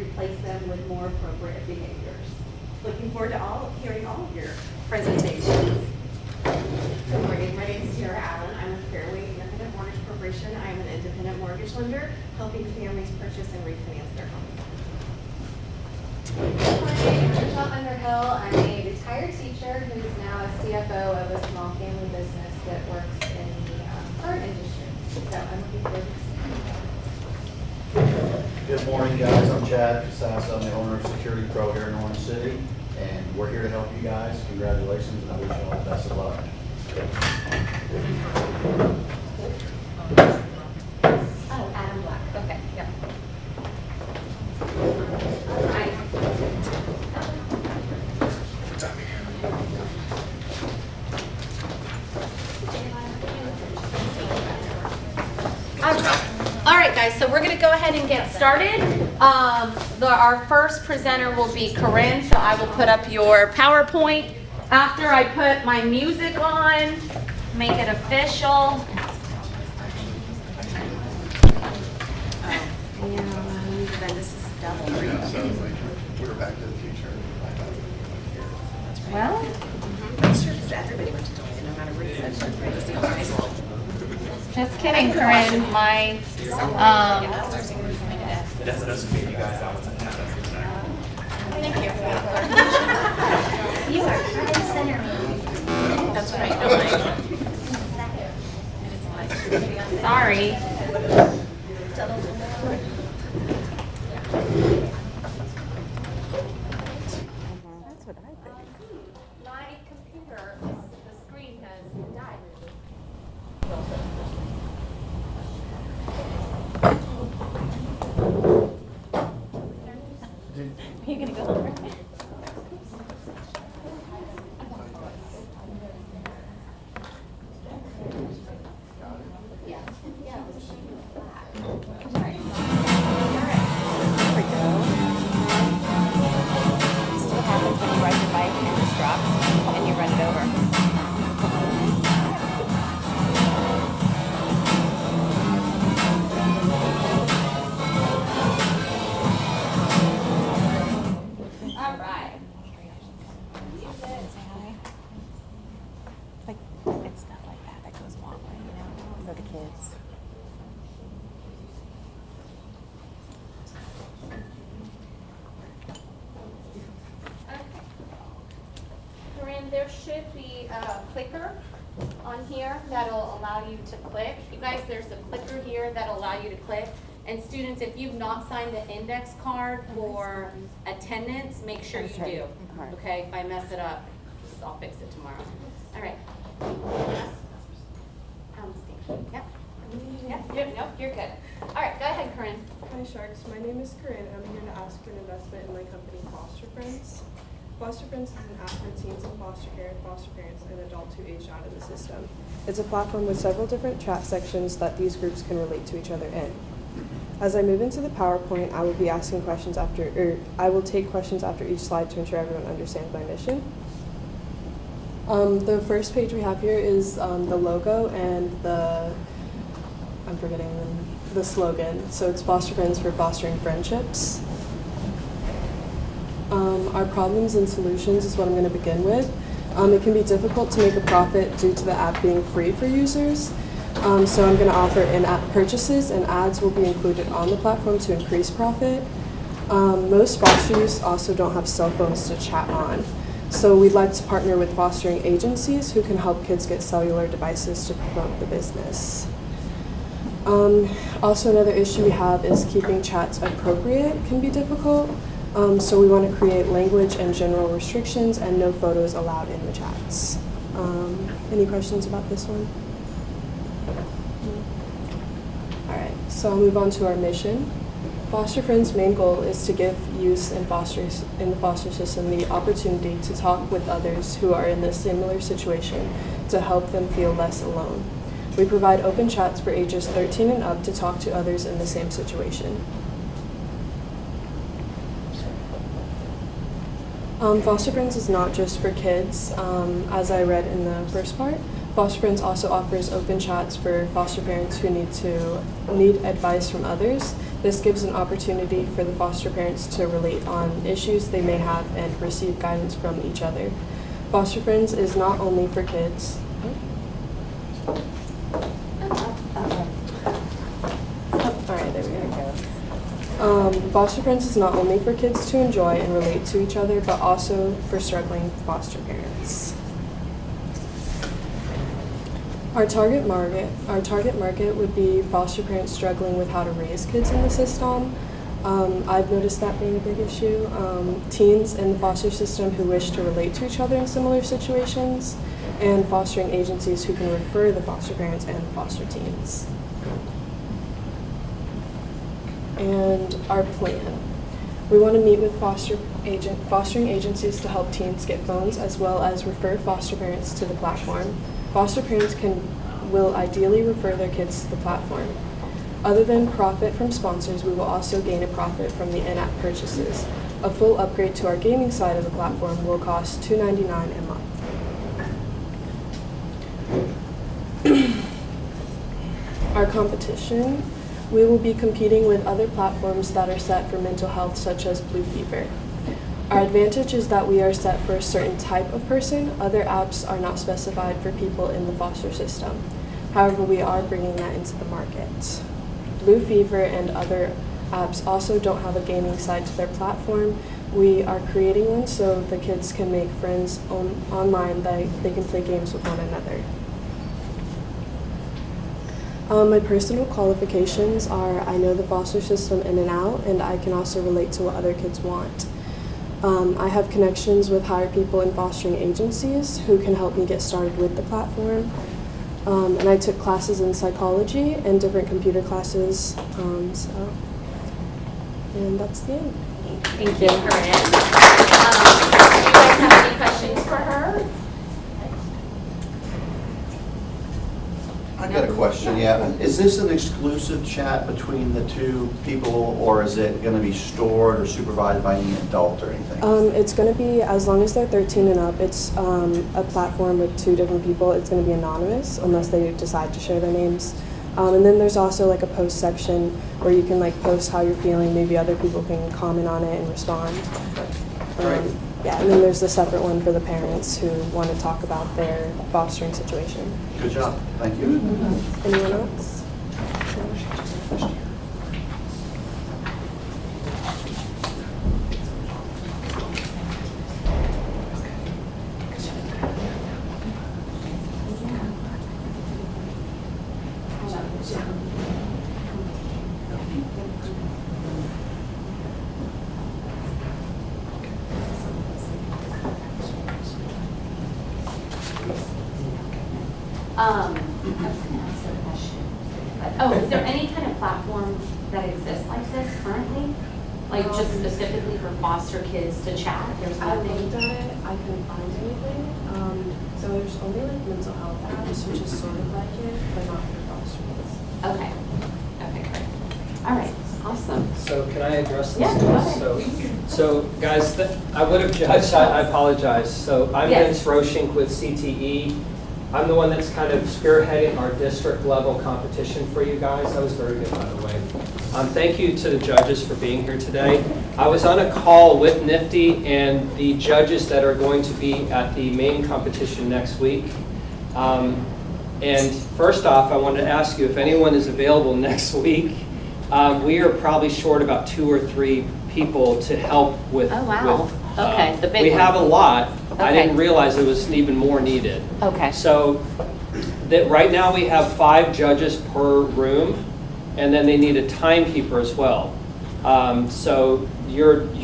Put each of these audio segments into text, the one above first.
replace them with more appropriate behaviors. Looking forward to hearing all of your presentations. Good morning, my name is Tara Allen. I'm with Fairway Independent Mortgage Corporation. I am an independent mortgage lender helping families purchase and refinance their homes. My name is Michelle Underhill. I'm a retired teacher who is now a CFO of a small family business that works in the art industry. So I'm looking forward to seeing you. Good morning, guys. I'm Chad Casassa. I'm the owner of Security Pro here in Orange City, and we're here to help you guys. Congratulations, and I wish you all the best of luck. Oh, Adam Black. Okay, yep. All right. All right, guys, so we're going to go ahead and get started. Our first presenter will be Corinne, so I will put up your PowerPoint. After I put my music on, make it official. This is double. Yeah, so it's like we're Back to the Future. Well, That's true, because everybody went to Tolkien, no matter where you went. It's the high school. just kidding, Corinne. That doesn't mean you guys out. Thank you. You are front and center, man. That's right. Sorry. My computer, the screen has died. Are you going to go over? This is what happens when you ride your bike and this drops and you run it over. All right. Like, it's stuff like that that goes a long way, you know, for the kids. Corinne, there should be a clicker on here that'll allow you to click. You guys, there's a clicker here that'll allow you to click. And students, if you've not signed the index card for attendance, make sure you do. Okay, if I mess it up, I'll fix it tomorrow. All right. Yep. Yep, nope, you're good. All right, go ahead, Corinne. Hi Sharks, my name is Corinne. I'm here to ask for an investment in my company Foster Friends. Foster Friends is an app for teens in foster care, foster parents, and adults who age out of the system. It's a platform with several different chat sections that these groups can relate to each other in. As I move into the PowerPoint, I will be asking questions I will take questions after each slide to ensure everyone understands my mission. The first page we have here is the logo and I'm forgetting the slogan. So it's Foster Friends for Fostering Friendships. Our problems and solutions is what I'm going to begin with. It can be difficult to make a profit due to the app being free for users. So I'm going to offer in-app purchases, and ads will be included on the platform to increase profit. Most foster youth also don't have cell phones to chat on. So we'd like to partner with fostering agencies who can help kids get cellular devices to promote the business. Also, another issue we have is keeping chats appropriate can be difficult. So we want to create language and general restrictions and no photos allowed in the chats. Any questions about this one? All right, so I'll move on to our mission. Foster Friends' main goal is to give youth in the foster system the opportunity to talk with others who are in a similar situation to help them feel less alone. We provide open chats for ages 13 and up to talk to others in the same situation. Foster Friends is not just for kids. As I read in the first part, Foster Friends also offers open chats for foster parents who need advice from others This gives an opportunity for the foster parents to relate on issues they may have and receive guidance from each other. Foster Friends is not only for kids. Alright, there we go. Foster Friends is not only for kids to enjoy and relate to each other, but also for struggling foster parents. Our target market would be foster parents struggling with how to raise kids in the system. I've noticed that being a big issue. Teens in the foster system who wish to relate to each other in similar situations, and fostering agencies who can refer the foster parents and foster teens. And our plan. We want to meet with fostering agencies to help teens get phones, as well as refer foster parents to the platform. Foster parents will ideally refer their kids to the platform. Other than profit from sponsors, we will also gain a profit from the in-app purchases. A full upgrade to our gaming side of the platform will cost $2.99 a month. Our competition. We will be competing with other platforms that are set for mental health, such as Blue Fever. Our advantage is that we are set for a certain type of person. Other apps are not specified for people in the foster system. However, we are bringing that into the market. Blue Fever and other apps also don't have a gaming side to their platform. We are creating one so the kids can make friends online that they can play games with one another. My personal qualifications are I know the foster system in and out, and I can also relate to what other kids want. I have connections with higher people in fostering agencies who can help me get started with the platform. And I took classes in psychology and different computer classes. And that's the end. Thank you, Corinne. Do you guys have any questions for her? I got a question, yeah. Is this an exclusive chat between the two people, or is it going to be stored or supervised by any adult or anything? It's going to be, as long as they're 13 and up, it's a platform with 2 different people. It's going to be anonymous unless they decide to share their names. And then there's also like a post section where you can like post how you're feeling. Maybe other people can comment on it and respond. Right. Yeah, and then there's the separate one for the parents who want to talk about their fostering situation. Good job, thank you. Anyone else? I was going to ask a question. Oh, is there any kind of platform that exists like this currently? Like just specifically for foster kids to chat? There's I nothing? looked at it, I couldn't find anything. So there's only like mental health apps, which is sort of like it, but not for foster kids. Okay. Okay, great. All right, awesome. So can I address this? Yeah, go ahead. So guys, I would have judged, I apologize. So I'm Yes. Vince Roshink with CTE. I'm the one that's kind of spearheading our district level competition for you guys. That was very good, by the way. Thank you to the judges for being here today. I was on a call with Nifty and the judges that are going to be at the main competition next week. And first off, I wanted to ask you if anyone is available next week. We are probably short about 2 or 3 people to help with. Oh, wow. with, Okay, the big we one. have a lot. I Okay. didn't realize it was even more needed. Okay. So that right now we have 5 judges per room, and then they need a timekeeper as well. So when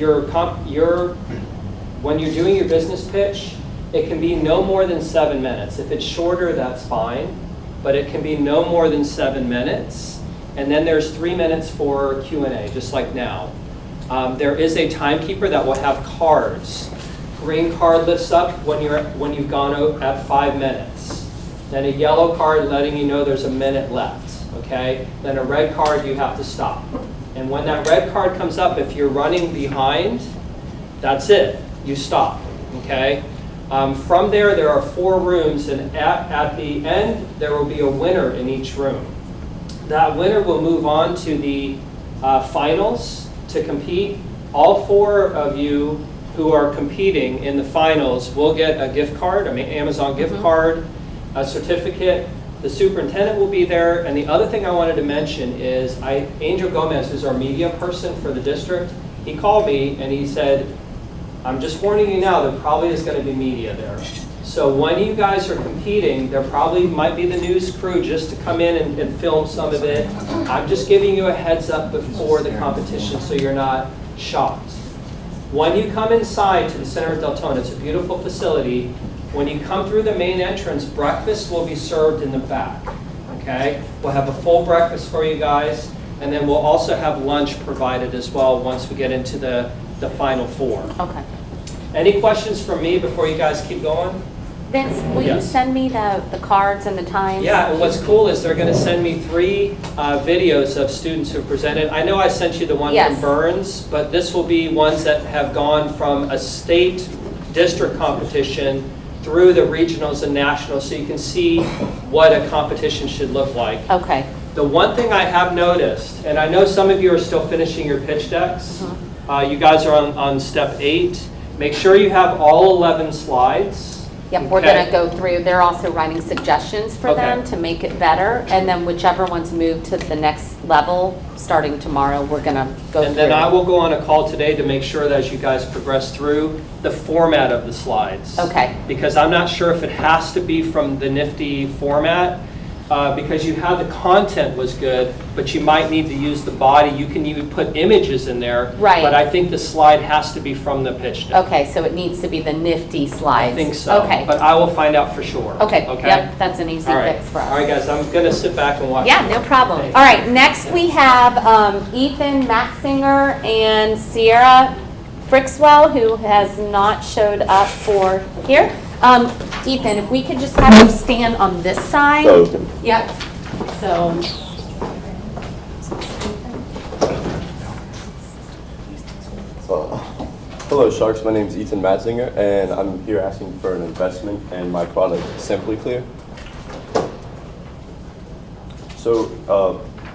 you're doing your business pitch, it can be no more than 7 minutes. If it's shorter, that's fine, but it can be no more than 7 minutes. And then there's 3 minutes for Q&A, just like now. There is a timekeeper that will have cards. Green card lifts up when you've gone at 5 minutes. Then a yellow card letting you know there's a minute left. Okay. Then a red card, you have to stop. And when that red card comes up, if you're running behind, that's it. You stop. Okay. From there are 4 rooms, and at the end there will be a winner in each room. That winner will move on to the finals to compete. All 4 of you who are competing in the finals will get a gift card, an Amazon gift card, a certificate. The superintendent will be there. And the other thing I wanted to mention is Angel Gomez, who's our media person for the district, he called me and he said, I'm just warning you now, there probably is going to be media there. So when you guys are competing, there probably might be the news crew just to come in and film some of it. I'm just giving you a heads up before the competition so you're not shocked. When you come inside to the Center of Deltona, it's a beautiful facility. When you come through the main entrance, breakfast will be served in the back, okay? We'll have a full breakfast for you guys, and then we'll also have lunch provided as well once we get into the Final 4. Okay. Any questions from me before you guys keep going? Vince, will you Yes. send me the cards and the times? Yeah, and what's cool is they're going to send me 3 videos of students who presented. I know I sent you the one Yes. from Burns, but this will be ones that have gone from a state district competition through the regionals and nationals, so you can see what a competition should look like. Okay. The one thing I have noticed, and I know some of you are still finishing your pitch decks. You guys are on step 8. Make sure you have all 11 slides. Yep, we're Okay. going to go through, they're also writing suggestions for them Okay. to make it better, and then whichever one's moved to the next level, starting tomorrow, we're going to go through. And then I will go on a call today to make sure that as you guys progress through the format of the slides. Okay. Because I'm not sure if it has to be from the Nifty format, because you had the content was good, but you might need to use the body. You can even put images in there. Right. But I think the slide has to be from the pitch deck. Okay, so it needs to be the nifty slides. I think so. Okay. But I will find out for sure. Okay, yep, that's an easy All right. fix for us. All right, guys, I'm going to sit back and watch. Yeah, no problem. Thanks. All right, next we have Ethan Matzinger and Sierra Frixwell, who has not showed up for here. Ethan, if we could just have you stand on this side. Okay. Yep, so. Hello Sharks, my name is Ethan Matzinger and I'm here asking for an investment in my product Simply Clear. So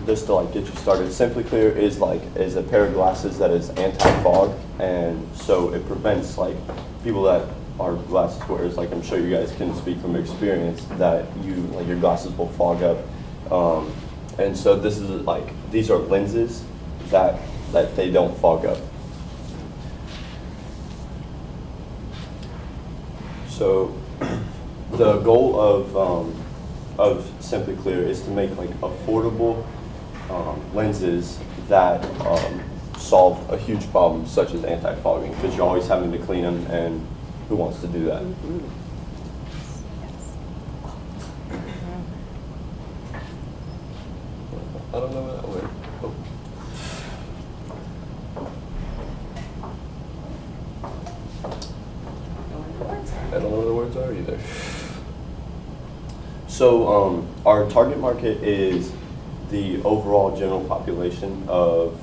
just to get you started, Simply Clear is a pair of glasses that is anti-fog, and so it prevents people that are glasses wearers, I'm sure you guys can speak from experience, that your glasses will fog up. And so this is these are lenses that they don't fog up. So the goal of Simply Clear is to make affordable lenses that solve a huge problem such as anti-fogging, because you're always having to clean them, and who wants to do that? I don't know where that went. Oh. I don't know where the words are either. So our target market is the overall general population of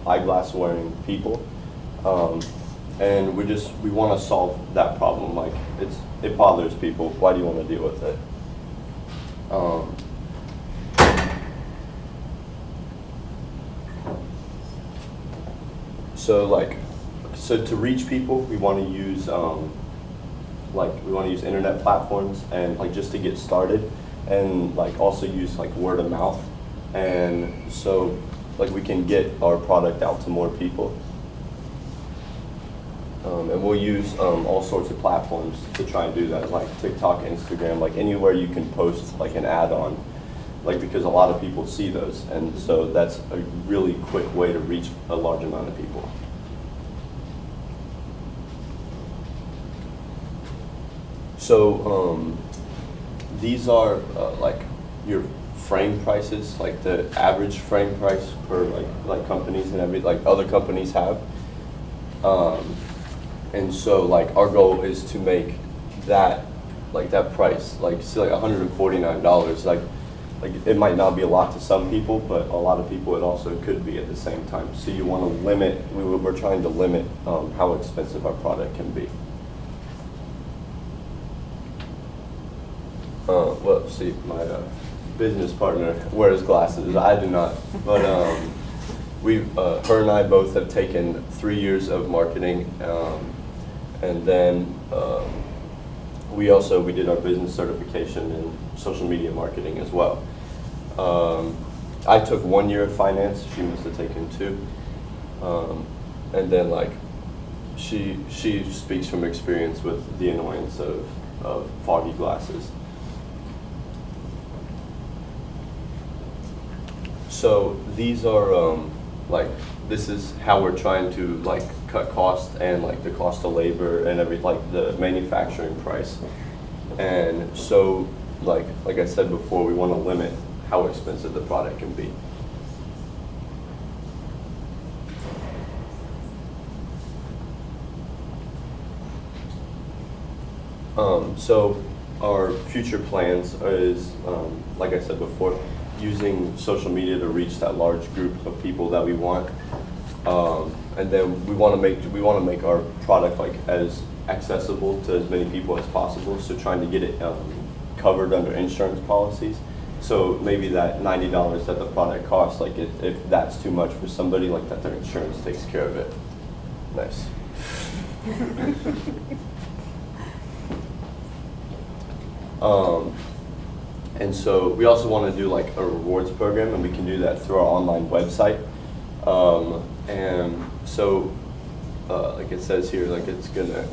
eyeglass wearing people, and we want to solve that problem. It bothers people. Why do you want to deal with it? So to reach people, we want to use internet platforms, and just to get started, and also use word of mouth, and so we can get our product out to more people. And we'll use all sorts of platforms to try and do that, like TikTok, Instagram, anywhere you can post an ad on, because a lot of people see those, and so that's a really quick way to reach a large amount of people. So these are your frame prices, the average frame price for companies and other companies have. And so our goal is to make that that price say $149. It might not be a lot to some people, but a lot of people it also could be at the same time. So you want to limit. We're trying to limit how expensive our product can be. Well, see, my business partner wears glasses. I do not. But her and I both have taken 3 years of marketing, and then we did our business certification in social media marketing as well. I took 1 year of finance. She must have taken 2, and then like she speaks from experience with the annoyance of foggy glasses. So these are this is how we're trying to like cut costs and like the cost of labor and the manufacturing price. And so like I said before, we want to limit how expensive the product can be. So our future plans is, like I said before, using social media to reach that large group of people that we want, and then we want to make our product like as accessible to as many people as possible. So trying to get it covered under insurance policies. So maybe that $90 that the product costs, like if that's too much for somebody, like that their insurance takes care of it. Nice. And so we also want to do like a rewards program, and we can do that through our online website. And so, like it says here, like it's gonna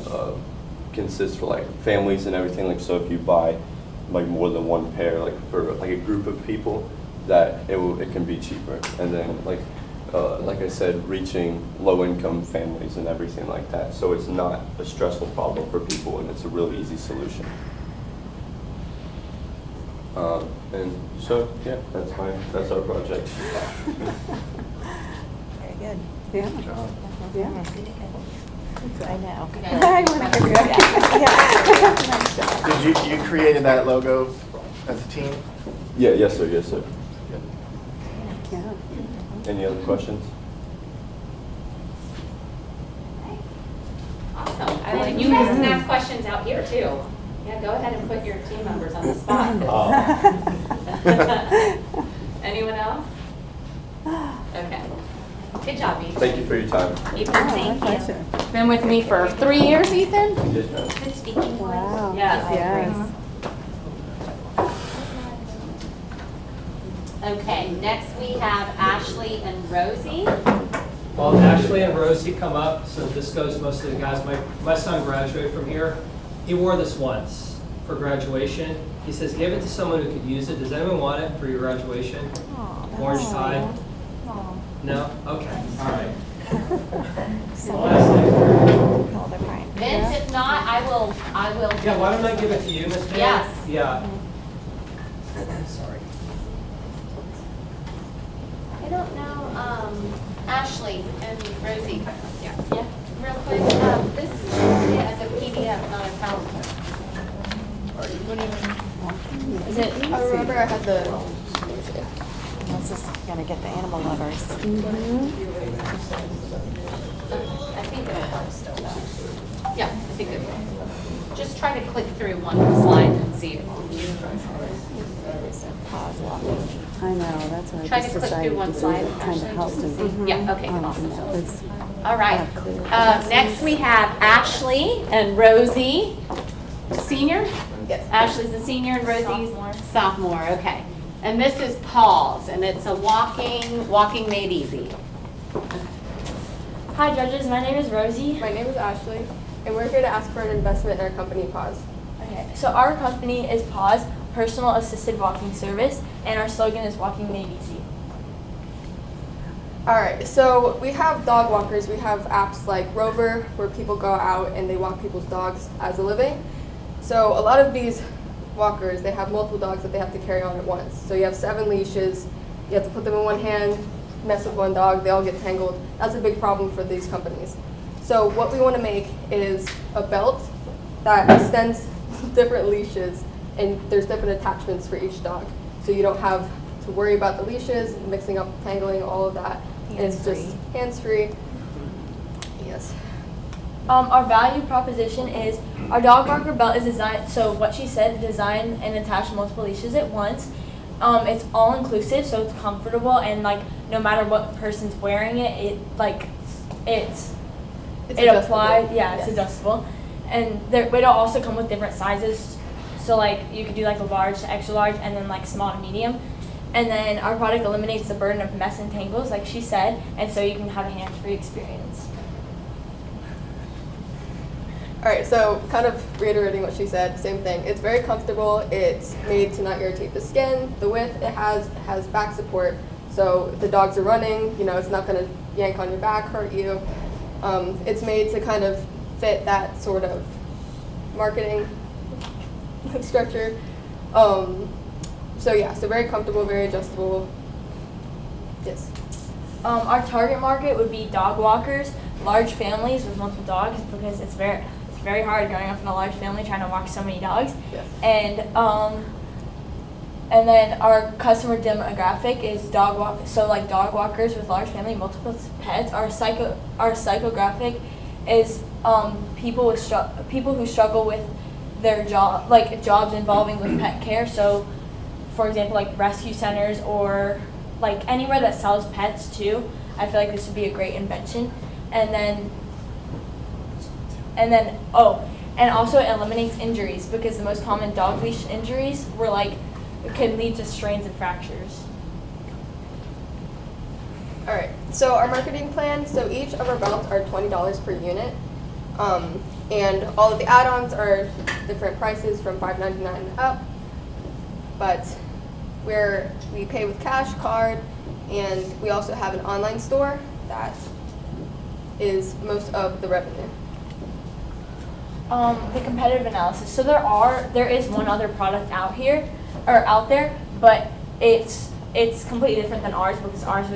consist for like families and everything. Like so, if you buy like more than one pair, like for like a group of people, that it can be cheaper. And then like I said, reaching low-income families and everything like that. So it's not a stressful problem for people, and it's a really easy solution. And so, yeah, that's our project. Very good. Yeah. Yeah. I know. Did you created that logo as a team? Yeah, yes, sir, yes, sir. Yeah. Any other questions? Awesome. You guys can ask questions out here too. Yeah, go ahead and put your team members on the spot. Anyone else? Okay. Good job, Ethan. Thank you for your time. Ethan, thank you. Been with me for 3 years, Ethan? Yes, ma'am. Good speaking. Wow. Yes. Yes. Okay, next we have Ashley and Rosie. While Ashley and Rosie come up, so this goes most of the guys, my son graduated from here. He wore this once for graduation. He says, give it to someone who could use it. Does anyone want it for your graduation? Orange tie? No? Okay, all right. Vince, if not, I will. Yeah, why don't I give it to you, Ms. Mayor? Yes. Yeah. Sorry. I don't know, Ashley and Rosie. Yeah. Real quick, this is as a PDF, not a PowerPoint. Is it? I remember I had the. This is gonna get the animal lovers. I think it'll help still though. Yeah, I think it will. Just try to click through one slide and see it. I know, that's what I Try to just click decided through one to do. slide, It kind of Ashley, helps just to me. see. Yeah, okay, awesome. It's- All right. clear. Next we have Ashley and Rosie, senior? Yes. Ashley's a senior and Rosie's sophomore, okay. And this is Paul's, and it's a walking made easy. Hi judges, my name is Rosie. My name is Ashley, and we're here to ask for an investment in our company, Pause. Okay, so our company is PAWS, Personal Assisted Walking Service, and our slogan is Walking Made Easy. All right, so we have dog walkers. We have apps like Rover, where people go out and they walk people's dogs as a living. So a lot of these walkers, they have multiple dogs that they have to carry on at once. So you have 7 leashes, you have to put them in one hand, mess with one dog, they all get tangled. That's a big problem for these companies. So what we want to make is a belt that extends different leashes, and there's different attachments for each dog. So you don't have to worry about the leashes, mixing up, tangling, all of that. And it's just hands-free. Yes. Our value proposition is our dog walker belt is designed, so what she said, design and attach multiple leashes at once. it's all inclusive, so it's comfortable, and like no matter what person's wearing it, it adjustable. applies. Yeah, it's Yes. adjustable, and it'll also come with different sizes. So like you could do like a large to extra large, and then like small to medium. And then our product eliminates the burden of mess and tangles, like she said, and so you can have a hands-free experience. All right, so kind of reiterating what she said, same thing. It's very comfortable. It's made to not irritate the skin. The width it has back support, so if the dogs are running, it's not going to yank on your back, hurt you. It's made to kind of fit that sort of marketing structure. So very comfortable, very adjustable. Yes. Our target market would be dog walkers, large families with multiple dogs, because it's very hard growing up in a large family trying to walk so many dogs. Yes. And then our customer demographic is dog walkers with large family, multiple pets. Our psychographic is people who struggle with their jobs involving with pet care. So, for example, like rescue centers or like anywhere that sells pets too. I feel like this would be a great invention. And also it eliminates injuries, because the most common dog leash injuries can lead to strains and fractures. All right, so our marketing plan, so each of our belts are $20 per unit, and all of the add-ons are different prices from $5.99 up, but we pay with cash, card, and we also have an online store that is most of the revenue. The competitive analysis. So there is one other product out there, but it's completely different than ours, because ours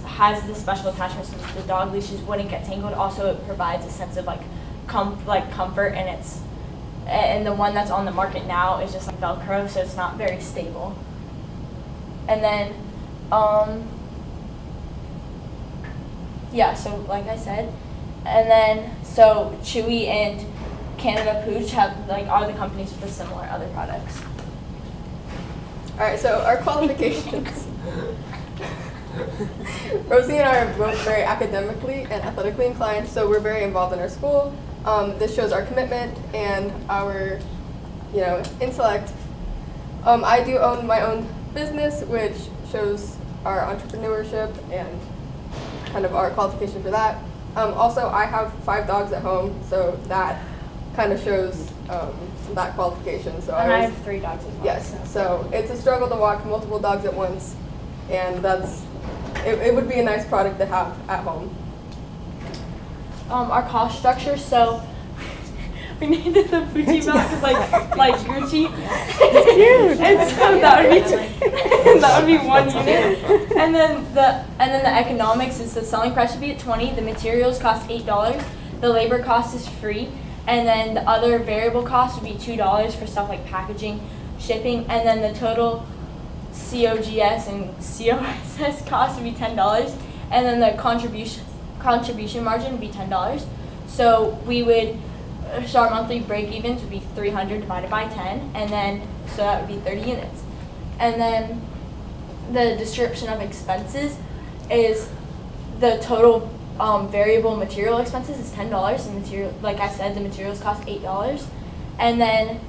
has the special attachments so the dog leashes wouldn't get tangled. Also, it provides a sense of comfort, and the one that's on the market now is just like Velcro, so it's not very stable. And then so like I said, and then so Chewy and Canada Pooch are the companies with the similar other products. All right, so our qualifications. Rosie and I are both very academically and athletically inclined, so we're very involved in our school. This shows our commitment and our, intellect. I do own my own business, which shows our entrepreneurship and kind of our qualification for that. Also, I have 5 dogs at home, so that kind of shows that qualification. So And I have 3 dogs as well. Yes, so it's a struggle to walk multiple dogs at once, and it would be a nice product to have at home. Our cost structure, so we named it the Gucci belt because like Gucci. And so that would be 1 unit. And then the economics is the selling price would be at $20, the materials cost $8, the labor cost is free, and then the other variable cost would be $2 for stuff like packaging, shipping, and then the total COGS and COSS cost would be $10, and then the contribution margin would be $10. So our monthly break-evens would be 300 divided by 10, and then so that would be 30 units. And then the description of expenses is the total variable material expenses is $10. And like I said, the materials cost $8, and then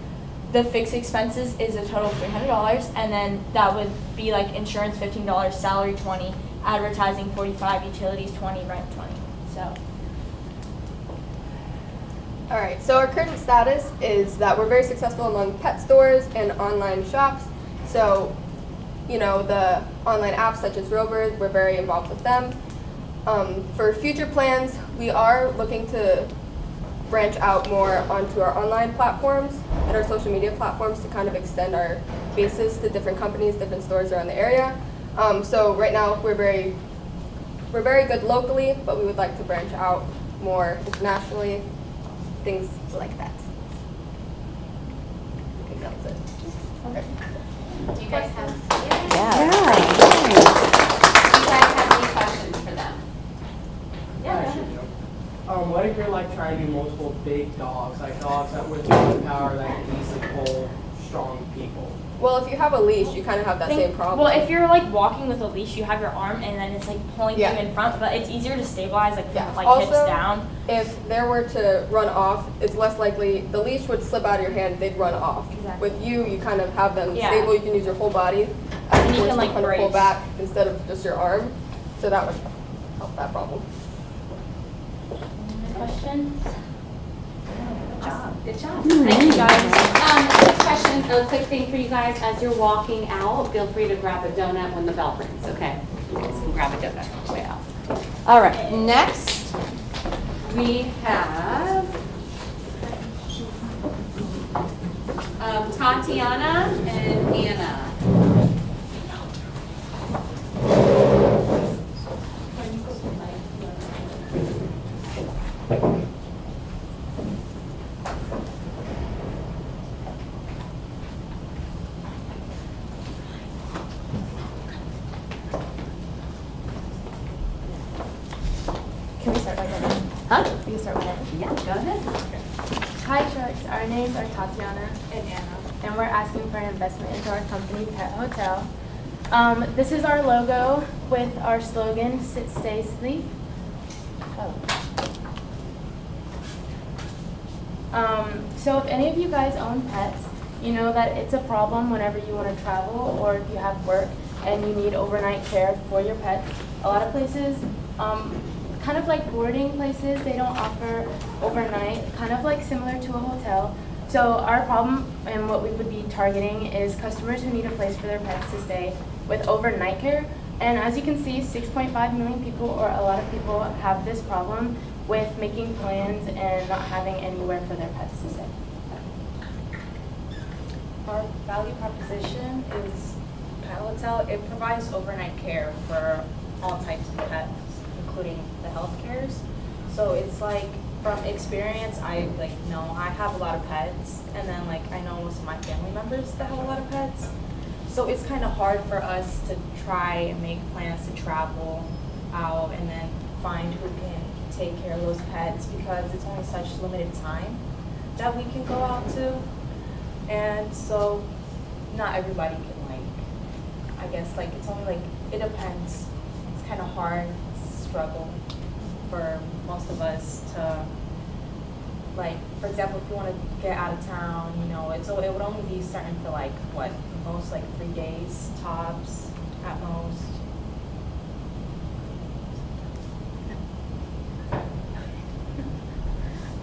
the fixed expenses is a total of $300, and then that would be like insurance $15, salary $20, advertising $45, utilities $20, rent $20. So. All right, so our current status is that we're very successful among pet stores and online shops. So, the online apps such as Rover, we're very involved with them. For future plans, we are looking to branch out more onto our online platforms and our social media platforms to kind of extend our bases to different companies, different stores around the area. So right now, we're very good locally, but we would like to branch out more internationally. Things like that. I think that's it. Okay. Do you guys have? Yeah. Do you guys have any questions for them? What if you're trying to do multiple big dogs, like dogs that with power that can easily pull strong people? Well, if you have a leash, you kind of have that same problem. Well, if you're like walking with a leash, you have your arm and then it's like pulling Yeah. you in front, but it's easier to stabilize like from Yeah. like Also, hips down. if there were to run off, it's less likely the leash would slip out of your hand. They'd run off. Exactly. With you kind of have them Yeah. stable. You can use your whole body And you force can, to like, kind of pull brace. back instead of just your arm. So that would help that problem. Questions? Good job. Thank you guys. Quick question, a quick thing for you guys, as you're walking out, feel free to grab a donut when the bell rings, okay? You guys can grab a donut on the way out. All right, next, we have Tatiana and Anna. Can we start by that? Huh? We can start whenever. Yeah, go ahead. Hi Sharks, our names are Tatiana and Anna, and we're asking for an investment into our company, Pet Hotel. This is our logo with our slogan, Sit, Stay, Sleep. So if any of you guys own pets, you know that it's a problem whenever you want to travel or if you have work and you need overnight care for your pets. A lot of places, kind of like boarding places, they don't offer overnight, kind of like similar to a hotel. So our problem and what we would be targeting is customers who need a place for their pets to stay with overnight care. And as you can see, 6.5 million people, or a lot of people, have this problem with making plans and not having anywhere for their pets to stay. Our value proposition is Pet Hotel. It provides overnight care for all types of pets, including the health cares. So it's like, from experience, I have a lot of pets, and then I know most of my family members that have a lot of pets. So it's kind of hard for us to try and make plans to travel out and then find who can take care of those pets, because it's only such limited time that we can go out to. And so not everybody can it's only it depends. It's kind of hard struggle for most of us to, for example, if you want to get out of town, it would only be certain for most 3 days tops at most.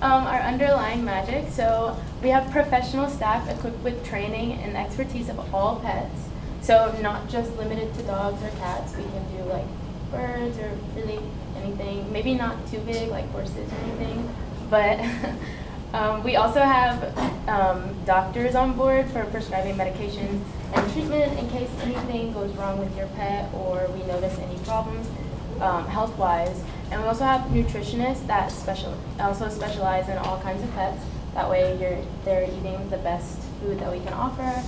Our underlying magic, so we have professional staff equipped with training and expertise of all pets. So not just limited to dogs or cats, we can do birds or really anything, maybe not too big like horses or anything, but we also have doctors on board for prescribing medications and treatment in case anything goes wrong with your pet or we notice any problems health-wise. And we also have nutritionists that also specialize in all kinds of pets. That way they're eating the best food that we can offer.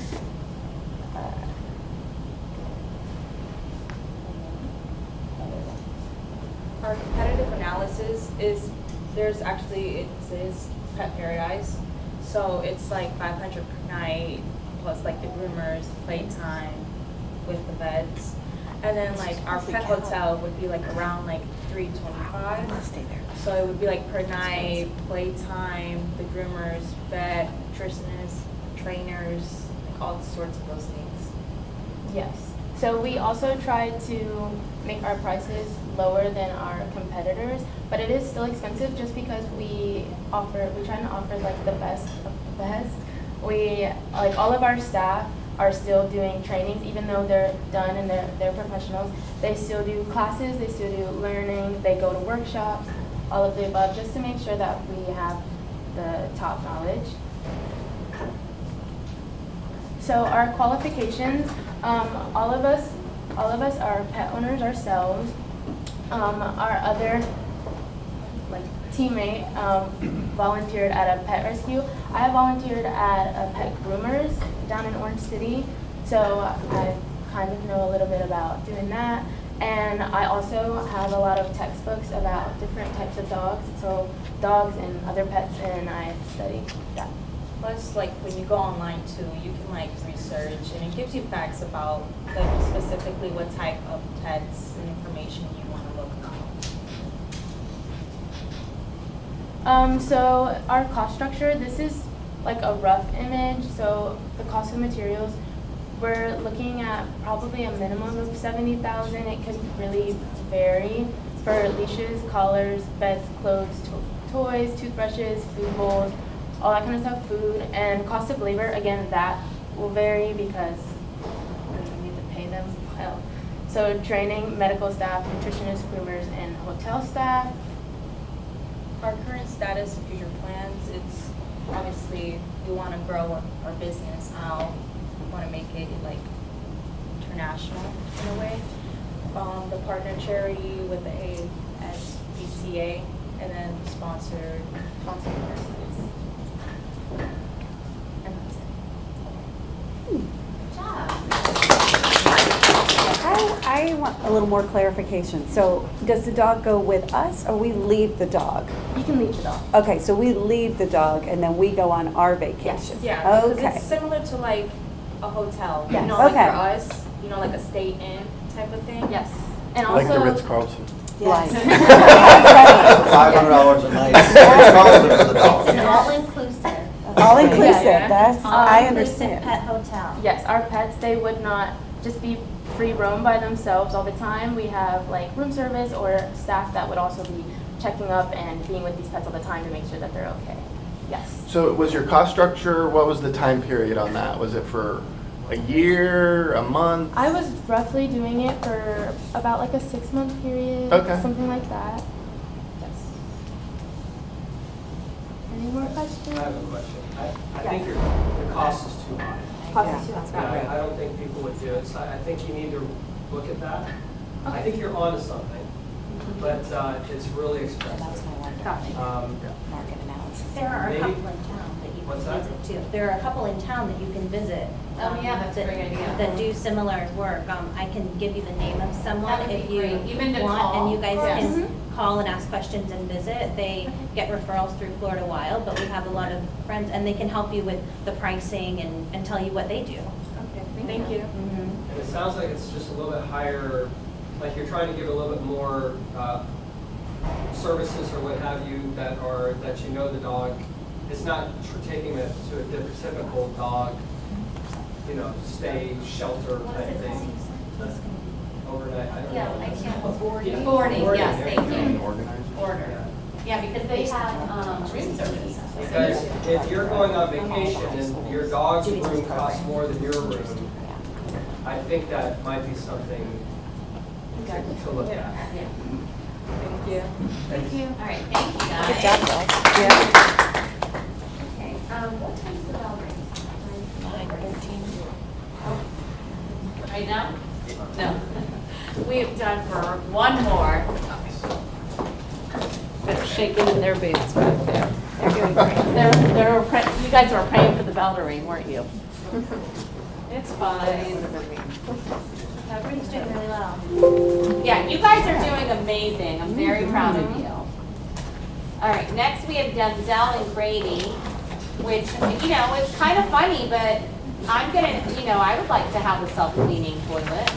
Our competitive analysis is, it is Pet Paradise. So it's $500 per night, plus the groomers, playtime with the vets. And then our Pet Hotel would be around $325. So it would be per night, playtime, the groomers, vet, nutritionists, trainers, all sorts of those things. Yes. So we also try to make our prices lower than our competitors, but it is still expensive just because we try to offer the best of the best. We all of our staff are still doing trainings, even though they're done and they're professionals. They still do classes, they still do learning, they go to workshops, all of the above, just to make sure that we have the top knowledge. So our qualifications, all of us are pet owners ourselves. Our other teammate volunteered at a pet rescue. I volunteered at a pet groomers down in Orange City, so I kind of know a little bit about doing that. And I also have a lot of textbooks about different types of dogs, so dogs and other pets, and I study that. Plus, like when you go online too, you can like research and it gives you facts about like specifically what type of pets and information you want to look up. So our cost structure, this is like a rough image. So the cost of materials, we're looking at probably a minimum of 70,000. It could really vary for leashes, collars, beds, clothes, toys, toothbrushes, food bowls, all that kind of stuff, food, and cost of labor. Again, that will vary because we need to pay them well. So training, medical staff, nutritionists, groomers, and hotel staff. Our current status and future plans, it's obviously we want to grow our business out. We want to make it like international in a way. The partner charity with the ASPCA, and then sponsored universities. And that's it. Good job. I want a little more clarification. So does the dog go with us or we leave the dog? You can leave the dog. Okay, so we leave the dog and then we go on our vacation? Yeah, because Okay. it's similar to like a hotel. Yes. You know, like Okay. for us, you know, like a stay-in type of thing. Yes. And Like the also, Ritz-Carlton. Yes. $500 a night. It's costing for the dog. All inclusive. All inclusive, Yeah. that's, I All-inclusive understand. pet hotel. yes, our pets, they would not just be free roam by themselves all the time. We have like room service or staff that would also be checking up and being with these pets all the time to make sure that they're okay. Yes. So was your cost structure, what was the time period on that? Was it for a year, a month? I was roughly doing it for about like a 6-month period, Okay. something like that. Yes. Any more questions? I have a question. I think your cost is too high. Cost is too high. Yeah, I don't think people would do it, so I think you need to look at that. I think you're onto something, but it's really expensive. Market analysis. There are a Maybe- couple in town that you What's can that? visit too. There are a couple in town that you can visit. Oh, yeah, that's a that- great idea. That do similar work. I can give you the name of someone That would if be you great. Even to want, call. and you guys Yes. can call and ask questions and visit. They get referrals through Florida Wild, but we have a lot of friends, and they can help you with the pricing and tell you what they do. Okay, thank you. Mhm. And it sounds like it's just a little bit higher, like you're trying to give a little bit more services or what have you that you know the dog. It's not taking it to a typical dog, you know, stay, shelter type thing. Overnight, I don't know. Yeah, I can't. Boarding. Boarding, yes, thank you. Organizer. Order. Yeah, because they have room service. Because if you're going on vacation and your dog's room costs more than your room, I think that might be something to look at. Yeah. Thank you. Thank you. All right, thank you guys. Good job, guys. Okay, what time's the bell ring? 9:13. Right now? No. We have time for one more. They're shaking in their boots back there. They're doing great. You guys were praying for the bell to ring, weren't you? It's fine. Everybody's doing really well. Yeah, you guys are doing amazing. I'm very proud of you. All right, next we have Denzel and Grady, which, you know, it's kind of funny, but I'm gonna, you know, I would like to have a self-cleaning toilet.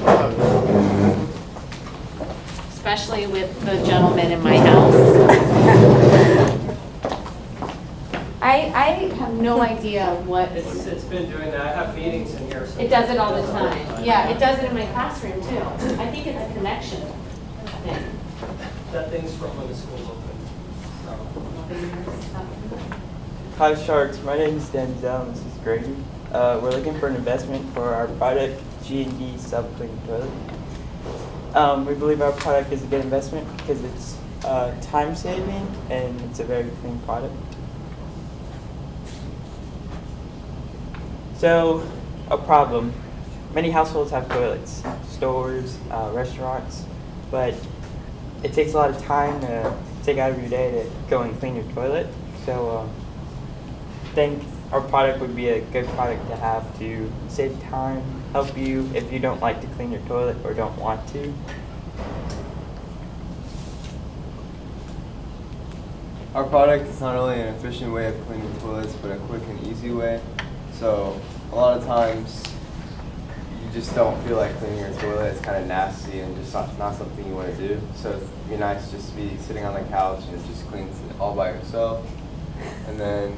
Especially with the gentleman in my house. I have no idea what, It's been doing that. I have meetings in here. so it does it all the time. Yeah, it does it in my classroom too. I think it's a connection thing. That thing's from when the school's open. So. Hi Sharks, my name is Denzel and this is Grady. We're looking for an investment for our product, G&D Self-Cleaning Toilet. We believe our product is a good investment because it's time-saving and it's a very clean product. So, a problem. Many households have toilets, stores, restaurants, but it takes a lot of time to take out of your day to go and clean your toilet. So, I think our product would be a good product to have to save time, help you if you don't like to clean your toilet or don't want to. Our product is not only an efficient way of cleaning toilets, but a quick and easy way. So a lot of times you just don't feel like cleaning your toilet. It's kind of nasty and just not something you want to do. So it'd be nice just to be sitting on the couch and just clean it all by yourself. And then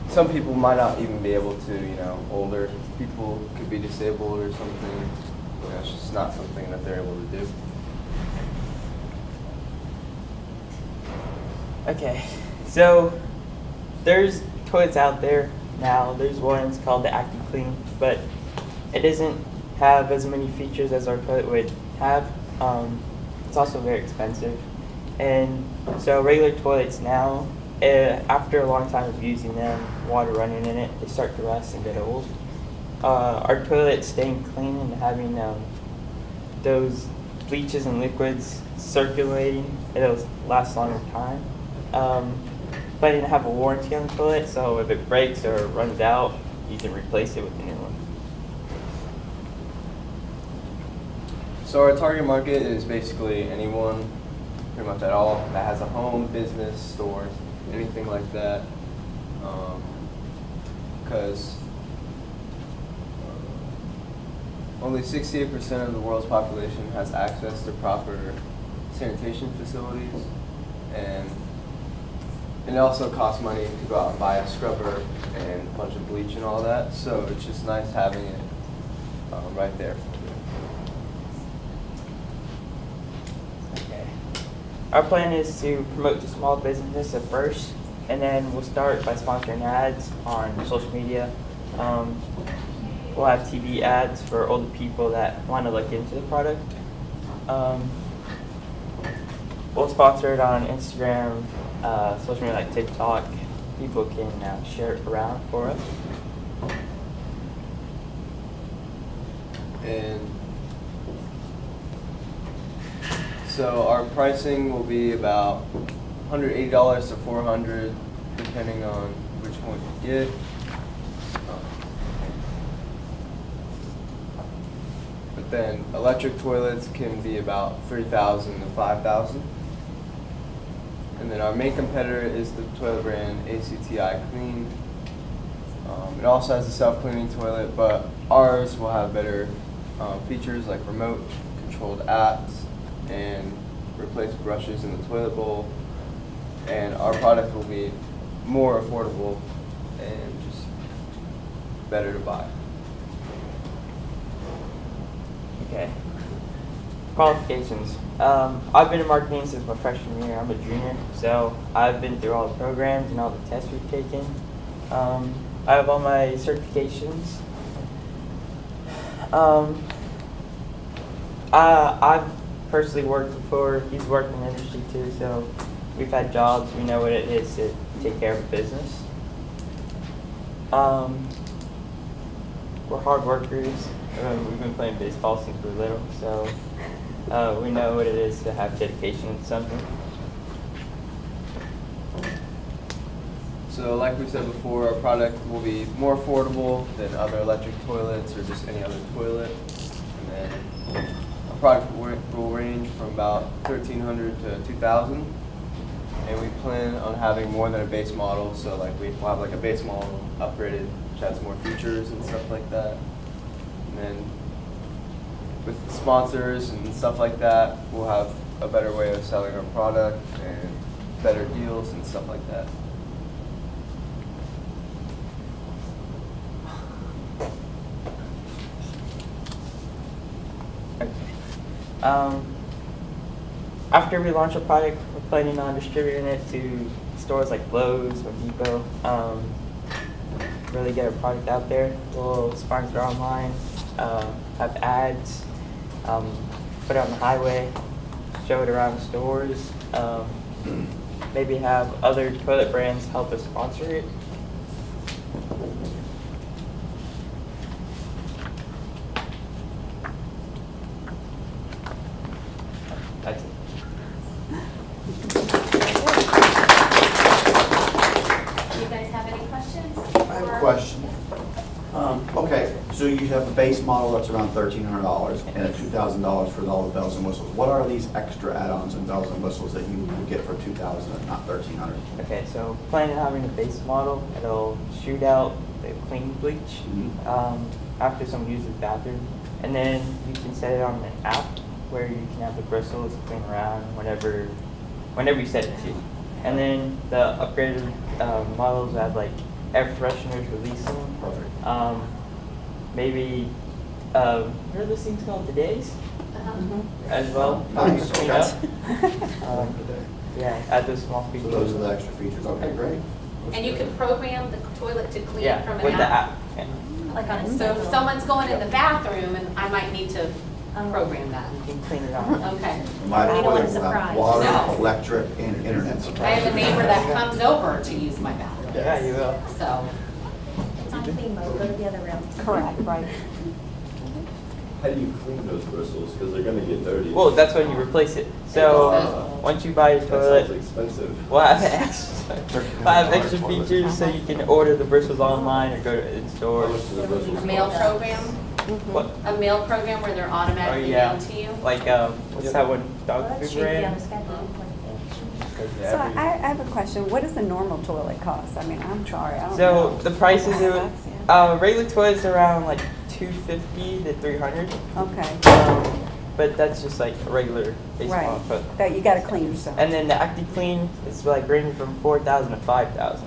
some people might not even be able to, older people could be disabled or something. It's just not something that they're able to do. Okay, so there's toilets out there now. There's ones called the ActiClean, but it doesn't have as many features as our toilet would have. It's also very expensive. And so regular toilets now, after a long time of using them, water running in it, they start to rust and get old. Our toilets staying clean and having those bleaches and liquids circulating, it'll last longer time. But I didn't have a warranty on the toilet, so if it breaks or runs out, you can replace it with a new one. So our target market is basically anyone, pretty much at all, that has a home, business, store, anything like that. Because only 68% of the world's population has access to proper sanitation facilities, and it also costs money to go out and buy a scrubber and a bunch of bleach and all that, so it's just nice having it right there. Okay. Our plan is to promote to small businesses at first, and then we'll start by sponsoring ads on social media. We'll have TV ads for older people that want to look into the product. We'll sponsor it on Instagram, social media like TikTok. People can share it around for us. And so our pricing will be about $180 to $400, depending on which one you get. But then electric toilets can be about $3,000 to $5,000. And then our main competitor is the toilet brand ACTI Clean. It also has a self-cleaning toilet, but ours will have better features like remote controlled apps and replace brushes in the toilet bowl. And our product will be more affordable and just better to buy. Okay. Qualifications. I've been in marketing since my freshman year. I'm a junior, so I've been through all the programs and all the tests we've taken. I have all my certifications. I've personally worked before. He's worked in the industry too, so we've had jobs. We know what it is to take care of a business. We're hard workers. We've been playing baseball since we were little, so we know what it is to have dedication to something. So like we said before, our product will be more affordable than other electric toilets or just any other toilet. And then our product will range from about $1,300 to $2,000. And we plan on having more than a base model, so like we'll have like a base model upgraded, which has more features and stuff like that. And then with sponsors and stuff like that, we'll have a better way of selling our product and better deals and stuff like that. After we launch a product, we're planning on distributing it to stores like Lowe's or Depot. Really get our product out there. We'll sponsor online, have ads, put it on the highway, show it around stores, maybe have other toilet brands help us sponsor it. That's it. Do you guys have any questions? I have a question. Okay, so So you have a base model that's around $1,300 and a $2,000 for all the bells and whistles. What are these extra add-ons and bells and whistles that you would get for $2,000 and not $1,300? Okay, so planning on having a base model, it'll shoot out the clean bleach after someone uses the bathroom. And then you can set it on an app where you can have the bristles clean around whenever you set it to. And then the upgraded models have like air fresheners releasing. Perfect. Maybe, what are those things called? Bidets? As well. Nice. Clean up. Yeah, add those small So features. those are the extra features. Okay, great. And you can program the toilet to clean Yeah, from an with the app. app. Yeah. Like on a, so if someone's going in the bathroom, and I might need to program that. You can clean it out. Okay. My I don't toilet want will have surprise. water, No. electric, and internet. I have a neighbor that comes over to use my bathroom. Yeah, you will. So. It's on clean mode, go to the other room. Correct, right. How do you clean those bristles? Because they're gonna get dirty. Well, that's when you replace it. So once you buy your That toilet, sounds expensive. we'll have extra features so you can order the bristles online or go to in stores. A mail program? What? A mail program where they're Oh automatically yeah, mailed to you? like what's that one? Dog food brand. So I have a question. What does the normal toilet cost? I mean, I'm sorry, I don't So know. the prices are regular toilets around like $250 to $300. Okay. But that's just like a regular base Right. model toilet. That you gotta clean yourself. And then the ActiClean is like ranging from $4,000 to $5,000.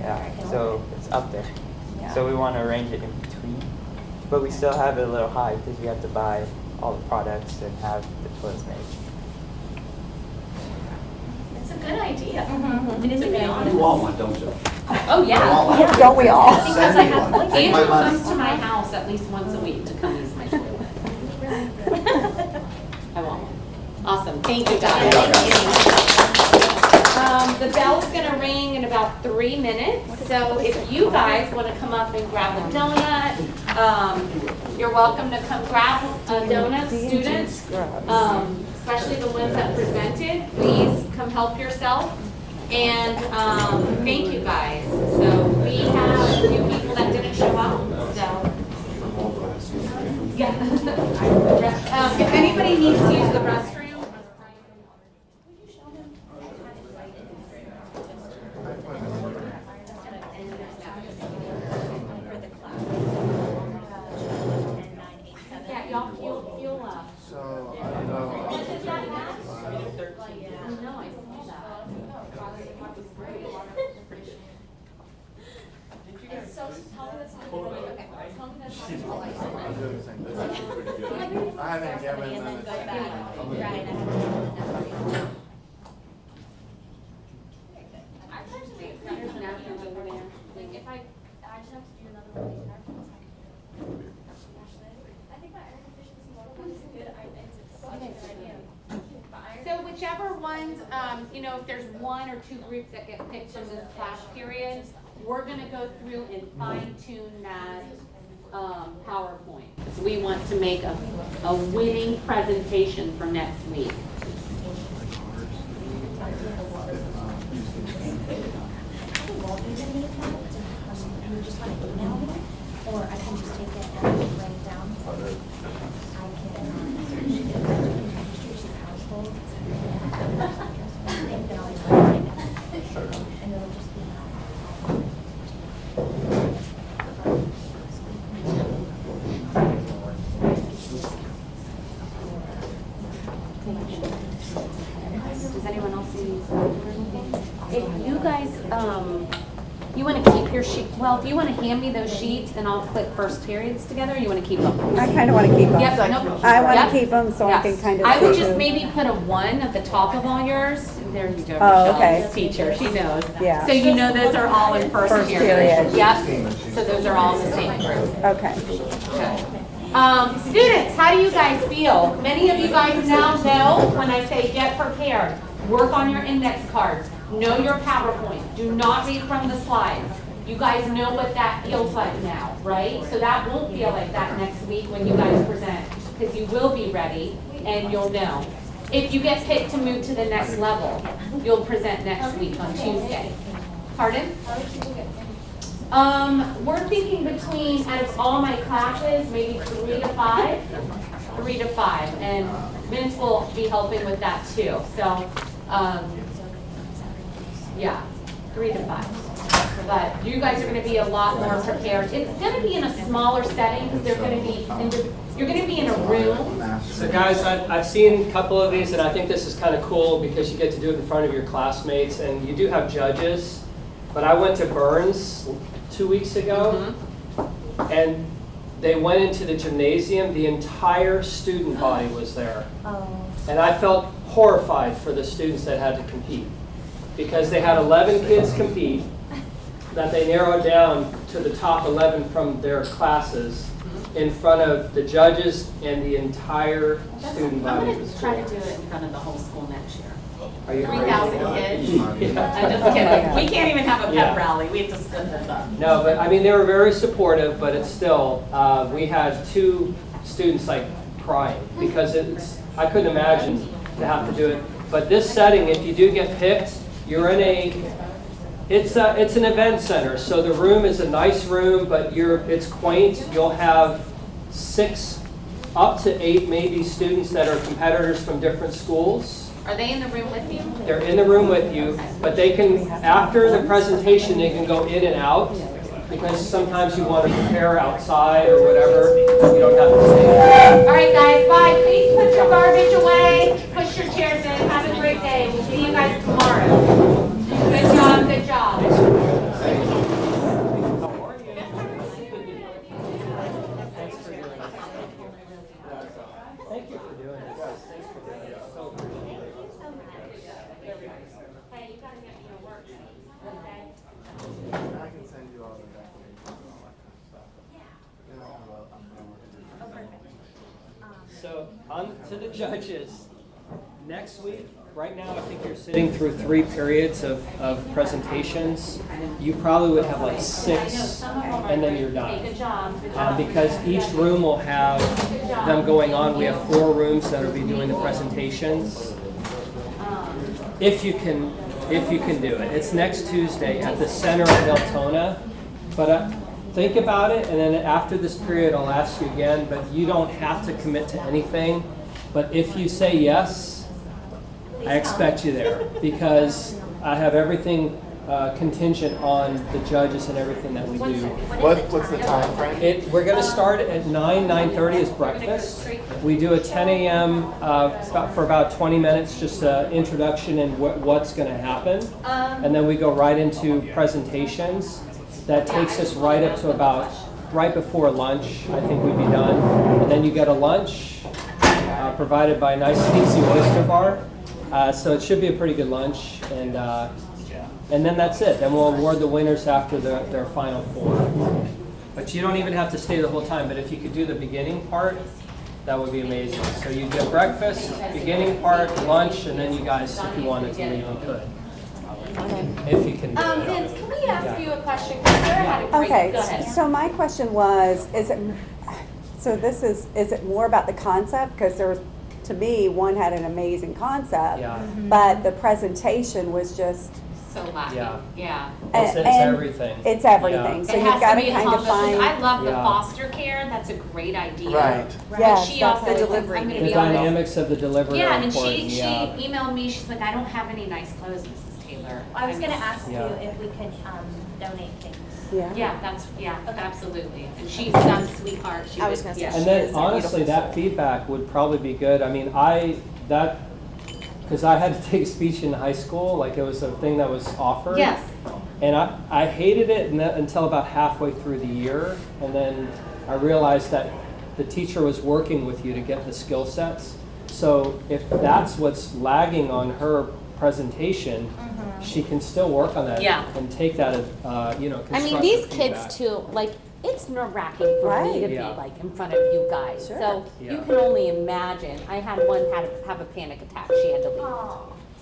Yeah, so it's up there. Yeah. So we want to arrange it in between, but we still have it a little high because we have to buy all the products and have the toilets made. It's a good idea. It is a good You want one, don't you? Oh, yeah. Yeah, don't we all? Because I Send me have, one. Take my Andrew money. comes to my house at least once a week to come use my toilet. I want one. Awesome, thank you guys. The bell's gonna ring in about 3 minutes, so if you guys wanna come up and grab a donut, you're welcome to come grab a donut, students. Especially the ones that presented, please come help yourself. And, thank you guys. So we have a few people that didn't show up, so. Yeah. If anybody needs to use the restroom. Yeah, y'all feel So, I don't know. What is that, Matt? No, I saw that. So tell me that's not okay. Tell me that's not I'm doing the same thing. That's pretty good. I haven't given them There's napkins over there. Like if I just have to do another one of these napkins, I think my iron deficiency model is good. It's such a good idea. So whichever ones, you know, if there's 1 or 2 groups that get picked from this class period, we're gonna go through and fine tune that, PowerPoint. So we want to make a winning presentation for next week. You just want to email me, or I can just take it and write it down. I can search the household. And then I'll just write it down. And it'll just be. Does anyone else need anything? If you guys, you want to keep your sheet, well, if you want to hand me those sheets and I'll click first periods together, you want to keep them? I kind of want to keep them. Yep, no. I want Yep. to keep them so I can Yes. kind of. I would see just who- maybe put a 1 at the top of all yours. There you go, Oh, Michelle, okay. teacher, she knows. Yeah. So you know those are all in first First period. period. Yep, so those are all in the same group. Okay. Students, how do you guys feel? Many of you guys now know when I say get prepared, work on your index cards, know your PowerPoint, do not read from the slides. You guys know what that feels like now, right? So that won't feel like that next week when you guys present, because you will be ready and you'll know. If you get picked to move to the next level, you'll present next week on Tuesday. Pardon? We're thinking between, out of all my classes, maybe 3 to 5. 3 to 5, and Vince will be helping with that too. So, yeah, 3 to 5. But you guys are going to be a lot more prepared. It's going to be in a smaller setting because they're going to be you're going to be in a room. So guys, I've seen a couple of these, and I think this is kind of cool because you get to do it in front of your classmates, and you do have judges. But I went to Burns 2 weeks ago, and they went into the gymnasium. The entire student body was there. And I felt horrified for the students that had to compete because they had 11 kids compete that they narrowed down to the top 11 from their classes in front of the judges and the entire student I'm body going of the to try school. to do it in front of the whole school next year. Are you 3,000 crazy? kids. Yeah. I'm just kidding. We can't even have a pep Yeah. rally. We have to split this up. No, but I mean, they were very supportive, but it's still, we had 2 students like crying because I couldn't imagine to have to do it. But this setting, if you do get picked, you're in it's an event center. So the room is a nice room, but it's quaint. You'll have 6 up to 8 maybe students that are competitors from different schools. Are they in the room with you? They're in the room with you, but they can, after the presentation, they can go in and out because sometimes you want to prepare outside or whatever. You don't have to stay. All right, guys, bye. Please put your garbage away. Push your chairs in. Have a great day. We'll see you guys tomorrow. Good job, good job. Thank you for doing this. Thanks for doing it. So appreciate it. Hey, you gotta get me your work, okay? I can send you all the documents and all that kind of stuff. So on to the judges. Next week, right now, I think you're sitting through 3 periods of presentations. You probably would have like 6, and then you're done. Good job, good job. Because each room will have them going on. We have 4 rooms that will be doing the presentations. If you can do it. It's next Tuesday at the center of Deltona. But think about it, and then after this period, I'll ask you again. But you don't have to commit to anything. But if you say yes, I expect you there because I have everything contingent on the judges and everything that we do. What's the time frame? We're going to start at 9:30 is breakfast. We do a 10 a.m. For about 20 minutes, just an introduction and what's going to happen. And then we go right into presentations. That takes us right up to about right before lunch. I think we'd be done. And then you get a lunch provided by a nice easy oyster bar. So it should be a pretty good lunch, and then that's it. Then we'll award the winners after their final 4. But you don't even have to stay the whole time. But if you could do the beginning part, that would be amazing. So you get breakfast, beginning part, lunch, and then you guys, if you wanted to leave, you could. If you can do it. Vince, can we ask you a question? Sarah had a great, Okay, go ahead. so my question was, is it more about the concept? Because there was, to me, one had an amazing concept, but the presentation was just So lacking. Yeah. It's everything. It's everything. So It you've has got to to be a kind of combo, 'cause find. I love the Yeah. foster care. That's a great idea. Right. But Yes, she that's also the is like, delivery. I'm gonna The be honest. dynamics of the delivery Yeah, are and important. she emailed me. She's like, I don't have any nice clothes, Mrs. Taylor. I was gonna ask you Yeah. if we could donate things. Yeah, absolutely. And she's a sweetheart. She I would- was gonna say, yeah, And she then is a honestly, beautiful that feedback would probably be good. I mean, because I had to take a speech in high school, like it was a thing that was offered. Yes. And I hated it until about halfway through the year. And then I realized that the teacher was working with you to get the skill sets. So if that's what's lagging on her presentation, she can still work on that Yeah. and take that as, I mean, constructive these feedback. kids too, like, it's nerve-wracking for me to be Yeah. like in front of you guys. Sure. So you Yeah. can only imagine. I had one have a panic attack. She had to leave.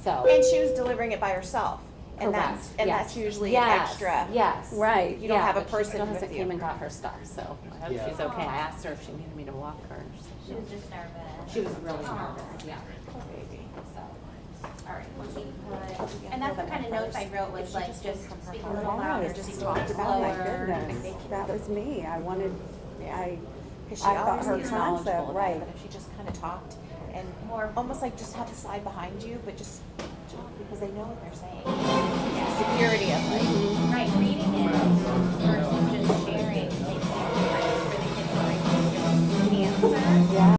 So. And she was delivering it by herself. And Correct. that's Yes. usually Yes. an extra. Yes. Right. You don't have a but person She still with hasn't you. came and got her stuff, so I hope Yeah. she's okay. I asked her if she needed me to walk her. She was just nervous. She was really nervous, yeah. So, all right, we'll keep, and that's the kind of the notes I wrote was like just speak a little louder, just talk Oh my slower. goodness, that was me. I wanted, Because I thought her concept, right. But if she just kind of talked and more, almost like just have the slide behind you, but just talk because they know what they're saying. Yeah. Security of like, right, reading it versus just sharing. Like, where the kids are like, just answer. Yeah.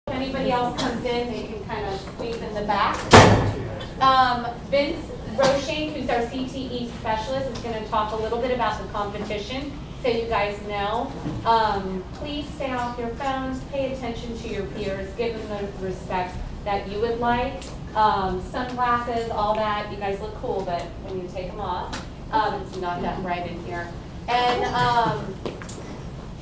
If anybody else comes in, they can kind of squeeze in the back. Vince Roshing, who's our CTE specialist, is going to talk a little bit about the competition so you guys know. Please stay off your phones, pay attention to your peers, give them the respect that you would like. Sunglasses, all that, you guys look cool, but when you take them off, it's not that bright in here. And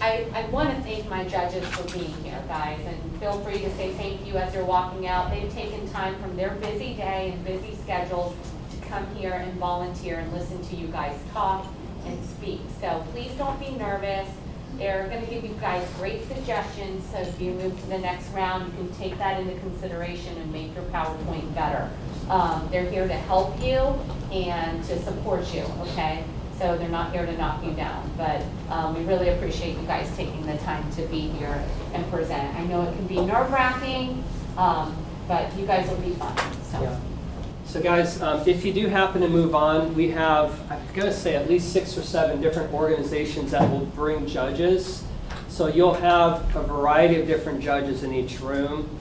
I want to thank my judges for being here, guys, and feel free to say thank you as you're walking out. They've taken time from their busy day and busy schedules to come here and volunteer and listen to you guys talk and speak. So please don't be nervous. They're going to give you guys great suggestions, so if you move to the next round, you can take that into consideration and make your PowerPoint better. They're here to help you and to support you, okay? So they're not here to knock you down, but we really appreciate you guys taking the time to be here and present. I know it can be nerve-wracking, but you guys will be fine. So. Yeah. So guys, if you do happen to move on, we have, I'm going to say, at least 6 or 7 different organizations that will bring judges. So So you'll have a variety of different judges in each room,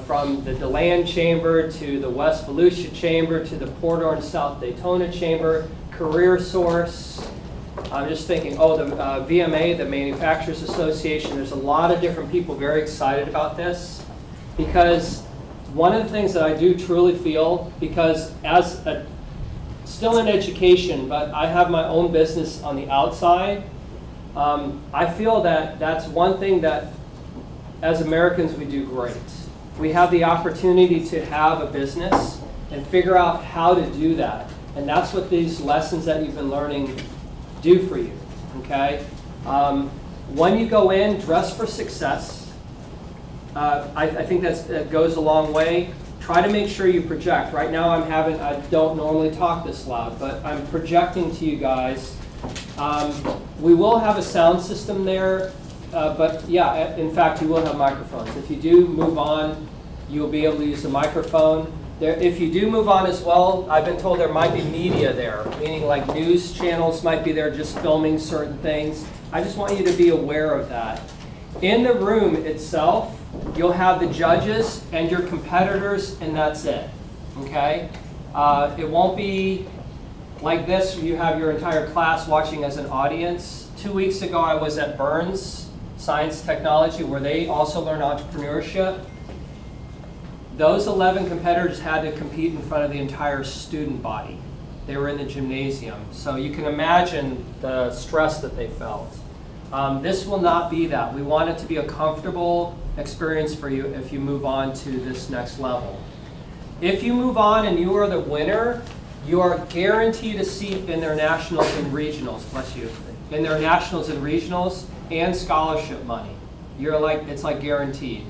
from the DeLand Chamber to the West Volusia Chamber to the Port Orange South Daytona Chamber, Career Source. I'm just thinking, the VMA, the Manufacturers Association. There's a lot of different people very excited about this, because one of the things that I do truly feel, because still in education, but I have my own business on the outside, I feel that that's one thing that as Americans we do great. We have the opportunity to have a business and figure out how to do that. And that's what these lessons that you've been learning do for you, okay? When you go in, dress for success. I think that goes a long way. Try to make sure you project. Right now I don't normally talk this loud, but I'm projecting to you guys. We will have a sound system there, but yeah, in fact, you will have microphones. If you do move on, you'll be able to use the microphone. If you do move on as well, I've been told there might be media there, meaning like news channels might be there just filming certain things. I just want you to be aware of that. In the room itself, you'll have the judges and your competitors, and that's it, okay? It won't be like this, you have your entire class watching as an audience. 2 weeks ago, I was at Burns Science Technology, where they also learn entrepreneurship. Those 11 competitors had to compete in front of the entire student body. They were in the gymnasium. So you can imagine the stress that they felt. This will not be that. We want it to be a comfortable experience for you if you move on to this next level. If you move on and you are the winner, you are guaranteed a seat in their nationals and regionals, bless you, in their nationals and regionals and scholarship money. It's like guaranteed.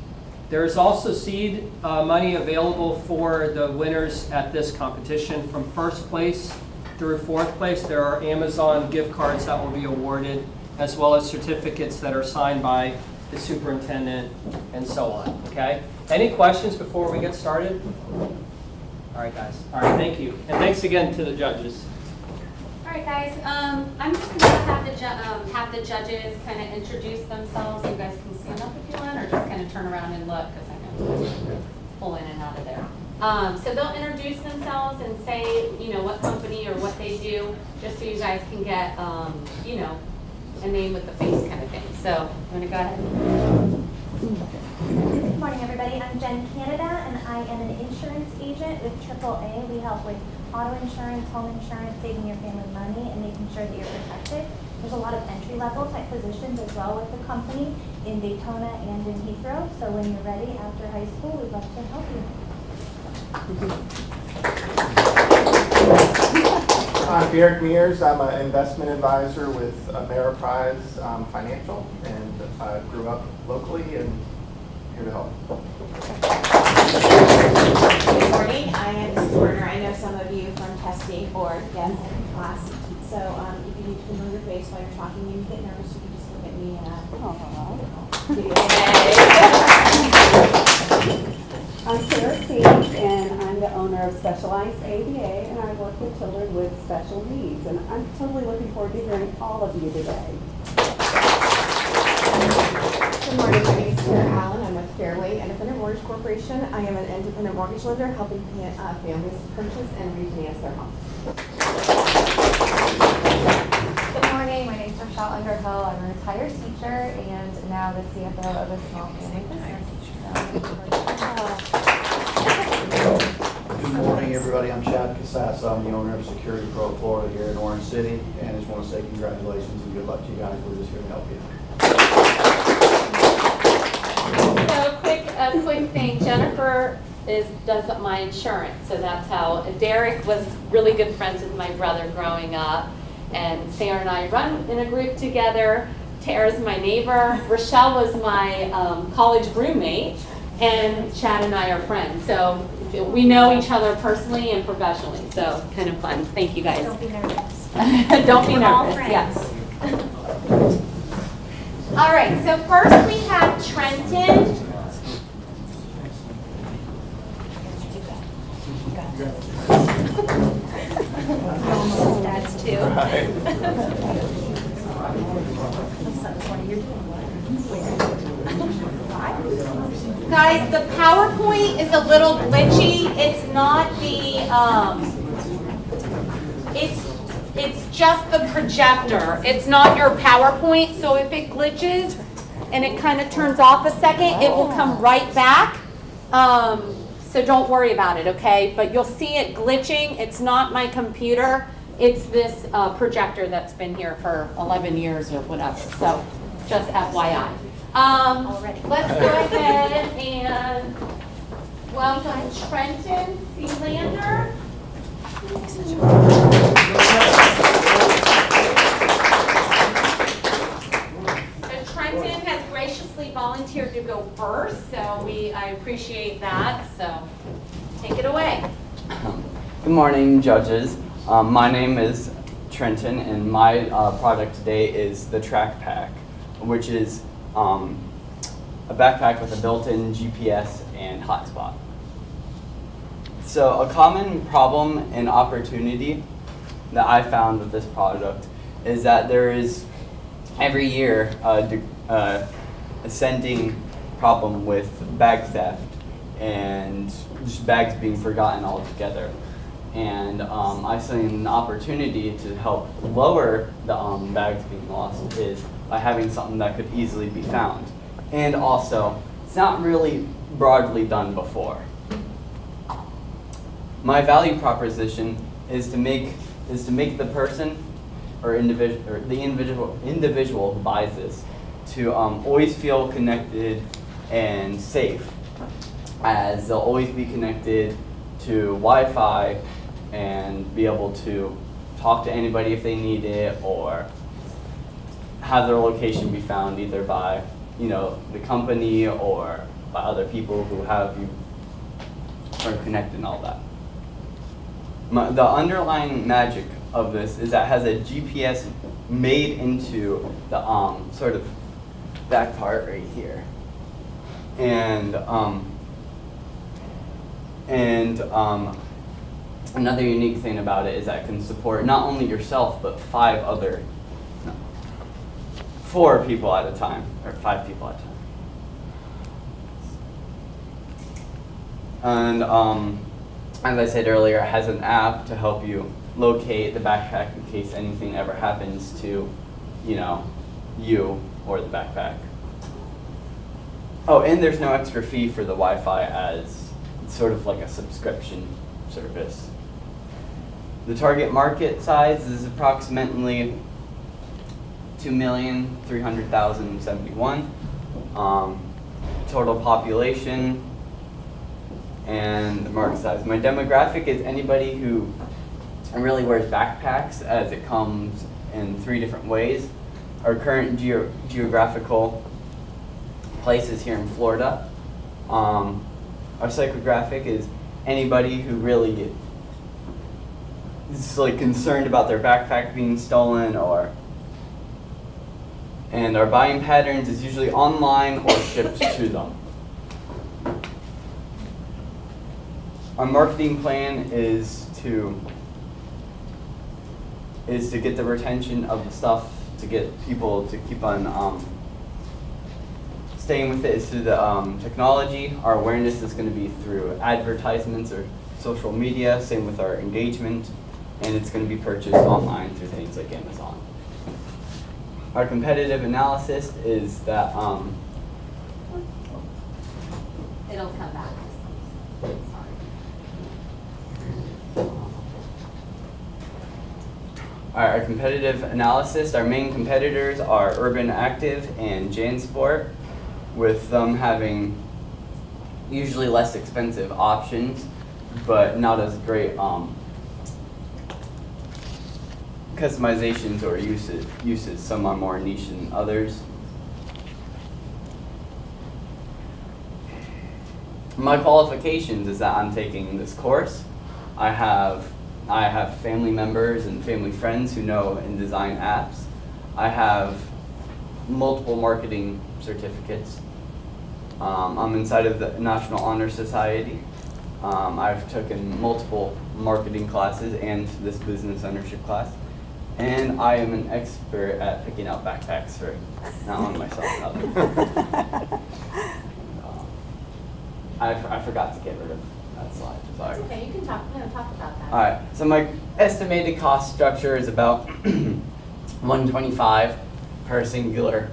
There's also seed money available for the winners at this competition. From first place through fourth place, there are Amazon gift cards that will be awarded, as well as certificates that are signed by the superintendent and so on, okay? Any questions before we get started? All right, guys. All right, thank you. And thanks again to the judges. All right, guys, I'm just going to have the judges kind of introduce themselves. You guys can stand up if you want, or just kind of turn around and look, because I know pull in and out of there. So they'll introduce themselves and say, what company or what they do, just so you guys can get, a name with the face kind of thing. So, you want to go ahead? Good morning, everybody. I'm Jen Canada, and I am an insurance agent with AAA. We help with auto insurance, home insurance, saving your family money, and making sure that you're protected. There's a lot of entry-level type positions as well with the company in Daytona and in Heathrow. So when you're ready after high school, we'd love to help you. I'm Derek Mears. I'm an investment advisor with Ameriprise Financial, and I grew up locally and here to help. Good morning, I am Ms. Warner. I know some of you from testing or guest class. So if you need to know your face while you're talking, you get nervous, you can just look at me and I'm Sarah Sage, and I'm the owner of Specialized ABA, and I work with children with special needs. And I'm totally looking forward to hearing all of you today. Good morning, my name is Sarah Allen. I'm with Fairway Independent Mortgage Corporation. I am an independent mortgage lender helping families purchase and refinance their homes. Good morning, my name is Rochelle Underhill. I'm a retired teacher and now the CFO of a small family business. Good morning, everybody. I'm Chad Casassa. I'm the owner of Security Pro Florida here in Orange City, and I just want to say congratulations and good luck to you guys. We're just here to help you. So a quick thing, Jennifer does my insurance, so that's how. Derek was really good friends with my brother growing up, and Sarah and I run in a group together. Tara's my neighbor. Rochelle was my college roommate, and Chad and I are friends. So we know each other personally and professionally, so kind of fun. Thank you guys. Don't be nervous. Don't be We're all nervous, friends. yes. All right, so first we have Trenton. That's two. Right. What are you doing? Guys, the PowerPoint is a little glitchy. It's not the, it's just the projector. It's not your PowerPoint, so if it glitches and it kind of turns off a second, it will come right back. So don't worry about it, okay? But you'll see it glitching. It's not my computer. It's this projector that's been here for 11 years or whatever. So just FYI. Let's go ahead and welcome Trenton Sealander. So Trenton has graciously volunteered to go first, so I appreciate that. So take it away. Good morning, judges. My name is Trenton, and my product today is the Track Pack, which is a backpack with a built-in GPS and hotspot. So a common problem and opportunity that I found with this product is that there is every year a ascending problem with bag theft and just bags being forgotten altogether. And I see an opportunity to help lower the bags being lost is by having something that could easily be found. And also, it's not really broadly done before. My value proposition is to make the person or the individual who buys this to always feel connected and safe, as they'll always be connected to Wi-Fi and be able to talk to anybody if they need it, or have their location be found either by the company or by other people who have you are connected and all that. The underlying magic of this is that it has a GPS made into the sort of back part right here, and another unique thing about it is that it can support not only yourself but 4 people at a time, or 5 people at a time. And as I said earlier, it has an app to help you locate the backpack in case anything ever happens to, you or the backpack. Oh, and there's no extra fee for the Wi-Fi, as it's sort of like a subscription service. The target market size is approximately 2,300,071. Total population and the market size. My demographic is anybody who really wears backpacks, as it comes in 3 different ways. Our current geographical place is here in Florida. Our psychographic is anybody who really is concerned about their backpack being stolen, and our buying patterns is usually online or shipped to them. Our marketing plan is to get the retention of the stuff, to get people to keep on staying with it, is through the technology. Our awareness is going to be through advertisements or social media, same with our engagement, and it's going to be purchased online through things like Amazon. Our competitive analysis is that It'll come back. Our competitive analysis, our main competitors are Urban Active and JanSport, with them having usually less expensive options, but not as great customizations or uses. Some are more niche than others. My qualifications is that I'm taking this course. I have family members and family friends who know and design apps. I have multiple marketing certificates. I'm inside of the National Honor Society. I've taken multiple marketing classes and this business ownership class. And I am an expert at picking out backpacks for not only myself, but others. I forgot to get rid of that slide, sorry. Okay, you can talk about that. All right, so my estimated cost structure is about $125 per singular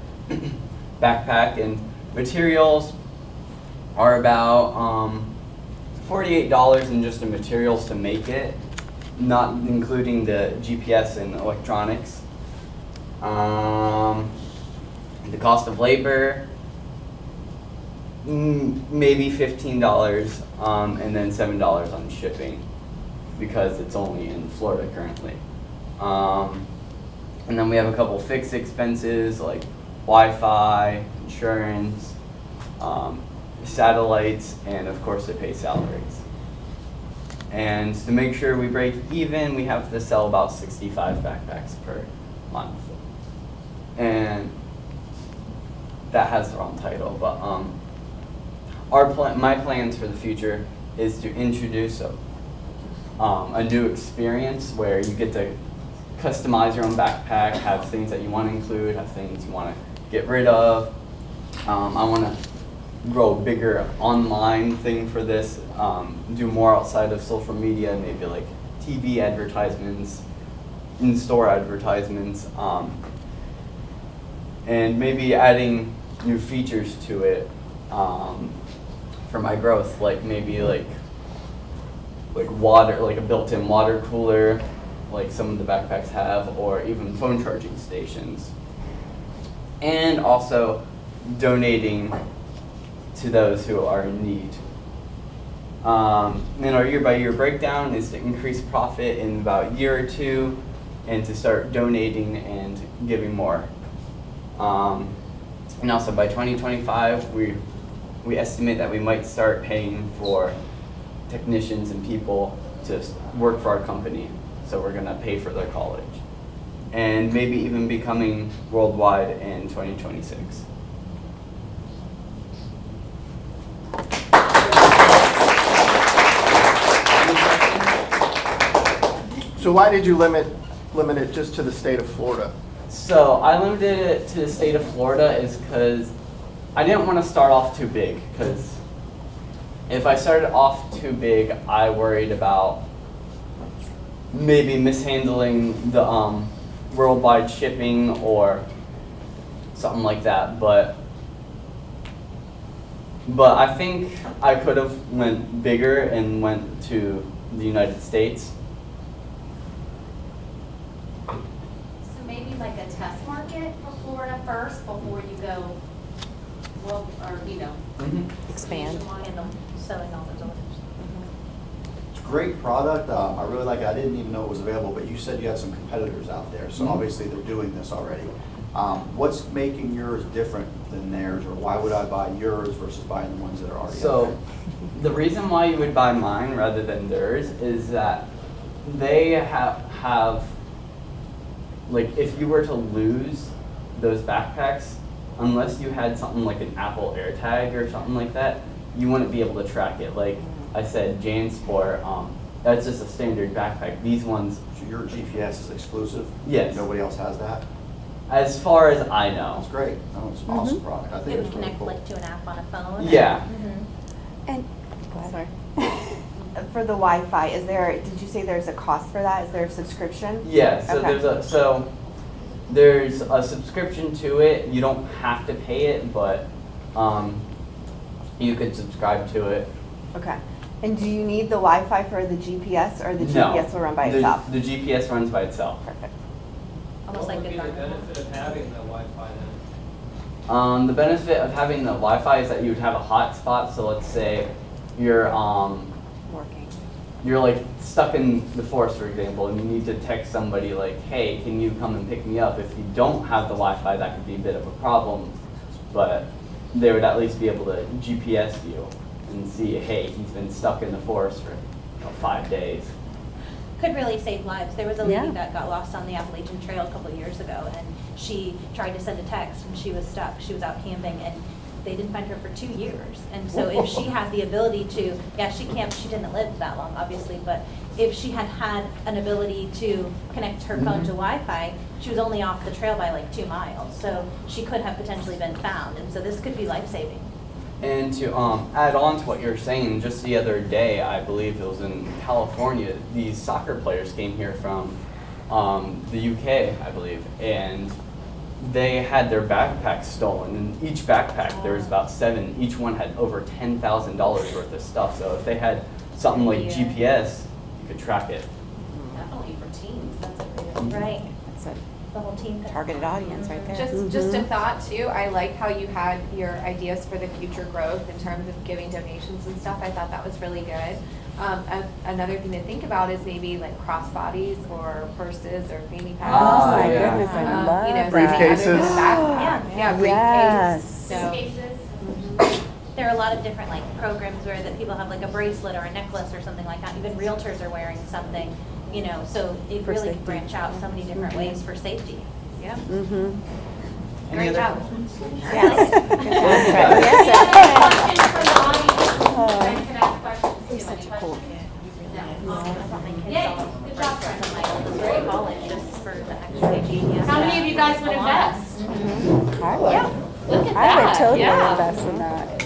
backpack, and materials are about $48 in just the materials to make it, not including the GPS and electronics. The cost of labor, maybe $15, and then $7 on shipping, because it's only in Florida currently. And then we have a couple fixed expenses like Wi-Fi, insurance, satellites, and of course they pay salaries. And to make sure we break even, we have to sell about 65 backpacks per month. And that has the wrong title, but my plans for the future is to introduce a new experience where you get to customize your own backpack, have things that you want to include, have things you want to get rid of. I want to grow a bigger online thing for this, do more outside of social media, maybe like TV advertisements, in-store advertisements, and maybe adding new features to it for my growth, like maybe like water, like a built-in water cooler, like some of the backpacks have, or even phone charging stations. And also donating to those who are in need. And our year-by-year breakdown is to increase profit in about a year or two, and to start donating and giving more. And also by 2025, we estimate that we might start paying for technicians and people to work for our company. So we're gonna pay for their college. And maybe even becoming worldwide in 2026. So why did you limit it just to the state of Florida? So I limited it to the state of Florida is because I didn't want to start off too big, because if I started off too big, I worried about maybe mishandling the worldwide shipping or something like that. But I think I could have went bigger and went to the United States. So maybe like a test market for Florida first before you go, well, or Expand. and selling all those orders. It's a great product. I really like it. I didn't even know it was available, but you said you had some competitors out there, so obviously they're doing this already. What's making yours different than theirs, or why would I buy yours versus buying the ones that are already out So there? the reason why you would buy mine rather than theirs is that they have like, if you were to lose those backpacks, unless you had something like an Apple AirTag or something like that, you wouldn't be able to track it. Like I said, JanSport, that's just a standard backpack. These ones... So your GPS is exclusive? Yes. Nobody else has that? As far as I know. That's great. No, it's an awesome product. I think It it's would really connect cool. like to an app on a phone. Yeah. And for the Wi-Fi, did you say there's a cost for that? Is there a subscription? Yeah, so Okay. there's a subscription to it. You don't have to pay it, but you could subscribe to it. Okay. And do you need the Wi-Fi for the GPS, or the No. GPS will run by The- itself? The GPS runs by itself. Perfect. Almost What like would be it's the on. benefit of having the Wi-Fi then? The benefit of having the Wi-Fi is that you would have a hotspot. So let's say you're Working. you're like stuck in the forest, for example, and you need to text somebody like, "Hey, can you come and pick me up?" If you don't have the Wi-Fi, that could be a bit of a problem, but they would at least be able to GPS you and see, hey, he's been stuck in the forest for 5 days. Could really save lives. There was a lady Yeah. that got lost on the Appalachian Trail a couple of years ago, and she tried to send a text, and she was stuck. She was out camping, and they didn't find her for 2 years. And so if she had the ability to, she camped, she didn't live that long, obviously, but if she had had an ability to connect her phone to Wi-Fi, she was only off the trail by like 2 miles. So she could have potentially been found, and so this could be life-saving. And to add on to what you're saying, just the other day, I believe it was in California, these soccer players came here from the UK, I believe, and they had their backpacks stolen. In each backpack, there was about 7. Each one had over $10,000 worth of stuff. So if they had something like GPS, you could track it. Definitely for teens, that's a big, Right. that's a The whole team. targeted audience right there. Just a thought too, I like how you had your ideas for the future growth in terms of giving donations and stuff. I thought that was really good. Another thing to think about is maybe like crossbodies or purses or fanny packs. Oh my goodness, I love you know, Briefcases. something other than that. Yeah, briefcase. Yes. So, Spaces. There are a lot of different like programs where that people have like a bracelet or a necklace or something like that. Even realtors are wearing something, you know, so it For really can safety. branch out so many different ways for safety. Yeah. Mm-hmm. Great job. Yes. He's such a cool kid. Yay, good job, Brenda Michael. It was very college just for the extra genius. How many of you guys would invest? I would. Yeah, look at I that. would totally Yeah. invest in that.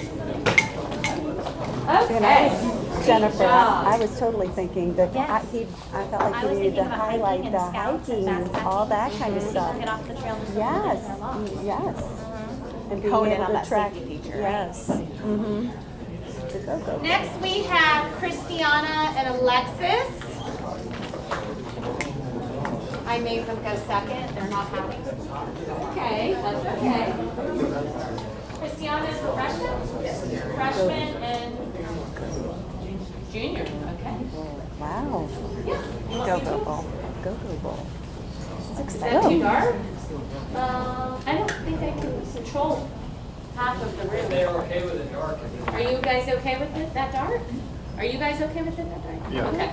See, and Okay. Jennifer, job. I was totally thinking that I felt like I he was needed to thinking about hiking highlight and the scouts and hiking, backpacking. all that kind of stuff. Get off the trail and Yes, their loss. yes. And being Hone in able on to that track, safety feature. yes. Mm-hmm. To go. Next, we have Christiana and Alexis. I made them go second. They're not happy. Okay, that's okay. Christiana is a freshman? Freshman and junior, okay. Wow. Yeah. You want me to? Ball. Go Ball. That's Is that too exciting. dark? I don't think I can control half of the room. They're okay with it dark. Are you guys okay with it that dark? Are you guys okay with it that dark? Yeah. Okay.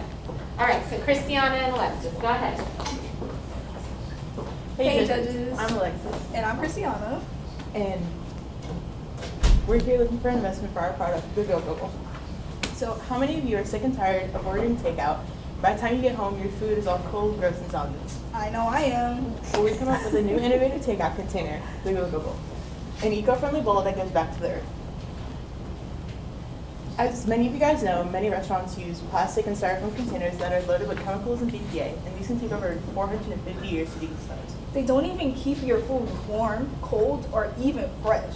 All right, so Christiana and Alexis, go ahead. Hey judges, I'm Alexis. And I'm Christiana. And we're here looking for investment for our product, the Go. So how many of you are sick and tired of ordering takeout? By the time you get home, your food is all cold, gross, and soggy. I know I am. So we come up with a new innovative takeout container, the Go Bowl. An eco-friendly bowl that goes back to the earth. As many of you guys know, many restaurants use plastic and styrofoam containers that are loaded with chemicals and BPA, and these can take over 450 years to decompose. They don't even keep your food warm, cold, or even fresh.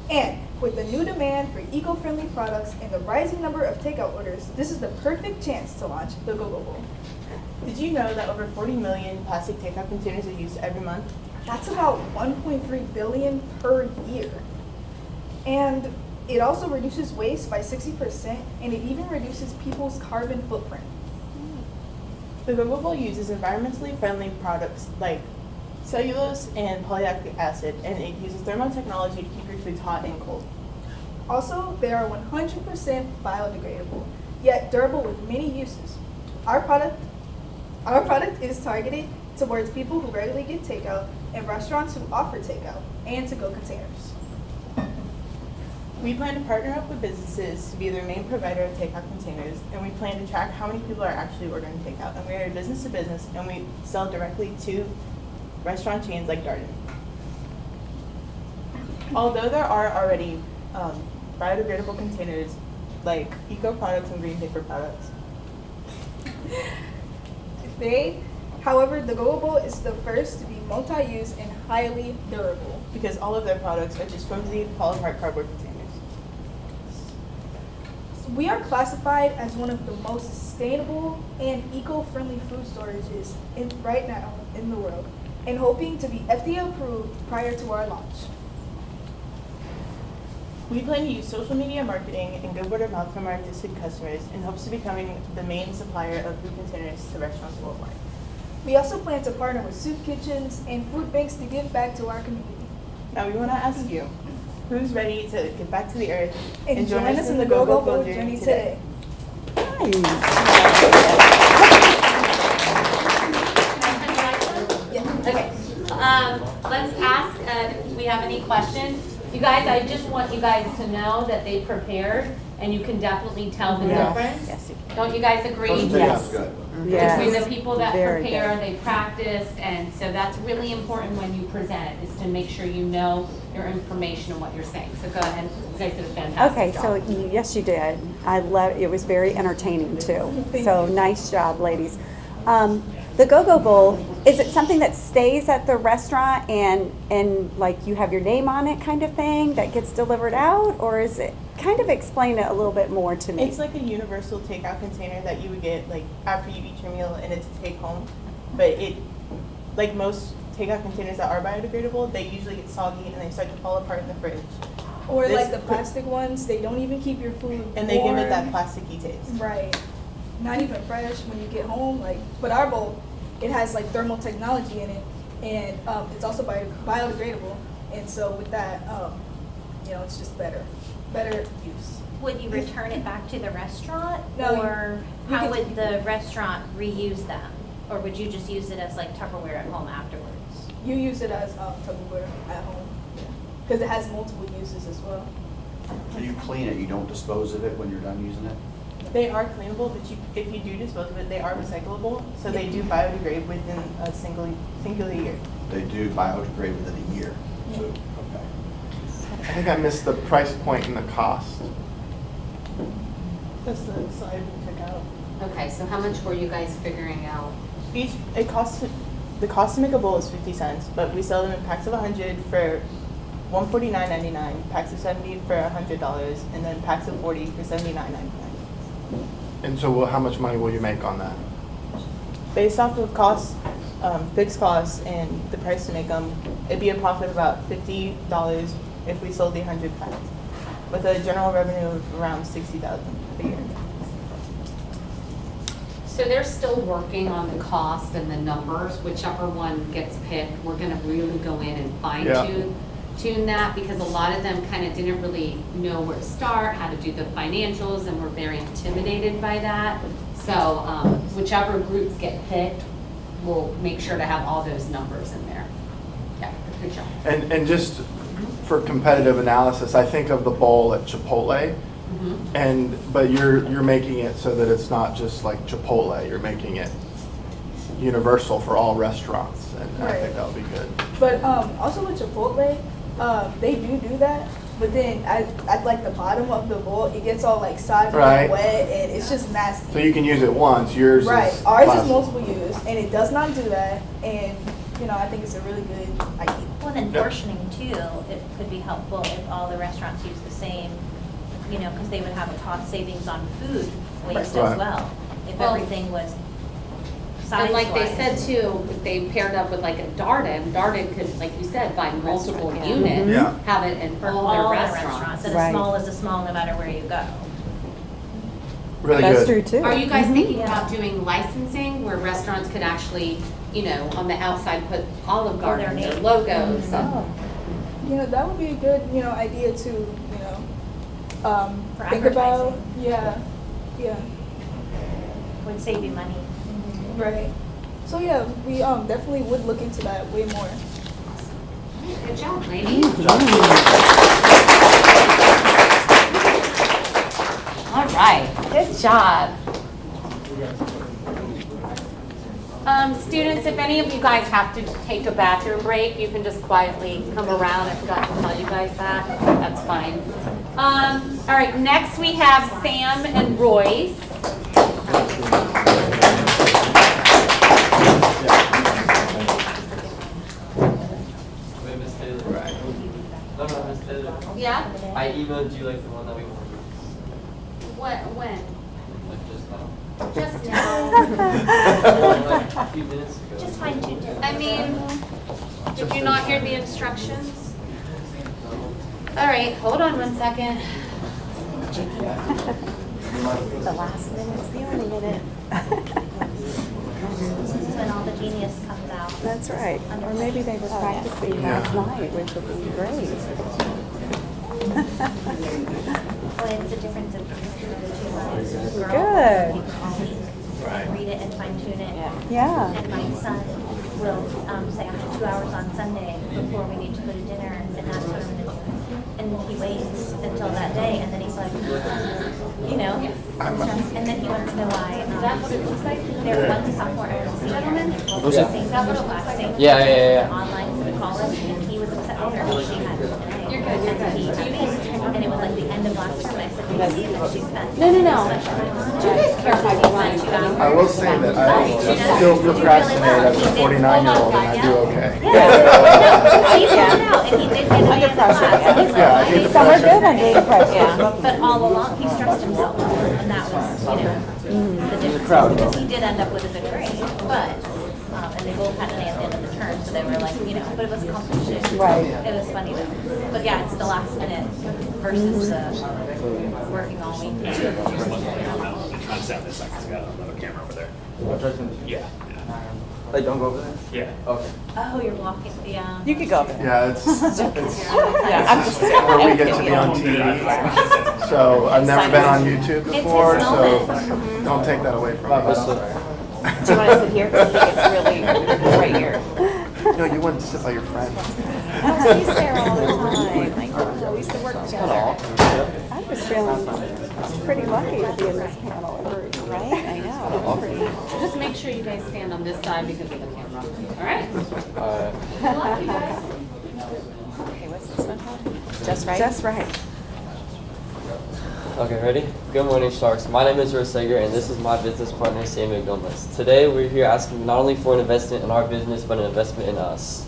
And with the new demand for eco-friendly products and the rising number of takeout orders, this is the perfect chance to launch the Go Bowl. Did you know that over 40 million plastic takeout containers are used every month? That's about 1.3 billion per year. And it also reduces waste by 60%, and it even reduces people's carbon footprint. The Go Bowl uses environmentally friendly products like cellulose and polylactic acid, and it uses thermotechnology to keep your foods hot and cold. Also, they are 100% biodegradable, yet durable with many uses. Our product is targeted towards people who regularly get takeout and restaurants who offer takeout and to-go containers. We plan to partner up with businesses to be their main provider of takeout containers, and we plan to track how many people are actually ordering takeout. And we are business to business, and we sell directly to restaurant chains like Darden. Although there are already biodegradable containers like eco products and green paper products, However, the Go Bowl is the first to be multi-use and highly durable. because all of their products are just flimsy, fall apart cardboard containers. We are classified as one of the most sustainable and eco-friendly food storages right now in the world, and hoping to be FDA approved prior to our launch. We plan to use social media marketing and good word of mouth from our existing customers in hopes of becoming the main supplier of food containers to restaurants worldwide. We also plan to partner with soup kitchens and food banks to give back to our community. Now we want to ask you, who's ready to give back to the earth And join us in the Go Bowl journey today. Okay, let's ask if we have any questions. You guys, I just want you guys to know that they prepared, and you can definitely tell the Yes. difference. Yes, you Don't you guys agree? Yes. Good. Yes. Between the people that Very prepare, good. they practiced, and so that's really important when you present, is to make sure you know your information and what you're saying. So go ahead, you guys did a fantastic Okay, job. so yes, you did. I love, it was very entertaining too. So nice job, ladies. The Go-Go Bowl, is it something that stays at the restaurant and like you have your name on it kind of thing that gets delivered out? Or is it, kind of explain it a little bit more to me. It's like a universal takeout container that you would get like after you eat your meal, and it's a take home. But it, like most takeout containers that are biodegradable, they usually get soggy and they start to fall apart in the fridge. Or This- like the plastic ones, they don't even keep your food And they give it that warm. plasticky taste. Right. Not even fresh when you get home. Like, but our bowl, it has like thermal technology in it, and it's also biodegradable. And so with that, you know, it's just better use. Would you return it back to the restaurant? No, Or you how can- would the restaurant reuse them? Or would you just use it as like Tupperware at home afterwards? You use it as Tupperware at home, because it has multiple uses as well. So you clean it, you don't dispose of it when you're done using it? They are cleanable, but if you do dispose of it, they are recyclable. So they do biodegrade within a singular year. They do biodegrade within a year. So, okay. I think I missed the price point and the cost. That's the slide we took out. Okay, so how much were you guys figuring out? The cost to make a bowl is 50 cents, but we sell them in packs of 100 for $149.99, packs of 70 for $100, and then packs of 40 for $79.99. And so how much money will you make on that? Based off of costs, fixed costs, and the price to make them, it'd be a profit of about $50 if we sold the 100 packs, with a general revenue of around $60,000 a year. So they're still working on the cost and the numbers, whichever one gets picked, we're gonna really go in and fine tune that, because a lot of them kind of didn't really know where to start, how to do the financials, and were very intimidated by that. So whichever groups get picked, we'll make sure to have all those numbers in there. Yeah, good job. And just for competitive analysis, I think of the bowl at Chipotle. But you're making it so that it's not just like Chipotle, you're making it universal for all restaurants, and I think that would be good. But also with Chipotle, they do that. But then at like the bottom of the bowl, it gets all like soggy and wet, and it's just nasty. So you can use it once, yours Right. is Ours is plastic. multiple use, and it does not do that. And you know, I think it's a really good idea. Well, then portioning too, it could be helpful if all the restaurants use the same, you know, because they would have a cost savings on food waste Right. as well. If Well, everything was And like they size-wise. said too, if they paired up with like a Darden, Darden could, like you said, buy multiple yeah. units, Yeah. have it in For all their restaurants. And a small is a small no matter where you go. Really That's good. true too. Are you guys thinking about doing licensing where restaurants could actually, you know, on the outside put Olive Or their Garden, their name. logos? You know, that would be a good, you know, idea to, you know, For think about. advertising. Yeah. Would save you money. Right. So yeah, we definitely would look into that way more. Good job, ladies. All right, good job. Students, if any of you guys have to take a bathroom break, you can just quietly come around. I forgot to tell you guys that. That's fine. All right, next we have Sam and Royce. Wait, Miss Taylor. Right. No, Miss Taylor. Yeah? I emailed you like the one that we want to use. What, when? Like just now. Just now. Like a few minutes ago. Just fine tuned it. I mean, did you not hear the instructions? All right, hold on one second. The last minute's the only minute. This is when all the genius comes out. That's right. Or maybe they were practicing last night, which would be great. Well, it's the difference of the two minds. Girl, Good. you can always read it and fine tune it. Yeah. And my son will say after 2 hours on Sunday before we need to go to dinner, and that's what I'm going to do. And he waits until that day, and then he's like, you know, and then he wants to know why. Is that what it looks like? There was one sophomore gentleman. What's that? Is that what it last name? Yeah. Online college, and he was upset with her because she had an A. You're good. And it was like the end of last term. I said, you see that she spent. No. Do you guys care if I go on? I will say that I still procrastinate as a 49-year-old and I do okay. He filled it out, and he did get it under pressure. Yeah, I get the Some are pressure. good under pressure. But all along, he stressed himself, and that was, you know, the difference. Because he did end up with a good grade, but, and they both had an A at the end of the term, so they were like, you know, but it was a competition. Right. It was funny though. But yeah, it's the last minute versus working all week. I'm trying to set this. I got another camera over there. Yeah. Like, don't go over there? Yeah. Okay. Oh, you're walking, yeah. You could go over there. Yeah, it's Yeah, I'm just where we get to be on TV. So I've never been on YouTube before, so don't take that away from me. Do you want to sit here? I think it's really, it's right here. No, you wouldn't sit by your friend. I see Sarah all the time. Like, we used to work together. I was feeling pretty lucky to be in this panel. Right? I know. Just make sure you guys stand on this side because of the camera. All right? Alright. Luck, you guys. Okay, what's this one called? Just right? Just right. Okay, ready? Good morning, Sharks. My name is Rosager, and this is my business partner, Samuel Gomez. Today, we're here asking not only for an investment in our business, but an investment in us.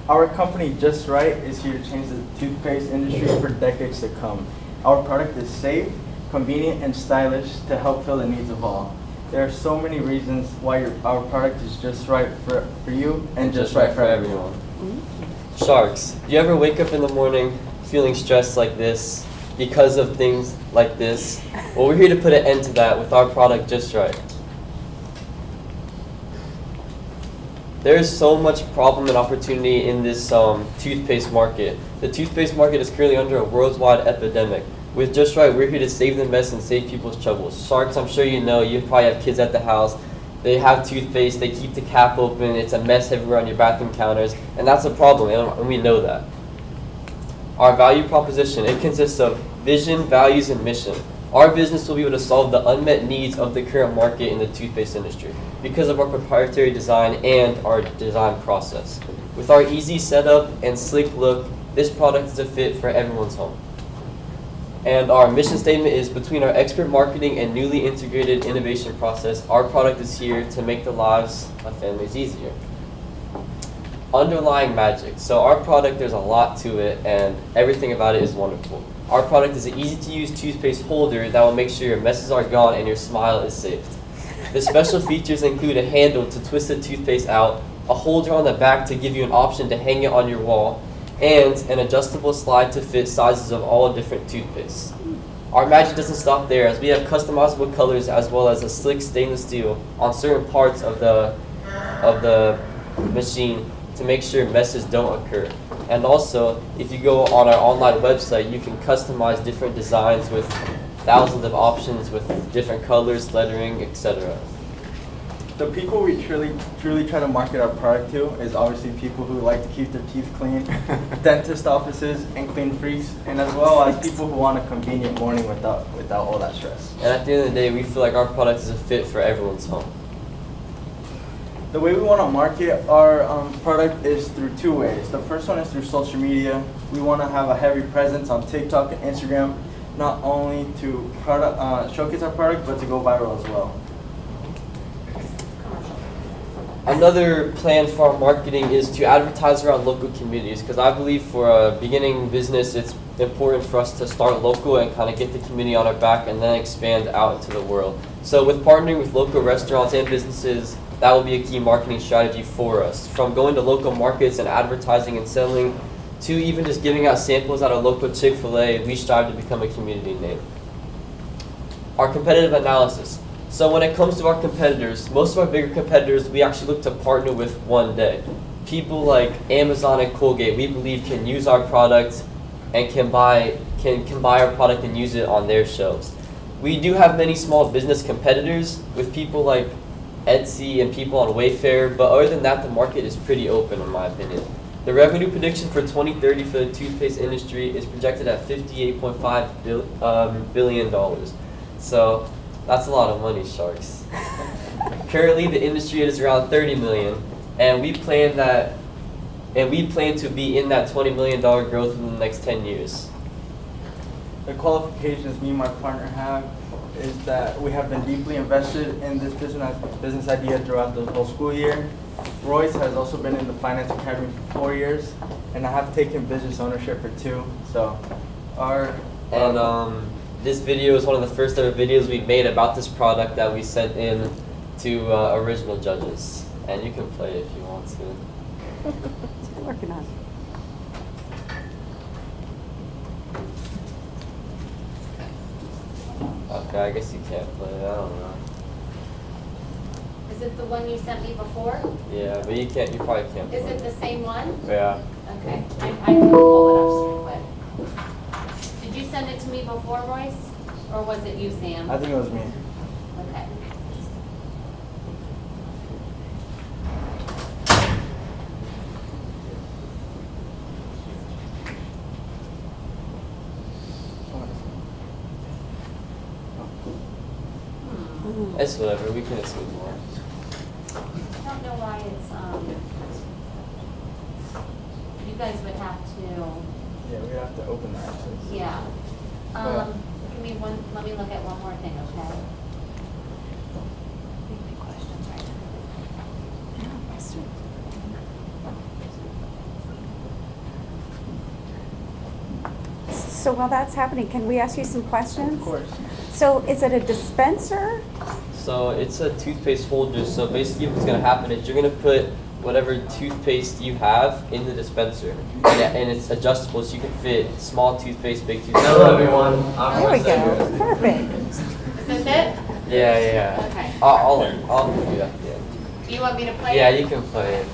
Our company, Just Right, is here to change the toothpaste industry for decades to come. Our product is safe, convenient, and stylish to help fill the needs of all. There are so many reasons why our product is just right for you and just right for everyone. Sharks, do you ever wake up in the morning feeling stressed like this because of things like this? Well, we're here to put an end to that with our product, Just Right. There is so much problem and opportunity in this toothpaste market. The toothpaste market is currently under a worldwide epidemic. With Just Right, we're here to save the mess and save people's troubles. Sharks, I'm sure you know, you probably have kids at the house. They have toothpaste, they keep the cap open, it's a mess everywhere on your bathroom counters, and that's a problem, and we know that. Our value proposition, it consists of vision, values, and mission. Our business will be able to solve the unmet needs of the current market in the toothpaste industry because of our proprietary design and our design process. With our easy setup and sleek look, this product is a fit for everyone's home. And our mission statement is, between our expert marketing and newly integrated innovation process, our product is here to make the lives of families easier. Underlying magic. So our product, there's a lot to it, and everything about it is wonderful. Our product is an easy-to-use toothpaste holder that will make sure your messes are gone and your smile is saved. The special features include a handle to twist the toothpaste out, a holder on the back to give you an option to hang it on your wall, and an adjustable slide to fit sizes of all different toothpastes. Our magic doesn't stop there, as we have customizable colors as well as a slick stainless steel on certain parts of the machine to make sure messes don't occur. And also, if you go on our online website, you can customize different designs with thousands of options with different colors, lettering, etc. The people we truly try to market our product to is obviously people who like to keep their teeth clean, dentist offices, and clean freaks, and as well as people who want a convenient morning without all that stress. And at the end of the day, we feel like our product is a fit for everyone's home. The way we want to market our product is through two ways. The first one is through social media. We want to have a heavy presence on TikTok and Instagram, not only to showcase our product, but to go viral as well. Another plan for our marketing is to advertise around local communities, because I believe for a beginning business, it's important for us to start local and kind of get the community on our back and then expand out into the world. So with partnering with local restaurants and businesses, that will be a key marketing strategy for us. From going to local markets and advertising and selling, to even just giving out samples at a local Chick-fil-A, we strive to become a community name. Our competitive analysis. So when it comes to our competitors, most of our bigger competitors, we actually look to partner with one day. People like Amazon and Colgate, we believe, can use our product and can buy our product and use it on their shelves. We do have many small business competitors with people like Etsy and people on Wayfair, but other than that, the market is pretty open in my opinion. The revenue prediction for 2030 for the toothpaste industry is projected at $58.5 billion. So that's a lot of money, sharks. Currently, the industry is around 30 million, and we plan to be in that $20 million growth in the next 10 years. The qualifications me and my partner have is that we have been deeply invested in this business idea throughout the whole school year. Royce has also been in the Finance Academy for 4 years, and I have taken business ownership for 2. So this video is one of the first ever videos we made about this product that we sent in to original judges. And you can play if you want to. Working on it. Okay, I guess you can't play it, I don't know. Is it the one you sent me before? Yeah, but you probably can't play Is it the same one? Yeah. Okay, I can pull it up super quick. Did you send it to me before, Royce? Or was it you, Sam? I think it was me. Okay. It's whatever, we can assume more. I don't know why it's, you guys would have to, Yeah, we have to open that. yeah. But- Give me one, let me look at one more thing, okay? So while that's happening, can we ask you some questions? Of course. So is it a dispenser? So it's a toothpaste holder. So basically what's going to happen is you're going to put whatever toothpaste you have in the dispenser. And it's adjustable so you can fit small toothpaste, big toothpaste. Hello everyone. There we go. Perfect. Is this it? Yeah. Okay. I'll do that. Yeah. Do you want me to play Yeah, it? you can play it.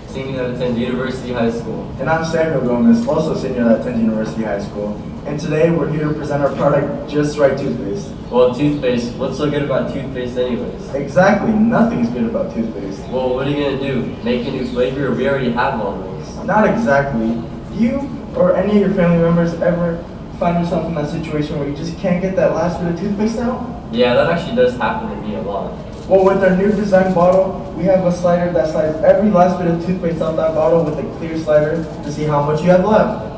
Senior that attends University High School. And I'm Samuel Gomez, also senior that attends University High School. And today we're here to present our product, Just Right Toothpaste. Well, toothpaste, what's so good about toothpaste anyways? Exactly, nothing's good about toothpaste. Well, what are you going to do? Make a new flavor? We already have all those. Not exactly. Do you or any of your family members ever find yourself in that situation where you just can't get that last bit of toothpaste out? Yeah, that actually does happen to me a lot. Well, with our new design bottle, we have a slider that slides every last bit of toothpaste out that bottle with a clear slider to see how much you have left.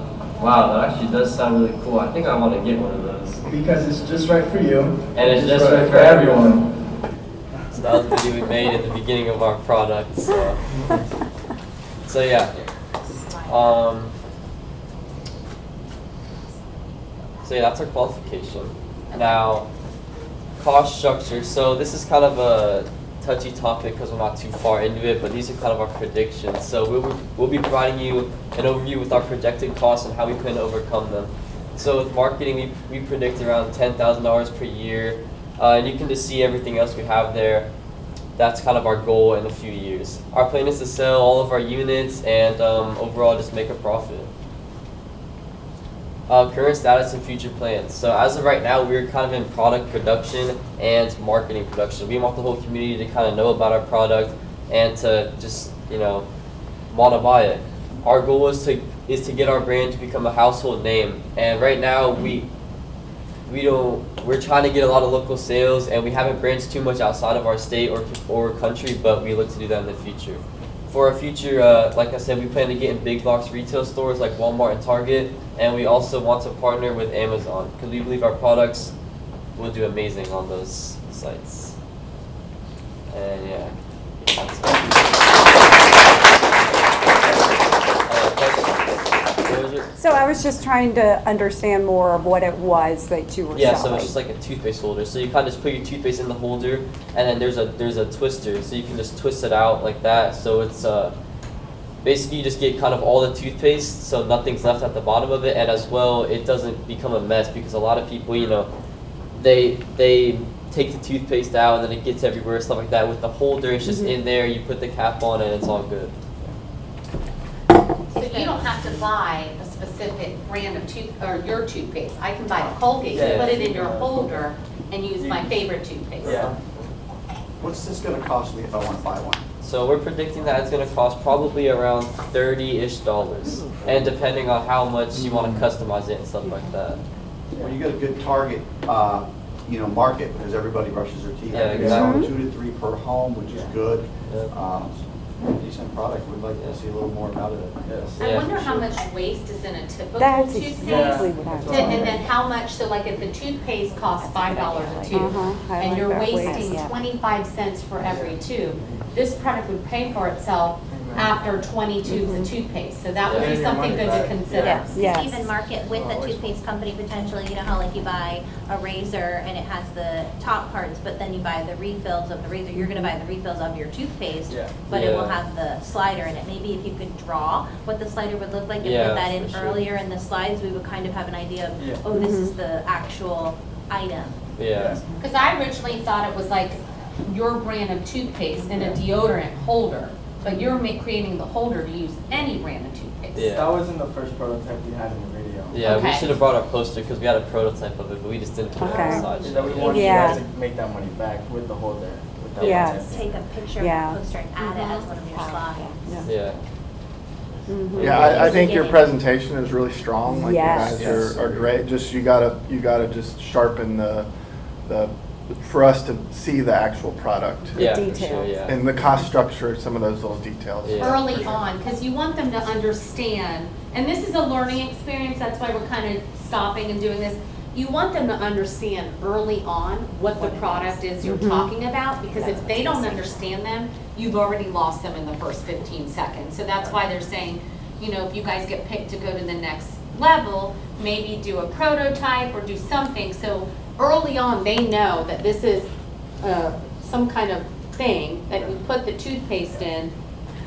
Wow, that actually does sound really cool. I think I want to get one of those. Because it's just right for you. And it's just right for everyone. So that was the video we made in the beginning of our product. So yeah. So yeah, that's our qualification. Now, cost structure. So this is kind of a touchy topic because we're not too far into it, but these are kind of our predictions. So we'll be providing you an overview with our projected costs and how we plan to overcome them. So with marketing, we predict around $10,000 per year, and you can just see everything else we have there. That's kind of our goal in a few years. Our plan is to sell all of our units and overall just make a profit. Current status and future plans. So as of right now, we're kind of in product production and marketing production. We want the whole community to kind of know about our product and to just, want to buy it. Our goal is to get our brand to become a household name. And right now, we're trying to get a lot of local sales, and we haven't branched too much outside of our state or country, but we look to do that in the future. For our future, like I said, we plan to get in big box retail stores like Walmart and Target, and we also want to partner with Amazon because we believe our products will do amazing on those sites. And yeah, that's it. So I was just trying to understand more of what it was that you were Yeah, selling. so it's just like a toothpaste holder. So you kind of just put your toothpaste in the holder, and then there's a twister, so you can just twist it out like that. So it's basically you just get kind of all the toothpaste, so nothing's left at the bottom of it, and as well it doesn't become a mess because a lot of people, they take the toothpaste out and then it gets everywhere, stuff like that. With the holder, it's just in there. You put the cap on, and it's all good. So you don't have to buy a specific brand of your toothpaste. I can buy a Colgate, put it in your holder, and use my favorite toothpaste. Yeah. What's this going to cost me if I want to buy one? So So we're predicting that it's going to cost probably around $30-ish, and depending on how much you want to customize it and stuff like that. Well, you got a good target, market, because everybody brushes their teeth. Yeah, You're exactly. selling 2 to 3 per home, which is good. Decent product. We'd like to see a little more about it. I wonder how much waste is in a typical That's toothpaste. exactly what I was And then how much, so like if the toothpaste costs $5 a tube, I and like you're that waste, wasting yeah. 25 cents for every tube, this product would pay for itself after 20 tubes of toothpaste. So that would be something good to consider. Yes. Yes. Even market with a toothpaste company potentially, you know how like you buy a razor and it has the top parts, but then you buy the refills of the razor, you're gonna buy the refills of your toothpaste, but it will have the slider in it. Maybe if you could draw what the slider would look like and put that in earlier in the slides, we would kind of have an idea of, oh, this is the actual item. Yeah. Because I originally thought it was like your brand of toothpaste and a deodorant holder, but you're creating the holder to use any brand of toothpaste. Yeah. That wasn't the first prototype we had in the video. Yeah, we Okay. should have brought our poster because we had a prototype of it, but we just didn't put it on the side. So we wanted you guys to make that money back with the holder. With that Yes. Take a picture of the poster and add it as one of your slides. Yeah. Yeah, I think your presentation is really strong. Like Yes. you guys are great. Just you gotta just sharpen the for us to see the actual product. Yeah, for sure, yeah. And the cost structure, some of those little details. Early on, because you want them to understand, and this is a learning experience, that's why we're kind of stopping and doing this. You want them to understand early on what the product is you're talking about, because if they don't understand them, you've already lost them in the first 15 seconds. So that's why they're saying, if you guys get picked to go to the next level, maybe do a prototype or do something. So early on, they know that this is some kind of thing that you put the toothpaste in.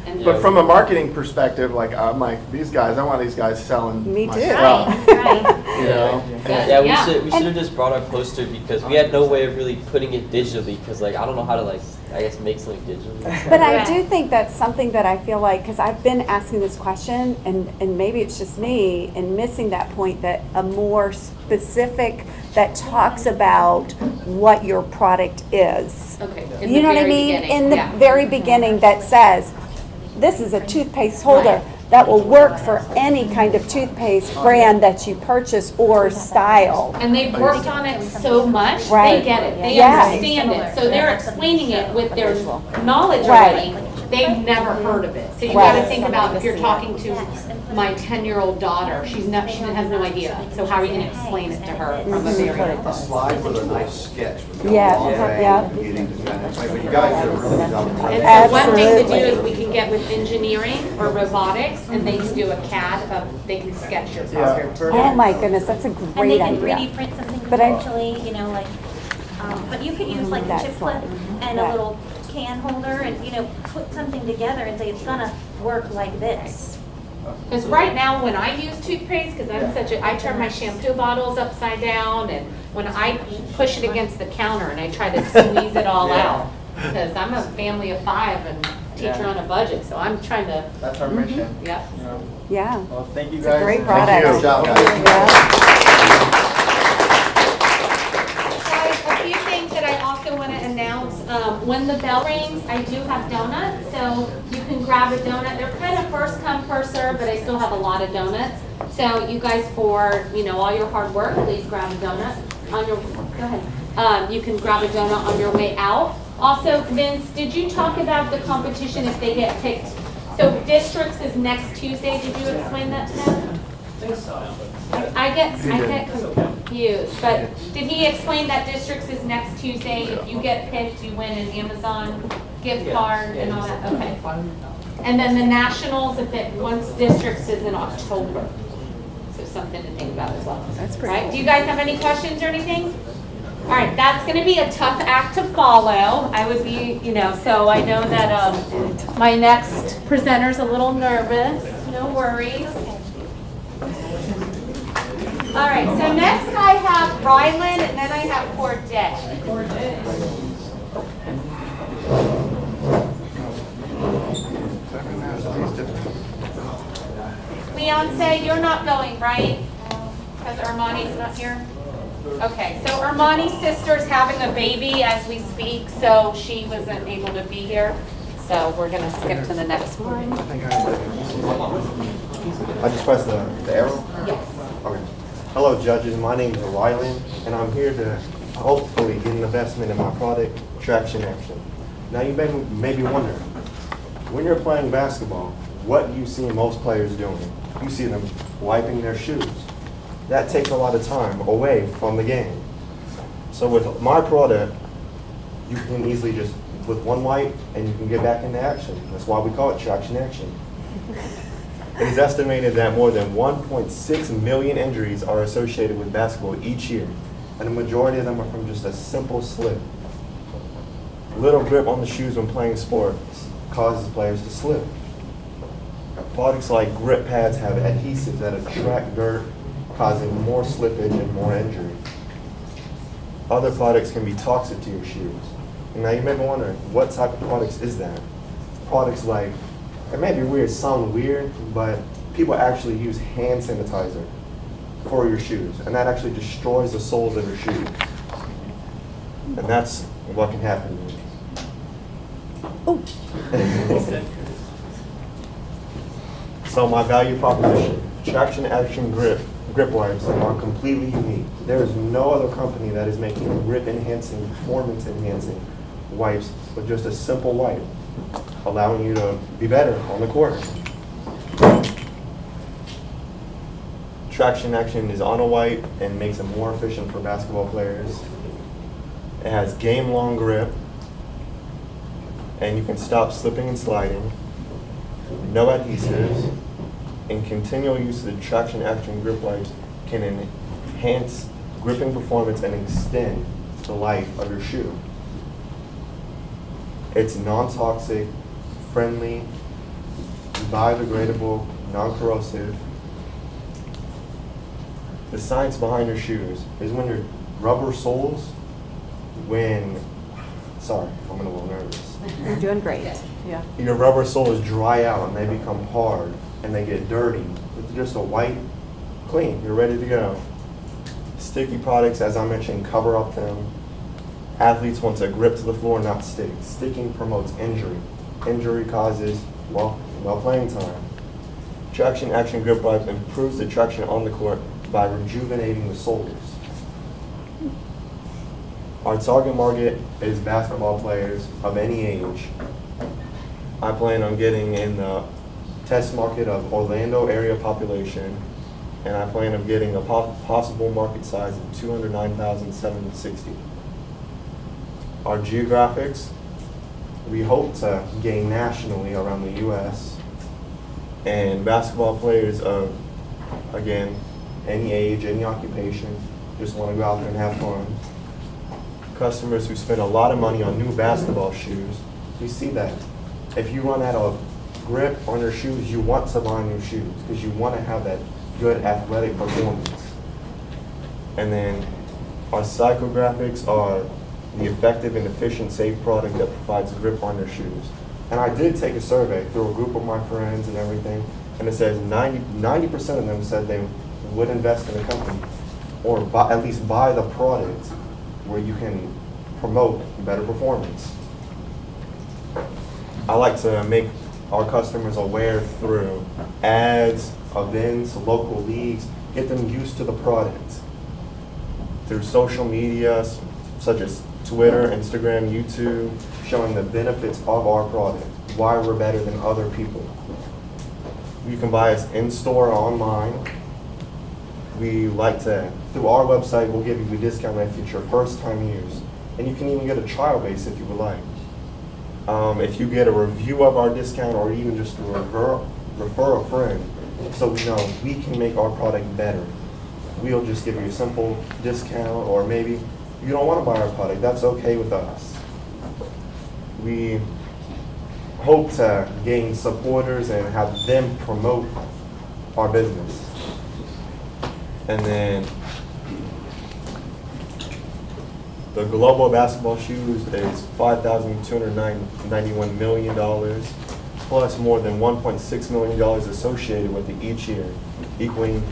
And But from a marketing perspective, I'm like, I want these guys selling Me my too. stuff. Yeah, we should have just brought our poster because we had no way of really putting it digitally because I don't know how to make something digitally. But I do think that's something that I feel like, because I've been asking this question, and maybe it's just me, and missing that point, that a more specific, that talks about what your product is. Okay. You know what I mean? In the very beginning, that says, this is a toothpaste holder that will work for any kind of toothpaste brand that you purchase or style. And they've worked on it so much, Right. they get it, they Yes. understand it. So they're explaining it with their knowledge Right. already. They've never heard of it. So you gotta Right. think about if you're talking to my 10-year-old daughter, she has no idea. So how are you gonna explain it to her from a very A slide with a nice sketch. would go a Yeah, long way yeah. in getting to that. But you guys did a really good job. And so one thing to do is we can get with engineering or robotics, and they can do a CAD they can sketch your product. Oh my goodness, that's a And they great can idea. 3D print something But I- potentially, but you could use like a That chip slide. clip and Yeah. a little can holder and, put something together and say it's gonna work like this. Because right now, when I use toothpaste, because I turn my shampoo bottles upside down, and when I push it against the counter and I try to squeeze it all out, because I'm a family of 5 and teacher on a budget, so I'm trying to. That's our mission. Yep. Yeah. Well, thank you It's a guys. great product. Good job, guys. Guys, a few things that I also want to announce. When the bell rings, I do have donuts, so you can grab a donut. They're kind of first come, first serve, but I still have a lot of donuts. So you guys, for all your hard work, please grab a donut on your. Go ahead. You can grab a donut on your way out. Also, Vince, did you talk about the competition if they get picked? So districts is next Tuesday. Did you explain that to them? I get confused, but did he explain that districts is next Tuesday? If you get picked, you win an Amazon gift card and all that? Okay. And then the nationals, once districts is in October. So something to think about as well. That's pretty Right? cool. Do you guys have any questions or anything? All right, that's going to be a tough act to follow. I would be, so I know that my next presenter's a little nervous. No worries. All right, so next I have Ryland, and then I have Corday. Beyonce, you're not going, right? Because Armani's not here? Okay, so Armani's sister's having a baby as we speak, so she wasn't able to be here. So we're gonna skip to the next one. I just pressed the arrow? Yes. Okay. Hello judges, my name is Rylan and I'm here to hopefully get an investment in my product, Traction Action. Now you may be wondering, when you're playing basketball, what do you see most players doing? You see them wiping their shoes. That takes a lot of time away from the game. So with my product, you can easily just, with one wipe, and you can get back into action. That's why we call it Traction Action. It is estimated that more than 1.6 million injuries are associated with basketball each year, and the majority of them are from just a simple slip. Little grip on the shoes when playing sports causes players to slip. Products like grip pads have adhesives that attract dirt, causing more slippage and more injury. Other products can be toxic to your shoes. And now you may be wondering, what type of products is that? Products like, it may be weird, sound weird, but people actually use hand sanitizer for your shoes, and that actually destroys the soles of your shoes. And that's what can happen. So my value proposition, Traction Action Grip wipes are completely unique. There is no other company that is making grip enhancing, performance enhancing wipes with just a simple wipe, allowing you to be better on the court. Traction Action is on a wipe and makes it more efficient for basketball players. It has game-long grip, and you can stop slipping and sliding. No adhesives, and continual use of the Traction Action grip wipes can enhance gripping performance and extend the life of your shoe. It's non-toxic, friendly, biodegradable, non-corrosive. The science behind your shoes is when your rubber soles, sorry, I'm a little nervous. You're doing great. Yeah. Your rubber soles dry out and they become hard and they get dirty. With just a white, clean, you're ready to go. Sticky products, as I mentioned, cover up them. Athletes want to grip to the floor, not stick. Sticking promotes injury. Injury causes, well playing time. Traction Action grip wipe improves the traction on the court by rejuvenating the soles. Our target market is basketball players of any age. I plan on getting in the test market of Orlando area population, and I plan on getting a possible market size of 209,760. Our geographics, we hope to gain nationally around the U.S. and basketball players of, again, any age, any occupation, just want to go out there and have fun. Customers who spend a lot of money on new basketball shoes, we see that. If you run out of grip on your shoes, you want to buy new shoes because you want to have that good athletic performance. And then our psychographics are the effective and efficient, safe product that provides grip on your shoes. And I did take a survey through a group of my friends and everything, and it says 90% of them said they would invest in a company or at least buy the product where you can promote better performance. I like to make our customers aware through ads, events, local leagues, get them used to the product. Through social media, such as Twitter, Instagram, YouTube, showing the benefits of our product, why we're better than other people. You can buy us in-store or online. We like to, through our website, we'll give you a discount if it's your first time use. And you can even get a trial base if you would like. If you get a review of our discount or even just refer a friend, so we know we can make our product better. We'll just give you a simple discount, or maybe you don't want to buy our product, that's okay with us. We hope to gain supporters and have them promote our business. And then the global basketball shoes is $5,291 million, plus more than $1.6 million associated with it each year, equaling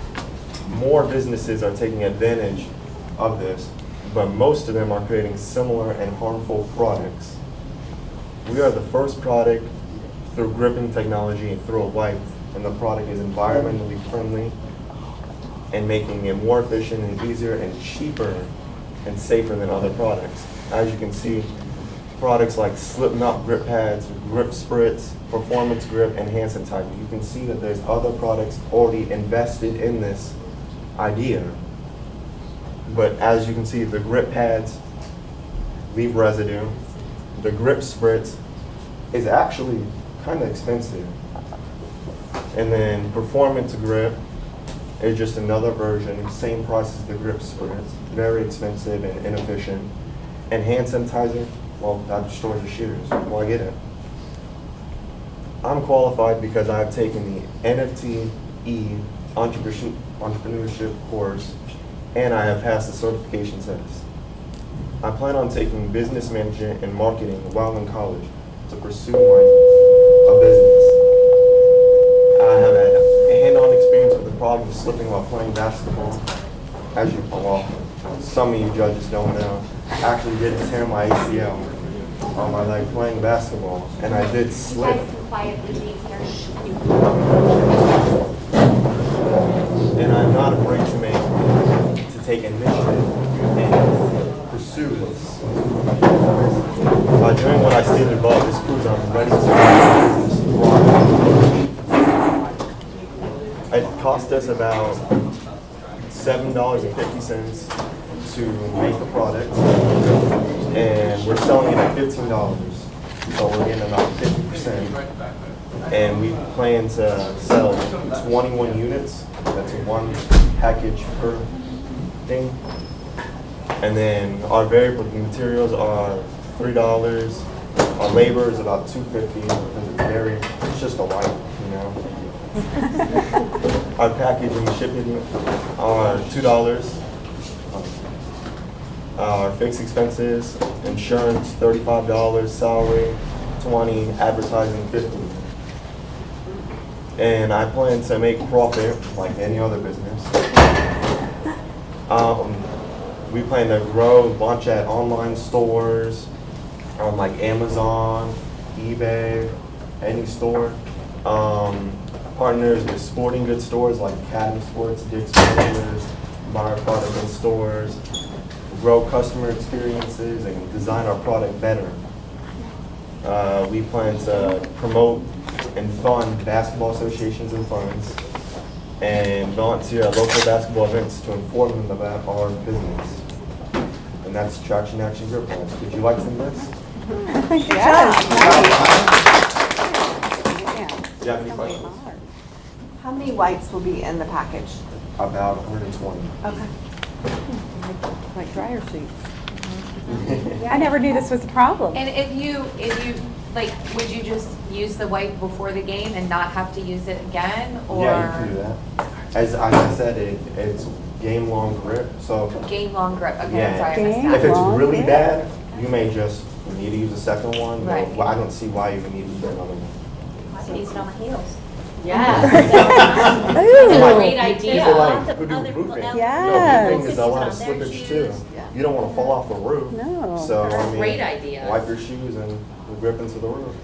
more businesses are taking advantage of this, but most of them are creating similar and harmful products. We are the first product through gripping technology and through a wipe, and the product is environmentally friendly and making it more efficient and easier and cheaper and safer than other products. As you can see, products like Slipknot grip pads, grip spritz, performance grip, and hand sanitizer. You can see that there's other products already invested in this idea. But as you can see, the grip pads leave residue. The grip spritz is actually kind of expensive. And then performance grip is just another version, same price as the grip spritz, very expensive and inefficient. And hand sanitizer, well, that destroys your shears. Well, I get it. I'm qualified because I've taken the NFTE entrepreneurship course, and I have passed the certification test. I plan on taking business management and marketing while in college to pursue a business. I have had a hand-on experience with the problem of slipping while playing basketball. As you, well, some of you judges don't know, I actually did tear my ACL on my leg playing basketball, and I did slip. You guys can quietly leave here. And I'm not afraid to take initiative and pursue this. By doing what I stated above, this proves I'm ready to thrive. It cost us about $7.50 to make the product, and we're selling it at $15. So we're getting about 50%. And we plan to sell 21 units. That's one package per thing. And then our variable materials are $3. Our labor is about $2.50 because it's just a wipe, you know. Our packaging and shipping are $2. Our fixed expenses, insurance $35, salary $20, advertising $50. And I plan to make profit like any other business. We plan to launch at online stores, like Amazon, eBay, any store. Partners with sporting goods stores like Academy Sports, Dick's Sports, buy our product in stores, grow customer experiences, and design our product better. We plan to promote and fund basketball associations and funds, and volunteer at local basketball events to inform them about our business. And that's Traction Action Grip Pads. Would you like some of this? Good job. Do you have any questions? How many wipes will be in the package? About 120. Okay. Like dryer sheets. I never knew this was a problem. And if you, like, would you just use the wipe before the game and not have to use it again, or? Yeah, you can do that. As I said, it's game-long grip, so. Game-long grip, okay, Yeah. I'm sorry, I missed that. If it's really bad, you may just need to use a second one. Right. Well, I don't see why you would need to use another one. I can use it on my heels. Yes. Great idea. People Lots like, who do roofing. Yes. Roofing is a lot of slippage too. You don't want to fall off the roof. No. So, I mean, Great idea. wipe your shoes and grip into the roof.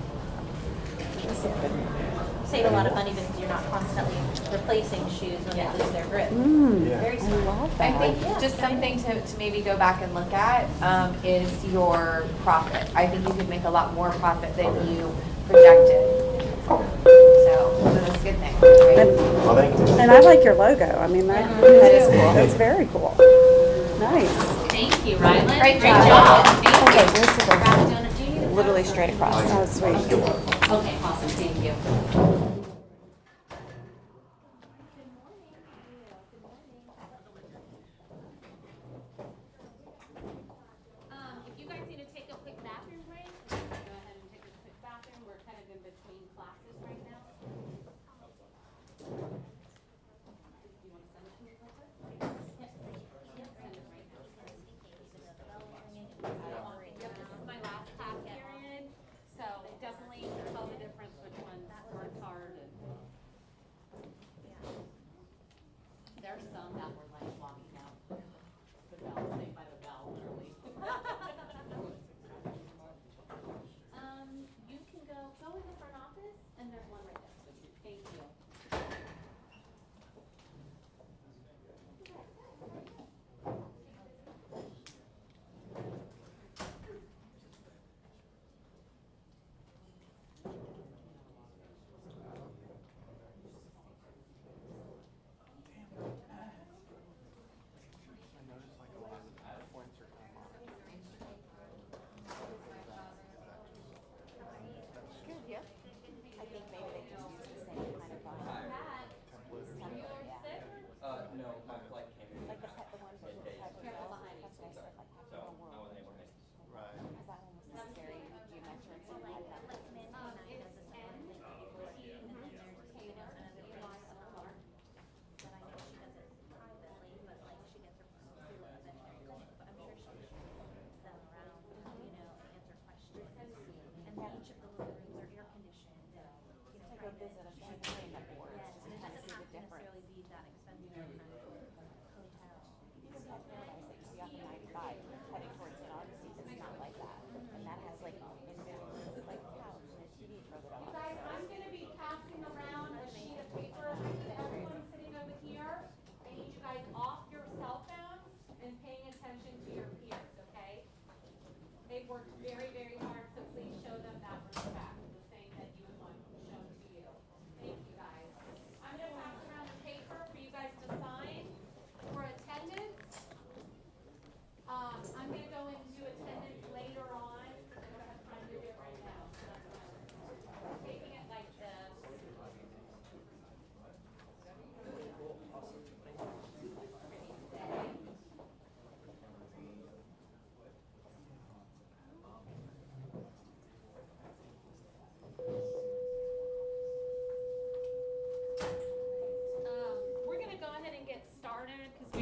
Save a lot of money because you're not constantly replacing shoes when they lose their grip. Very I smart. love I that. think just something to maybe go back and look at is your profit. I think you could make a lot more profit than you projected. So that's a good thing, right? Well, thank you. And I like your logo. I mean, that is cool. That's very cool. Nice. Thank you, Rylan. Great Great job. job. Thank Okay, you. where's the Wrap donut. Do you need a Literally straight across. Oh, sweet. Okay, awesome. Thank you. If you guys need to take a quick bathroom break, go ahead and take a quick bathroom. We're kind of in between classes right now. Do you want to send it to me real quick? Yep, send it right now. Yep, this is my last class period, so definitely tell the difference which ones weren't taught.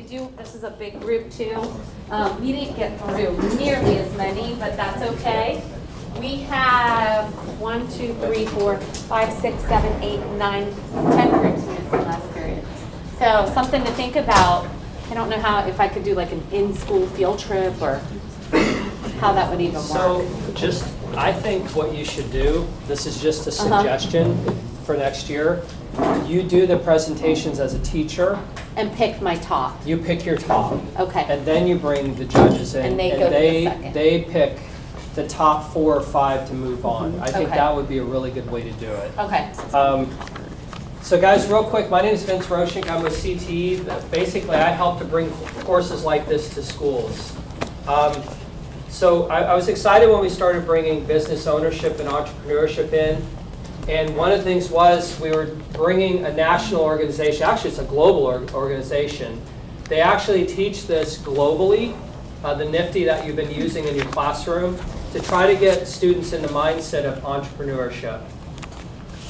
do, this is a big group too. We didn't get through nearly as many, but that's okay. We have 1, 2, 3, 4, 5, 6, 7, 8, 9, 10 groups in this last period. So something to think about. I don't know how, if I could do like an in-school field trip or how that would even work. So just, I think what you should do, this is just a suggestion for next year. You do the presentations as a teacher. And pick my top. You pick your top. Okay. And then you bring the judges in. And they go to the second. They pick the top 4 or 5 to move on. I think Okay. that would be a really good way to do it. Okay. So guys, real quick, my name is Vince Roshik. I'm with CTE. Basically, I help to bring courses like this to schools. So I was excited when we started bringing business ownership and entrepreneurship in. And one of the things was we were bringing a national organization. Actually, it's a global organization. They actually teach this globally, the Nifty that you've been using in your classroom, to try to get students in the mindset of entrepreneurship,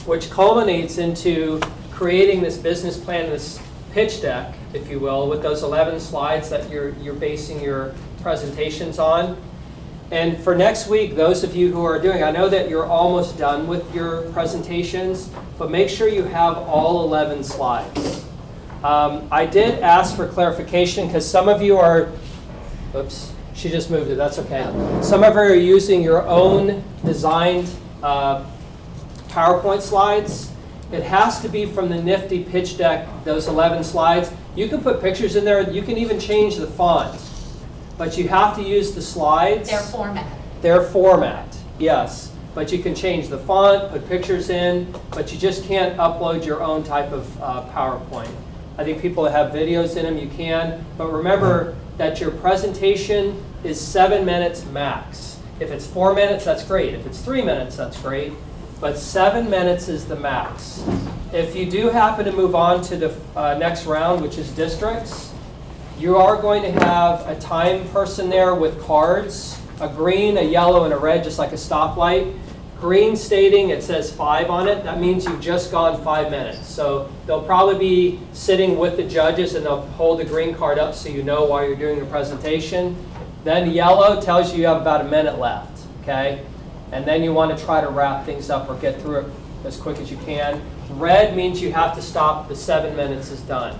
which culminates into creating this business plan, this pitch deck, if you will, with those 11 slides that you're basing your presentations on. And for next week, those of you who are doing, I know that you're almost done with your presentations, but make sure you have all 11 slides. I did ask for clarification because some of you are, oops, she just moved it, that's okay. Some of you are using your own designed PowerPoint slides. It has to be from the Nifty pitch deck, those 11 slides. You can put pictures in there, you can even change the font. But you have to use the slides. Their format. Their format, yes. But you can change the font, put pictures in, but you just can't upload your own type of PowerPoint. I think people that have videos in them, you can. But remember that your presentation is 7 minutes max. If it's 4 minutes, that's great. If it's 3 minutes, that's great. But 7 minutes is the max. If you do happen to move on to the next round, which is districts, you are going to have a time person there with cards, a green, a yellow, and a red, just like a stoplight. Green stating it says 5 on it, that means you've just gone 5 minutes. So they'll probably be sitting with the judges and they'll hold the green card up so you know while you're doing the presentation. Then yellow tells you have about a minute left, okay? And then you want to try to wrap things up or get through it as quick as you can. Red means you have to stop, the 7 minutes is done.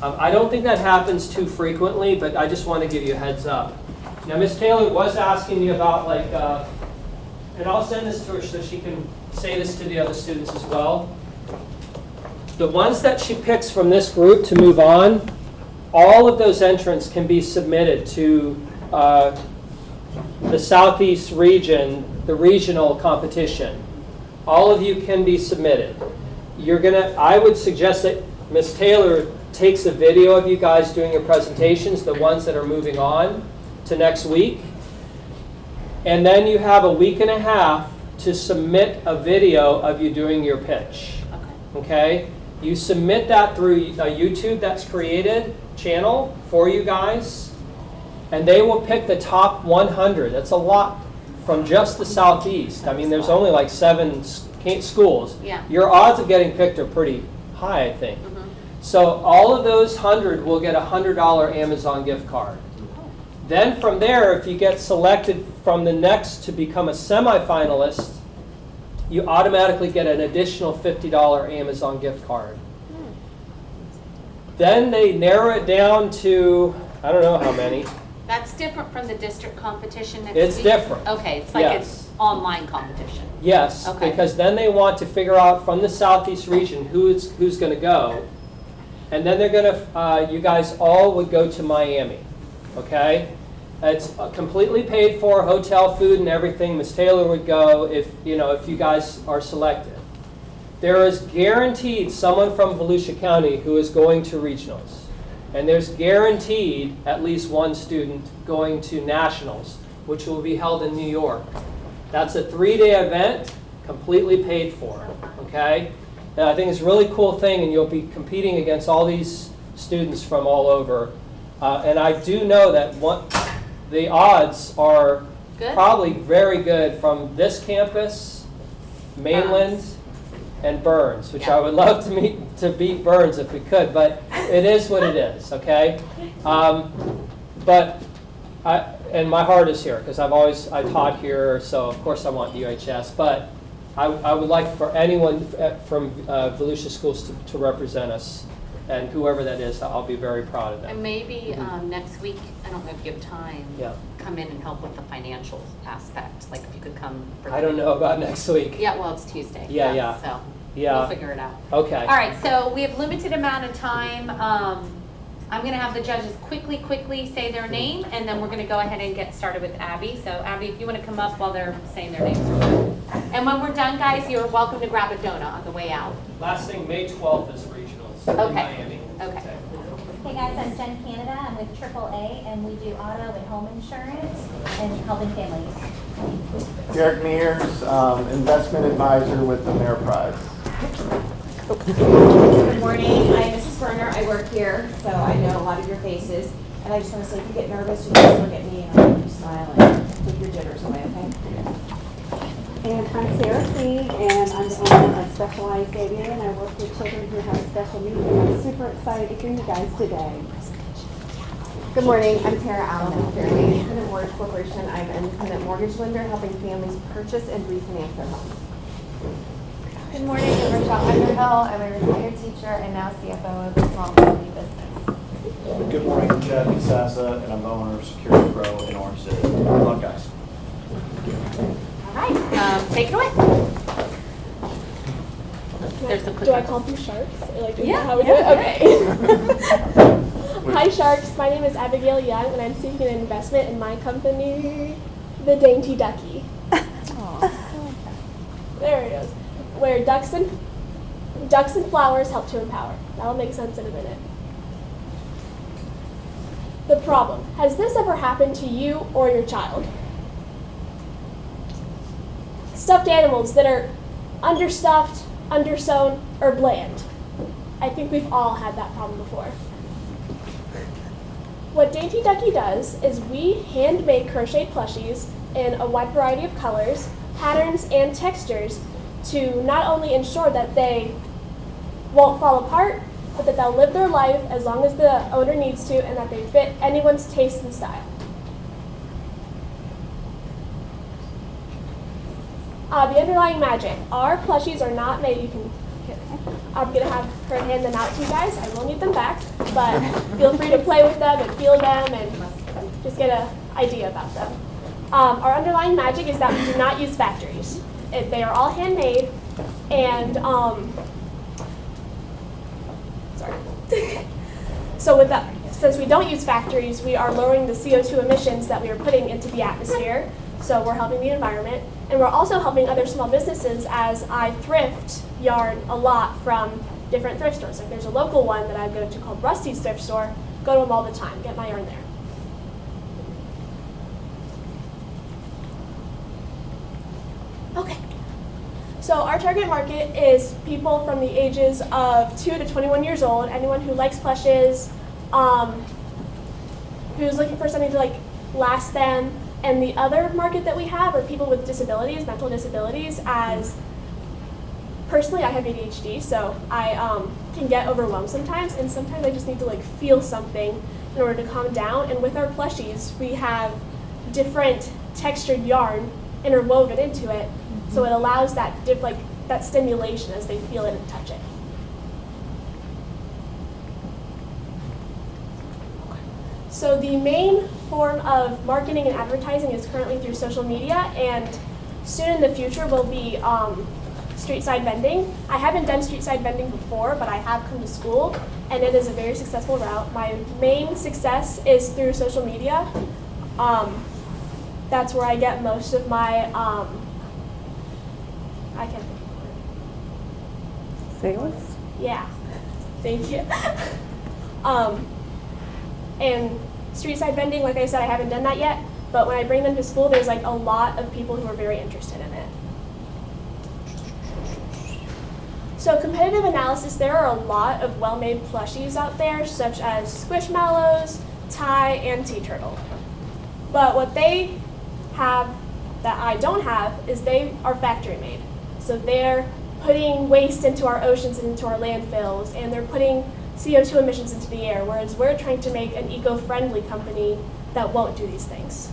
I don't think that happens too frequently, but I just want to give you a heads up. Now, Ms. Taylor was asking me about like, and I'll send this to her so she can say this to the other students as well. The ones that she picks from this group to move on, all of those entrants can be submitted to the Southeast region, the regional competition. All of you can be submitted. I would suggest that Ms. Taylor takes a video of you guys doing your presentations, the ones that are moving on to next week. And then you have a week and a half to submit a video of you doing your pitch. Okay? You submit that through a YouTube that's created channel for you guys, and they will pick the top 100. That's a lot from just the Southeast. I mean, there's only like 7 schools. Yeah. Your odds of getting picked are pretty high, I think. So all of those 100 will get a $100 Amazon gift card. Then from there, if you get selected from the next to become a semifinalist, you automatically get an additional $50 Amazon gift card. Then they narrow it down to, I don't know how many. That's different from the district competition next It's week? different. Okay, it's like Yes. it's online competition. Yes, Okay. because then they want to figure out from the Southeast region who's going to go. And then they're going to, you guys all would go to Miami, okay? It's completely paid for, hotel, food, and everything. Ms. Taylor would go if you guys are selected. There is guaranteed someone from Volusia County who is going to regionals. And there's guaranteed at least one student going to nationals, which will be held in New York. That's a 3-day event, completely paid for, okay? And I think it's a really cool thing, and you'll be competing against all these students from all over. And I do know that the odds are probably very good from this campus, mainland, and Burns, which I would love to beat Burns if we could, but it is what it is, okay? But and my heart is here because I taught here, so of course I want UHS. But I would like for anyone from Volusia Schools to represent us, and whoever that is, I'll be very proud of them. And maybe next week, I don't know if you have time, Yeah. come in and help with the financial aspect. Like if you could come. I don't know about next week. Yeah, well, it's Tuesday. Yeah. So Yeah. we'll figure it out. Okay. All right, so we have limited amount of time. I'm going to have the judges quickly say their name, and then we're going to go ahead and get started with Abby. So Abby, if you want to come up while they're saying their names. And when we're done, guys, you're welcome to grab a donut on the way out. Last thing, May 12th is regionals in Okay. Miami. Okay. Hey guys, I'm Jen Canada. I'm with AAA, and we do auto and home insurance and helping families. Derek Mears, investment advisor with Ameriprise. Good morning, I'm Mrs. Berner, I work here, so I know a lot of your faces. And I just want to say, if you get nervous, you can just look at me and I'll just smile and take your jitters away, okay? And I'm Sarah C., and I'm the owner of Specialized Baby, and I work with children who have special needs. And I'm super excited to bring you guys today. Good morning, I'm Tara Allen with Fairway Independent Mortgage Corporation. I'm an independent mortgage lender helping families purchase and refinance their homes. Good morning, I'm Rochelle Underhill. I'm a retired teacher and now CFO of a small family business. Good morning, I'm Chad Sassa, and I'm the owner of Security Pro in Orange City. Good luck, guys. All right, take it away. There's the Do I call them sharks? Or like, is Yeah. that how we do it? Okay. Hi sharks, my name is Abigail Young and I'm seeking an investment in my company, the Dainty Ducky. There it is. Where ducks and flowers help to empower. That'll make sense in a minute. The problem. Has this ever happened to you or your child? Stuffed animals that are understuffed, undersewn, or bland. I think we've all had that problem before. What Dainty Ducky does is we hand-make crocheted plushies in a wide variety of colors, patterns, and textures to not only ensure that they won't fall apart, but that they'll live their life as long as the owner needs to and that they fit anyone's taste and style. The underlying magic. Our plushies are not made, I'm going to have her hand them out to you guys. I will need them back, but feel free to play with them and feel them and just get an idea about them. Our underlying magic is that we do not use factories. They are all handmade, and so with that, since we don't use factories, we are lowering the CO2 emissions that we are putting into the atmosphere. So we're helping the environment, and we're also helping other small businesses as I thrift yarn a lot from different thrift stores. Like there's a local one that I go to called Rusty's Thrift Store. Go to them all the time, get my yarn there. Okay. So our target market is people from the ages of 2 to 21 years old, anyone who likes plushes, who's looking for something to like last them. And the other market that we have are people with disabilities, mental disabilities. As personally, I have ADHD, so I can get overwhelmed sometimes, and sometimes I just need to like feel something in order to calm down. And with our plushies, we have different textured yarn interwoven into it, so it allows that that stimulation as they feel it and touch it. So the main form of marketing and advertising is currently through social media, and soon in the future will be street side vending. I haven't done street side vending before, but I have come to school, and it is a very successful route. My main success is through social media. That's where I get most of my, I can't think of the word. Sales? Yeah, thank you. And street side vending, like I said, I haven't done that yet, but when I bring them to school, there's like a lot of people who are very interested in it. So competitive analysis, there are a lot of well-made plushies out there, such as Squishmallows, Ty, and Tea Turtle. But what they have that I don't have is they are factory made. So they're putting waste into our oceans and into our landfills, and they're putting CO2 emissions into the air, whereas we're trying to make an eco-friendly company that won't do these things.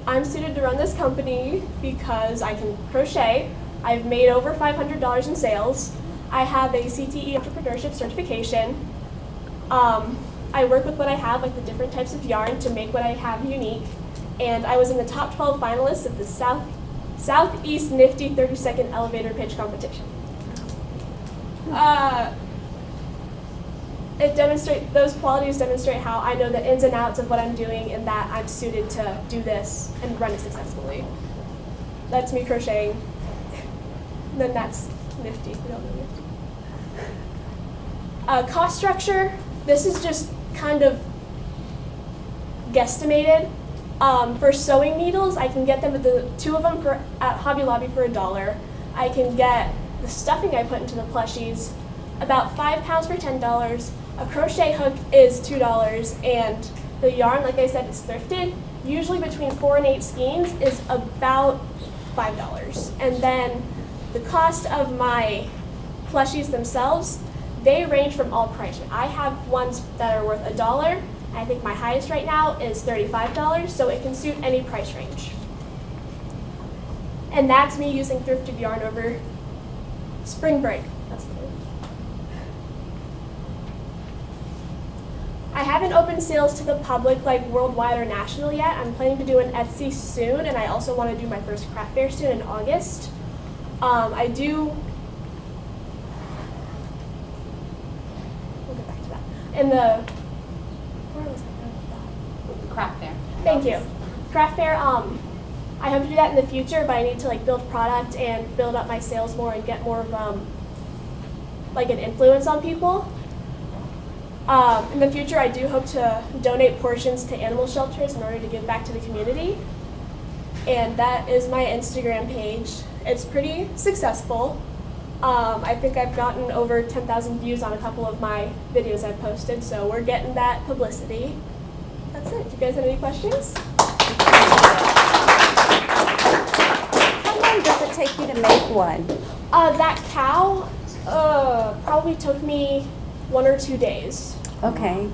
I'm suited to run this company because I can crochet. I've made over $500 in sales. I have a CTE entrepreneurship certification. I work with what I have, like the different types of yarn, to make what I have unique. And I was in the top 12 finalists of the Southeast Nifty 30-second elevator pitch competition. Those qualities demonstrate how I know the ins and outs of what I'm doing and that I'm suited to do this and run it successfully. That's me crocheting. Then that's Nifty. We don't know Nifty. Cost structure, this is just kind of guesstimated. For sewing needles, I can get them two of them at Hobby Lobby for $1. I can get the stuffing I put into the plushies about 5 pounds for $10. A crochet hook is $2, and the yarn, like I said, is thrifted. Usually between 4 and 8 skeins is about $5. And then the cost of my plushies themselves, they range from all prices. I have ones that are worth $1. I think my highest right now is $35, so it can suit any price range. And that's me using thrifted yarn over spring break. That's the word. I haven't opened sales to the public like worldwide or national yet. I'm planning to do an Etsy soon, and I also want to do my first craft fair soon in August. We'll get back to that. Where was I going with that? Craft fair. Thank you. Craft fair, I hope to do that in the future, but I need to build product and build up my sales more and get more of an influence on people. In the future, I do hope to donate portions to animal shelters in order to give back to the community. And that is my Instagram page. It's pretty successful. I think I've gotten over 10,000 views on a couple of my videos I've posted, so we're getting that publicity. That's it. Do you guys have any questions? How long does it take you to make one? That cow probably took me 1 or 2 days. Okay.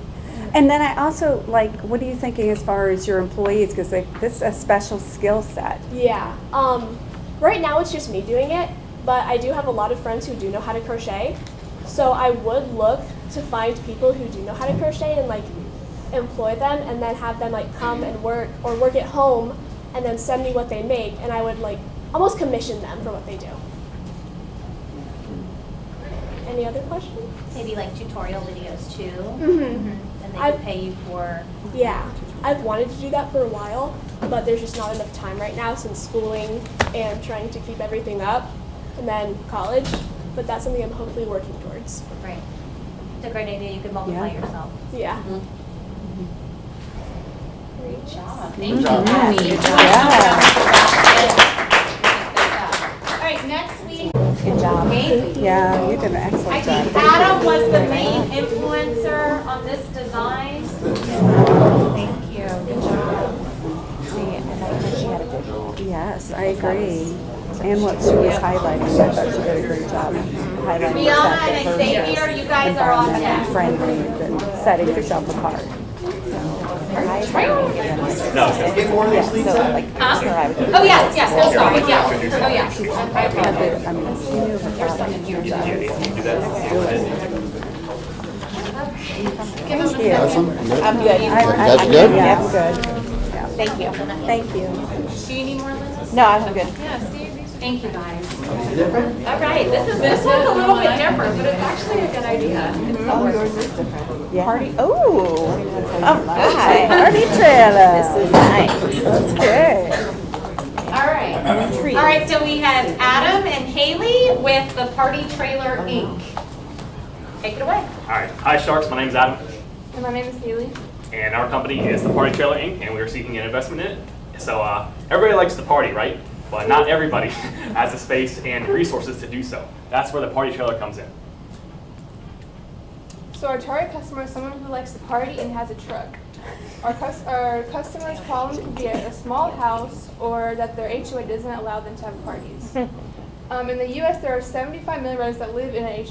And then I also, what are you thinking as far as your employees? Because this is a special skill set. Yeah. Right now it's just me doing it, but I do have a lot of friends who do know how to crochet. So I would look to find people who do know how to crochet and employ them, and then have them come and work or work at home and then send me what they make, and I would almost commission them for what they do. Any other questions? Maybe tutorial videos too. Mm-hmm. And they could pay you for. Yeah, I've wanted to do that for a while, but there's just not enough time right now since schooling and trying to keep everything up, and then college. But that's something I'm hopefully working towards. Right. It's a great idea. You could multiply yourself. Yeah. Great job. Thank you. All right, next we. Good job. Amy. Yeah, you did an excellent I job. think Adam was the main influencer on this design. Thank you. Good job. See, and I think she had a good. Yes, I agree. And what she was highlighting, I thought she did a great job highlighting the Rihanna fact and that Xavier, you guys are on deck. friendly and setting yourself apart. No, Yes, so like, Huh? sure, I would. Oh, yes, so sorry, yes. Oh, yeah. I I mean, she knew her job. I'm good. That's good? Yeah, I'm good. Yeah. Thank you. Thank you. Do you need more, Linda? No, I'm good. Yeah, see, thank you guys. All right, this one's a little bit different, but it's actually a good idea. Oh, yours is different. Yeah. Party. Oh. All right. Party trailer. This is nice. That's good. All right. All right, so we have Adam and Haley with the Party Trailer Inc. Take it away. All right. Hi, Sharks. My name's Adam, And my name is Haley. and our company is the Party Trailer Inc., and we are seeking an investment in it. So everybody likes to party, right? But not everybody has the space and resources to do so. That's where the Party Trailer comes in. So our target customer is someone who likes to party and has a truck. Our customer's problem could be a small house or that their HOA doesn't allow them to have parties. In the U.S., there are 75 million residents that live in an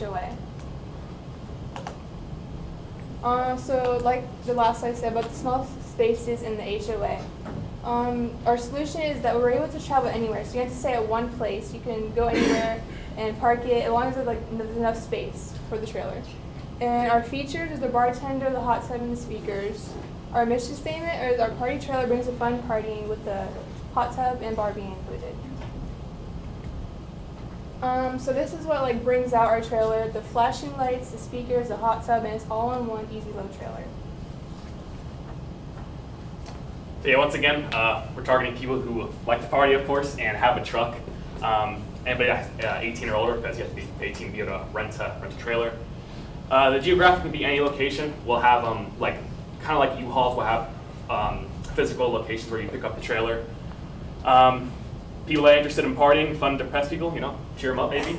HOA. So like the last slide said about the small spaces in the HOA. Our solution is that we're able to travel anywhere. So you have to stay at one place. You can go anywhere and park it as long as there's enough space for the trailer. And our features is the bartender, the hot tub, and the speakers. Our mission statement is our party trailer brings a fun partying with the hot tub and bar being included. So this is what brings out our trailer: the flashing lights, the speakers, the hot tub, and it's all in one easy load trailer. So yeah, once again, we're targeting people who like to party, of course, and have a truck. Anybody 18 or older, because you have to be 18 to be able to rent a trailer. The geographic could be any location. We'll have kind of like U-Hauls, we'll have physical locations where you pick up the trailer. People that are interested in partying, fun to depressed people, cheer them up maybe.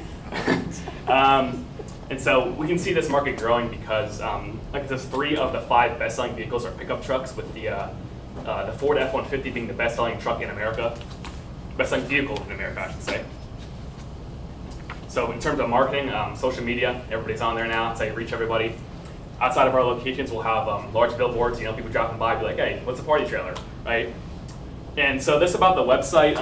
And so we can see this market growing because, like it says, 3 of the 5 best-selling vehicles are pickup trucks, with the Ford F-150 being the best-selling truck in America, best-selling vehicle in America, I should say. So in terms of marketing, social media, everybody's on there now. That's how you reach everybody. Outside of our locations, we'll have large billboards. People dropping by, be like, "Hey, what's a party trailer?" Right? And so this about the website.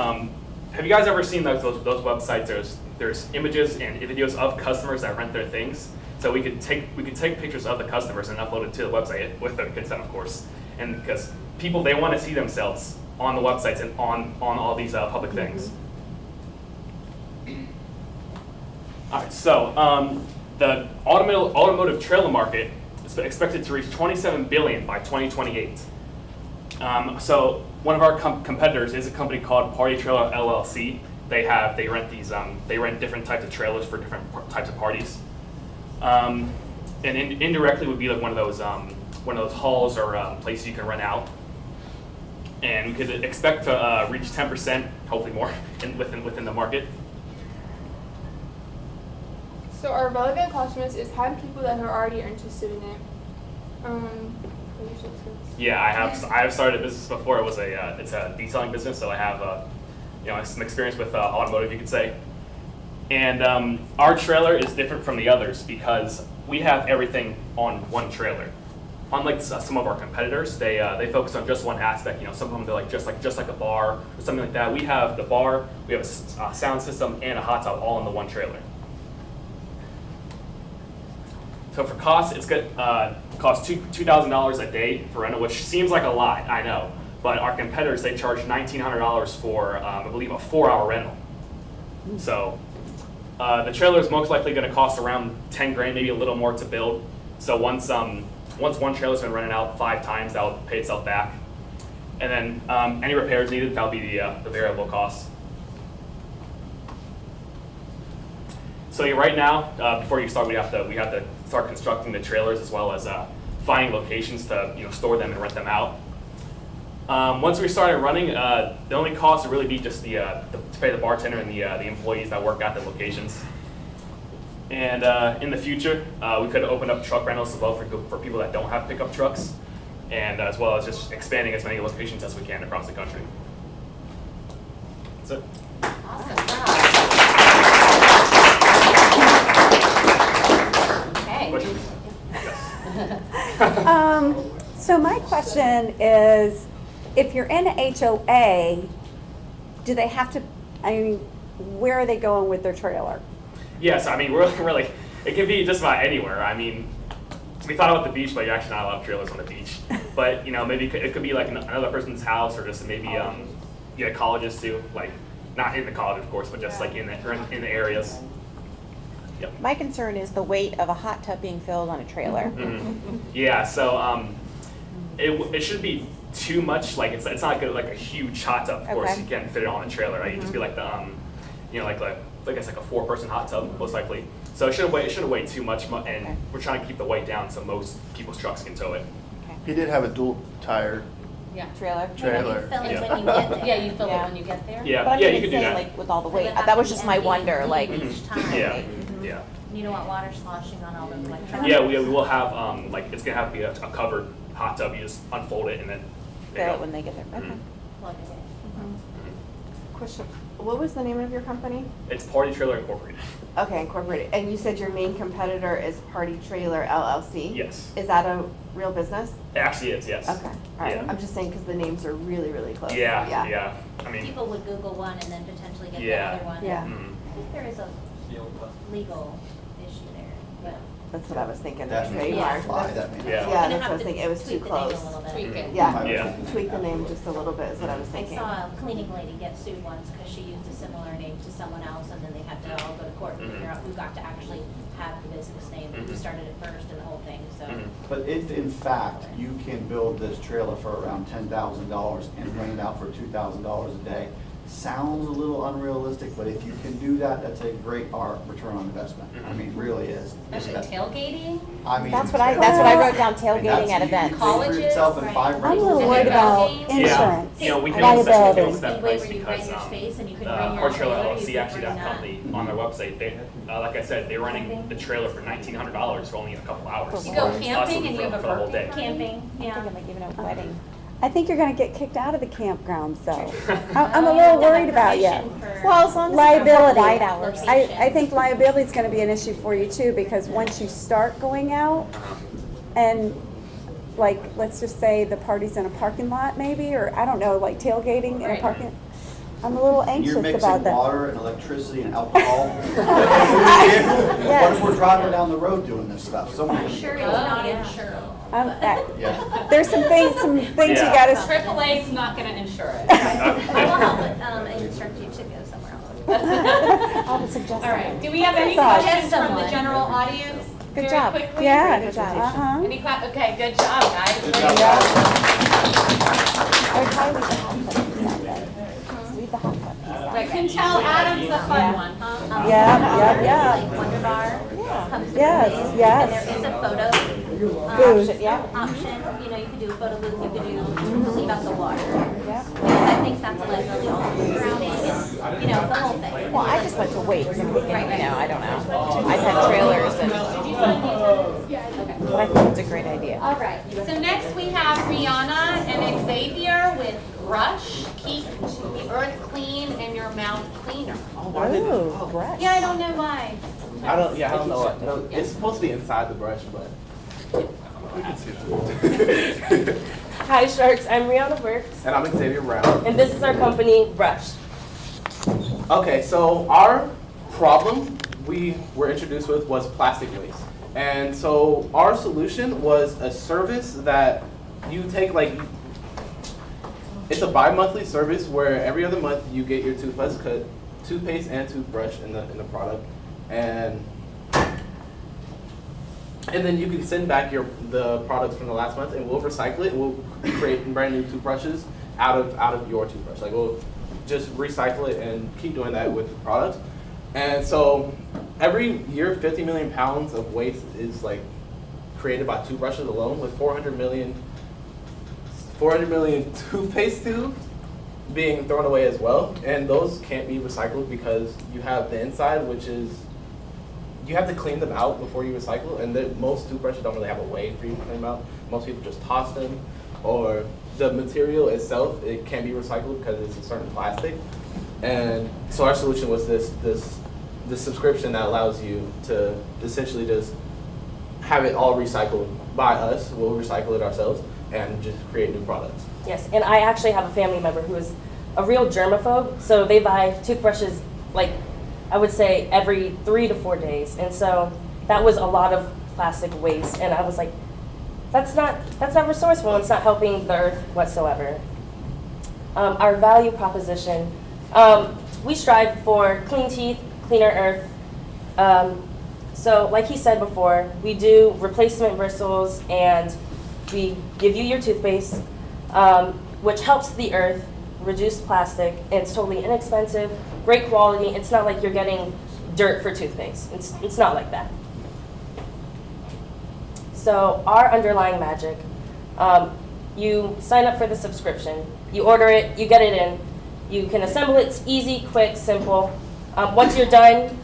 Have you guys ever seen those websites? There's images and videos of customers that rent their things. So we could take pictures of the customers and upload it to the website with their consent, of course. And because people, they want to see themselves on the websites and on all these public things. All right, so the automotive trailer market is expected to reach $27 billion by 2028. So one of our competitors is a company called Party Trailer LLC. They rent different types of trailers for different types of parties. And indirectly would be like one of those halls or places you can rent out. And we could expect to reach 10%, hopefully more, within the market. So our relevant customers is having people that are already interested in it. Yeah, I have started a business before. It's a detailing business, so I have some experience with automotive, you could say. And our trailer is different from the others because we have everything on one trailer. Unlike some of our competitors, they focus on just one aspect. Some of them they're just like a bar or something like that. We have the bar, we have a sound system, and a hot tub all in the one trailer. So for cost, it's going to cost $2,000 a day for rental, which seems like a lot, I know. But our competitors, they charge $1,900 for, I believe, a 4-hour rental. So the trailer is most likely going to cost around 10 grand, maybe a little more to build. So once one trailer's been rented out 5 times, that will pay itself back. And then any repairs needed, that'll be the variable cost. So right now, before you start, we have to start constructing the trailers as well as finding locations to store them and rent them out. Once we started running, the only cost would really be just to pay the bartender and the employees that work at the locations. And in the future, we could open up truck rentals as well for people that don't have pickup trucks, and as well as just expanding as many locations as we can across the country. That's it. Awesome. Okay. So my question is, if you're in a HOA, do they have to, where are they going with their trailer? Yes, we're really, it can be just about anywhere. We thought about the beach, but you're actually not allowed trailers on the beach. But, maybe it could be like another person's house, or just maybe, colleges too. Like, not in the college, of course, but just like in the areas. Yep. My concern is the weight of a hot tub being filled on a trailer. Mm-hmm. Yeah, so it shouldn't be too much. Like it's not like a huge hot tub. Of course, you can't fit it on a trailer, right? It'd just be like the like it's like a 4-person hot tub most likely. So it shouldn't weigh too much, and we're trying to keep the weight down so most people's trucks can tow it. He did have a dual tire. Yeah. Trailer. You fill it when you get there. Yeah, you fill it when you get there. Yeah, But you could do that. like with all the weight. That was just my wonder, like. Yeah, yeah. You don't want water sloshing on all those electronics. Yeah, we will have, like, it's gonna have to be a covered hot tub, you just unfold it and then. Fill it when they get there. Mhm. Plug it in. Question, what was the name of your company? It's Party Trailer Incorporated. Okay, Incorporated. And you said your main competitor is Party Trailer LLC? Yes. Is that a real business? It actually is, yes. Okay, all right. Yeah. I'm just saying because the names are really, really close. Yeah. I mean, People would Google one and then potentially get the Yeah. other one. Yeah. Mhm. I think there is a legal issue there, but. That's what I was thinking. That the means trademark. apply, that means- Yeah. Yeah, You're that's gonna what I was have thinking. It was to too tweak the name a close. little bit. Tweak it. Yeah, Yeah. tweak the name just a little bit is what I was I thinking. saw a cleaning lady get sued once because she used a similar name to someone else, and then they had to all go to court and Mhm. figure out who got to actually have the business name, who Mhm. started it first and the whole thing, so. Mhm. But if in fact you can build this trailer for around $10,000 and rent it out for $2,000 a day, sounds a little unrealistic, but if you can do that, that's a great return on investment. I mean, really is. Especially That's- tailgating. I mean. That's what I wrote down, I mean, that's- tailgating at you events. pay for Colleges, yourself in right. 5 I'm a rentals. little worried about Yeah, insurance. you know, we can only Liability. go to that Way price where you because, rent your space and you can bring your Party Trailer trailer, you LLC, can actually bring that that. company, on their website, they, like I said, they're running the trailer for $1,900 for only a couple hours. You go Us camping and you have a for the whole birthday day. camping, yeah. I'm thinking of giving a wedding. I think you're gonna get kicked out of the campgrounds though. I'm a little worried about you. Well, as long as it's Liability. for quiet hours. I think liability is gonna be an issue for you too, because once you start going out and like, let's just say the party's in a parking lot maybe, or I don't know, like tailgating in a Right. parking, I'm a little You're anxious mixing about that. water and electricity and alcohol. What if we're driving down the road doing this stuff? I'm sure it's not insurable. Yeah. There's some things you Yeah. gotta. AAA's not gonna insure it. I will help it, instruct you to go somewhere else. I would suggest. All right, do we have any Thoughts? questions from the Someone. general audience? Good Very job. quickly? Yeah, good job. Uh-huh. Any okay, good job, guys. Good Great job, I would probably leave the hot puppies out there. Leave the hot puppies out. I can tell Adam's the fun one, huh? Yeah. Like Wonder Bar. comes with Yes, it. yes. And there is a photo. Booth. Option, you know, you can do a photo booth, you can do, leave out the water. Yeah. Because I think that's a liability also, drowning and, you know, the whole thing. Well, I just went to wait, because I'm thinking, Right, right. you know, I don't know. I've had trailers and, Did you sign the agenda? but I think it's a great idea. All right, so next we have Rihanna and Xavier with Brush. Keep the earth clean and your mouth cleaner. Ooh, brush. Yeah, I don't know why. I don't know what. No, it's supposed to be inside the brush, but. We can see that. Hi Sharks, I'm Rihanna Burks, And I'm Xavier Brown. and this is our company, Brush. Okay, so our problem we were introduced with was plastic waste. And so our solution was a service that you take it's a bi-monthly service where every other month you get your toothpaste and toothbrush in the product. And then you can send back the products from the last month, and we'll recycle it, and we'll create brand new toothbrushes out of your toothbrush. Like we'll just recycle it and keep doing that with the products. And so every year, 50 million pounds of waste is created by toothbrushes alone, with 400 million toothpaste tubes being thrown away as well. And those can't be recycled because you have the inside, which is you have to clean them out before you recycle, and most toothbrushes don't really have a way for you to clean them out. Most people just toss them, or the material itself, it can't be recycled because it's a certain plastic. And so our solution was this subscription that allows you to essentially just have it all recycled by us. We'll recycle it ourselves and just create new products. Yes, and I actually have a family member who is a real germaphobe, so they buy toothbrushes I would say every 3 to 4 days, and so that was a lot of plastic waste, and I was like, that's not resourceful, it's not helping the earth whatsoever. Our value proposition, we strive for clean teeth, cleaner earth. So like he said before, we do replacement bristles, and we give you your toothpaste, which helps the earth reduce plastic, and it's totally inexpensive, great quality. It's not like you're getting dirt for toothpaste. It's not like that. So our underlying magic, you sign up for the subscription, you order it, you get it in, you can assemble it. It's easy, quick, simple. Once you're done,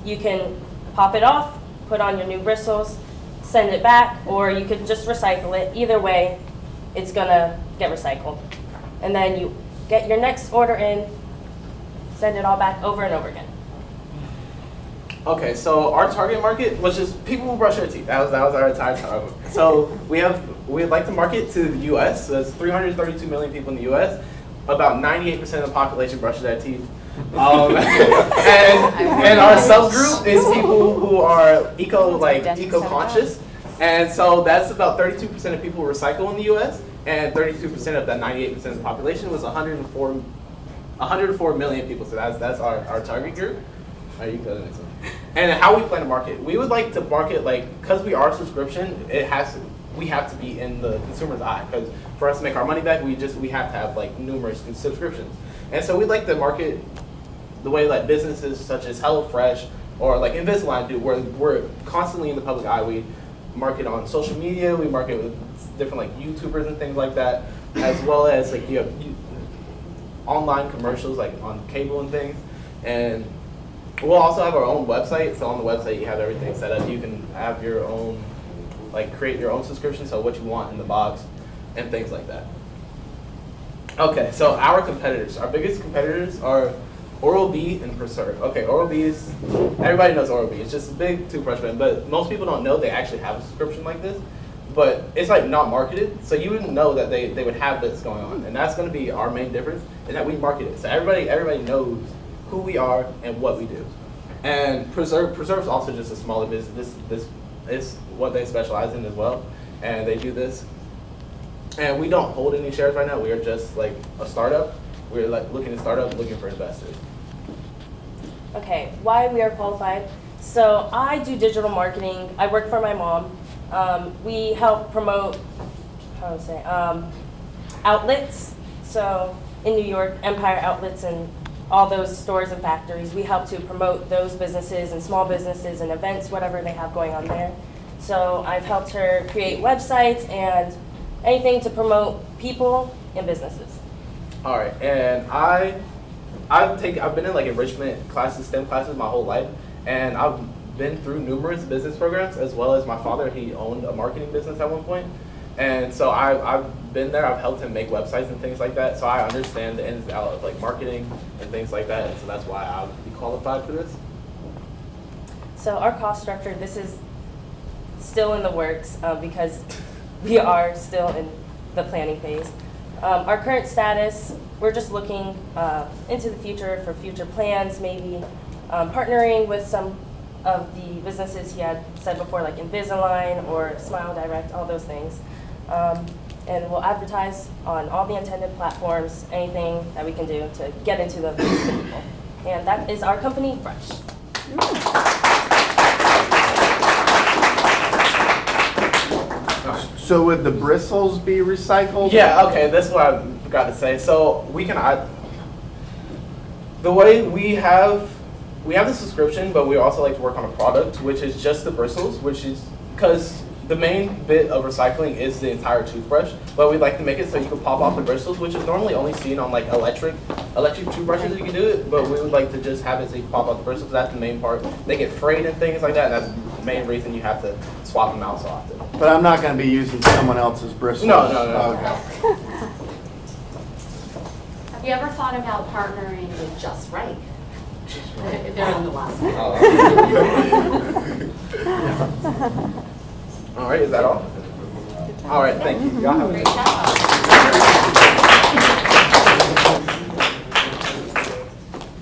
you can pop it off, put on your new bristles, send it back, or you could just recycle it. Either way, it's gonna get recycled. And then you get your next order in, send it all back over and over again. Okay, so our target market was just people who brush their teeth. That was our entire target. So we'd like to market to the U.S. So there's 332 million people in the U.S. About 98% of the population brushes their teeth. And our subgroup is people who are eco-conscious. And so that's about 32% of people who recycle in the U.S. And 32% of that 98% of the population was 104 million people. So that's our target group. All right, you can go to the next one. And how we plan to market. We would like to market because we are a subscription, we have to be in the consumer's eye. Because for us to make our money back, we have to have numerous subscriptions. And so we'd like to market the way businesses such as HelloFresh or Invisalign do, where we're constantly in the public eye. We market on social media, we market with different YouTubers and things like that, as well as you have online commercials on cable and things. And we'll also have our own website. So on the website you have everything set up. You can have your own, create your own subscription, so what you want in the box and things like that. Okay, so our competitors. Our biggest competitors are Oral-B and Preserve. Okay, Oral-B is, everybody knows Oral-B. It's just a big toothbrush brand, but most people don't know they actually have a subscription like this. But it's not marketed, so you wouldn't know that they would have this going on. And that's gonna be our main difference, is that we market it. So everybody knows who we are and what we do. And Preserve is also just a smaller business. This is what they specialize in as well. And they do this. And we don't hold any shares right now. We are just a startup. We're looking to start up, looking for investors. Okay, why we are qualified. So I do digital marketing. I work for my mom. We help promote, outlets. So in New York, Empire Outlets and all those stores and factories, we help to promote those businesses and small businesses and events, whatever they have going on there. So I've helped her create websites and anything to promote people and businesses. All right, and I've been in enrichment classes, STEM classes my whole life, and I've been through numerous business programs, as well as my father. He owned a marketing business at one point. And so I've been there, I've helped him make websites and things like that, so I understand the ins and outs of marketing and things like that, and so that's why I would be qualified for this. So our cost structure, this is still in the works because we are still in the planning phase. Our current status, we're just looking into the future for future plans, maybe partnering with some of the businesses he had said before, like Invisalign or Smile Direct, all those things. And we'll advertise on all the intended platforms, anything that we can do to get into the people. And that is our company, Fresh. So would the bristles be recycled? Yeah, okay, that's what I forgot to say. So we can, the way we have the subscription, but we also like to work on a product, which is just the bristles, which is, because the main bit of recycling is the entire toothbrush, but we'd like to make it so you can pop off the bristles, which is normally only seen on electric toothbrushes. You can do it, but we would like to just have it so you can pop off the bristles. That's the main part. They get frayed and things like that, and that's the main reason you have to swap them out so often. But I'm not going to be using someone else's bristles. No. Okay. Have you ever thought about partnering with Just Right? They're on the last one. All right, is that all? All right, thank you. Y'all have a Great good job.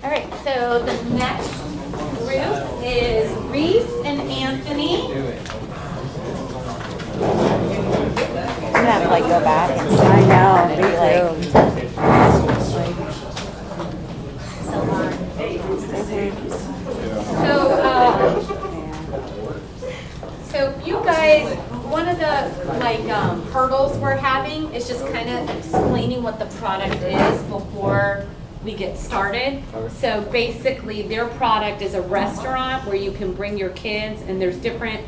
All right, so the next group is Reese and Anthony. I'm gonna have to go back and I know, So you guys, one of the hurdles we're having is just kind of explaining what the product is before we get started. So basically their product is a restaurant where you can bring your kids and there's different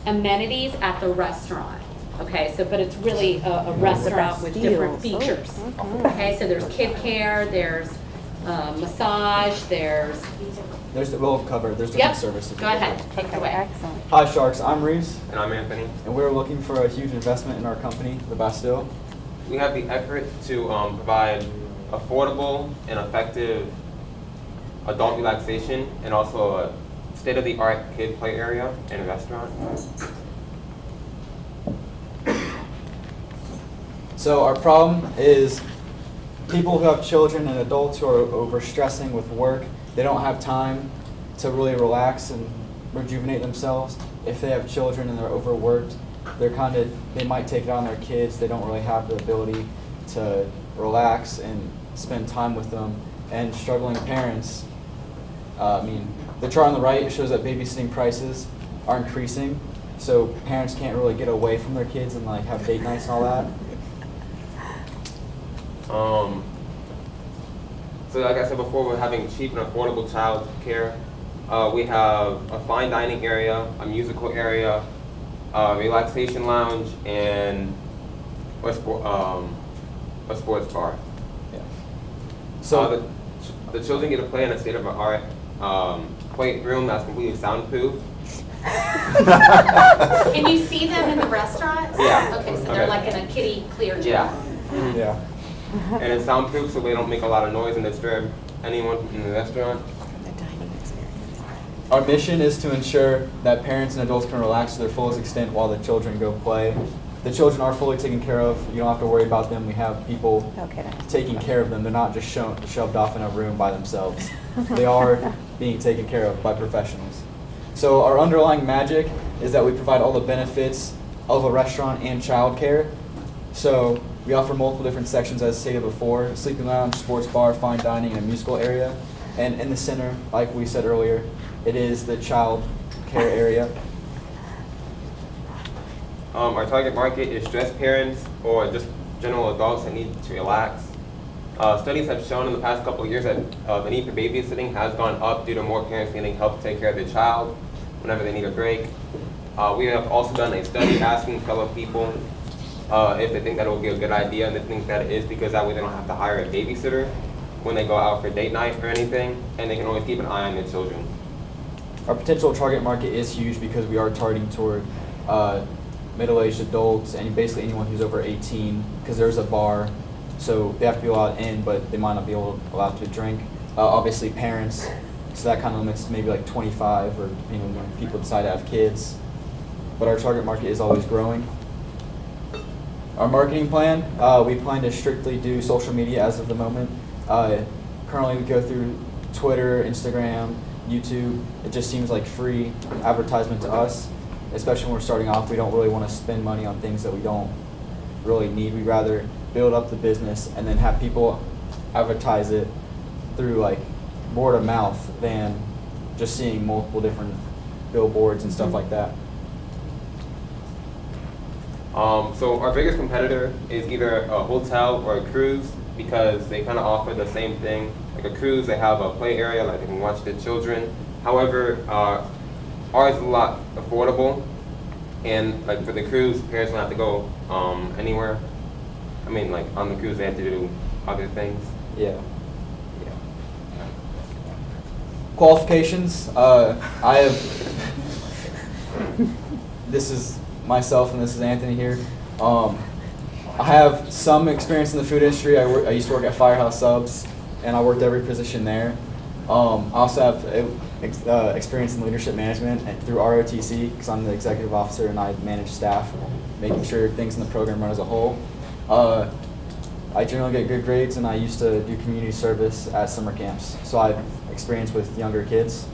amenities at the restaurant. Okay, so but it's really a restaurant with different features. Okay, so there's kid care, there's massage, there's, We'll cover, there's yep, different services. go ahead, take it away. Excellent. Hi Sharks, I'm Reese. And I'm Anthony. And we're looking for a huge investment in our company, the Bastille. We have the effort to provide affordable and effective adult relaxation and also a state-of-the-art kid play area and a restaurant. So our problem is people who have children and adults who are overstressing with work, they don't have time to really relax and rejuvenate themselves. If they have children and they're overworked, they might take it on their kids. They don't really have the ability to relax and spend time with them. And struggling parents, the chart on the right shows that babysitting prices are increasing. So parents can't really get away from their kids and like have date nights and all that. So like I said before, we're having cheap and affordable child care. We have a fine dining area, a musical area, a relaxation lounge, and a sports bar. Yeah. So the children get to play in a state-of-the-art playroom that's completely soundproof. Can you see them in the restaurant? Yeah. Okay, so they're like in a kiddie clear gym. Yeah. Yeah. And it's soundproof so they don't make a lot of noise and disturb anyone in the restaurant. Our mission is to ensure that parents and adults can relax to their fullest extent while the children go play. The children are fully taken care of. You don't have to worry about them. We have people taking care of them. They're not just shoved off in a room by themselves. They are being taken care of by professionals. So our underlying magic is that we provide all the benefits of a restaurant and childcare. So we offer multiple different sections, as stated before: a sleeping lounge, sports bar, fine dining, and a musical area. And in the center, like we said earlier, it is the child care area. Our target market is stressed parents or just general adults that need to relax. Studies have shown in the past couple of years that the need for babysitting has gone up due to more parents needing help to take care of their child whenever they need a break. We have also done a study asking fellow people if they think that it would be a good idea, and they think that it is because that way they don't have to hire a babysitter when they go out for date night or anything, and they can always keep an eye on their children. Our potential target market is huge because we are targeting toward middle-aged adults and basically anyone who's over 18, because there's a bar, so they have to be allowed in, but they might not be allowed to drink. Obviously parents, so that kind of limits to maybe like 25, or when people decide to have kids. But our target market is always growing. Our marketing plan, we plan to strictly do social media as of the moment. Currently we go through Twitter, Instagram, YouTube. It just seems like free advertisement to us, especially when we're starting off. We don't really want to spend money on things that we don't really need. We'd rather build up the business and then have people advertise it through like word of mouth than just seeing multiple different billboards and stuff like that. So our biggest competitor is either a hotel or a cruise, because they kind of offer the same thing. Like a cruise, they have a play area, like they can watch the children. However, ours is a lot affordable, and like for the cruise, parents don't have to go anywhere. I mean, like on the cruise, they have to do other things. Yeah. Qualifications. I have. This is myself and this is Anthony here. I have some experience in the food industry. I used to work at Firehouse Subs, and I worked every position there. I also have experience in leadership management through ROTC, because I'm the executive officer and I manage staff, making sure things in the program run as a whole. I generally get good grades, and I used to do community service at summer camps, so I have experience with younger kids.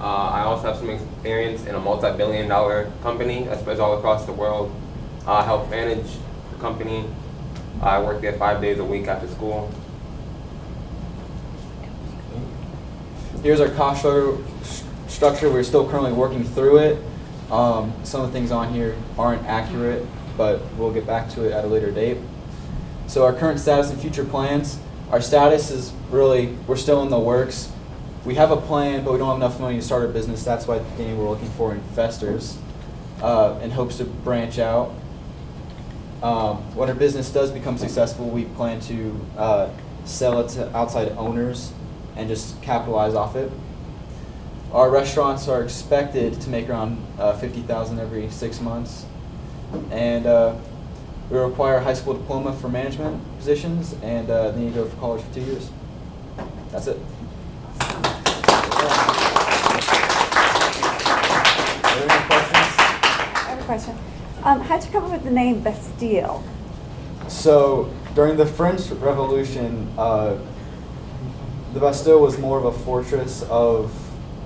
I also have some experience in a multi-billion-dollar company that spreads all across the world. I help manage the company. I work there 5 days a week after school. Here's our cost structure. We're still currently working through it. Some of the things on here aren't accurate, but we'll get back to it at a later date. So our current status and future plans. Our status is really, we're still in the works. We have a plan, but we don't have enough money to start our business. That's why we're looking for investors in hopes to branch out. When our business does become successful, we plan to sell it to outside owners and just capitalize off it. Our restaurants are expected to make around $50,000 every 6 months, and we require a high school diploma for management positions, and they need to go for college for 2 years. That's it. Are there any questions? I have a question. How'd you come up with the name Bastille? So during the French Revolution, the Bastille was more of a fortress of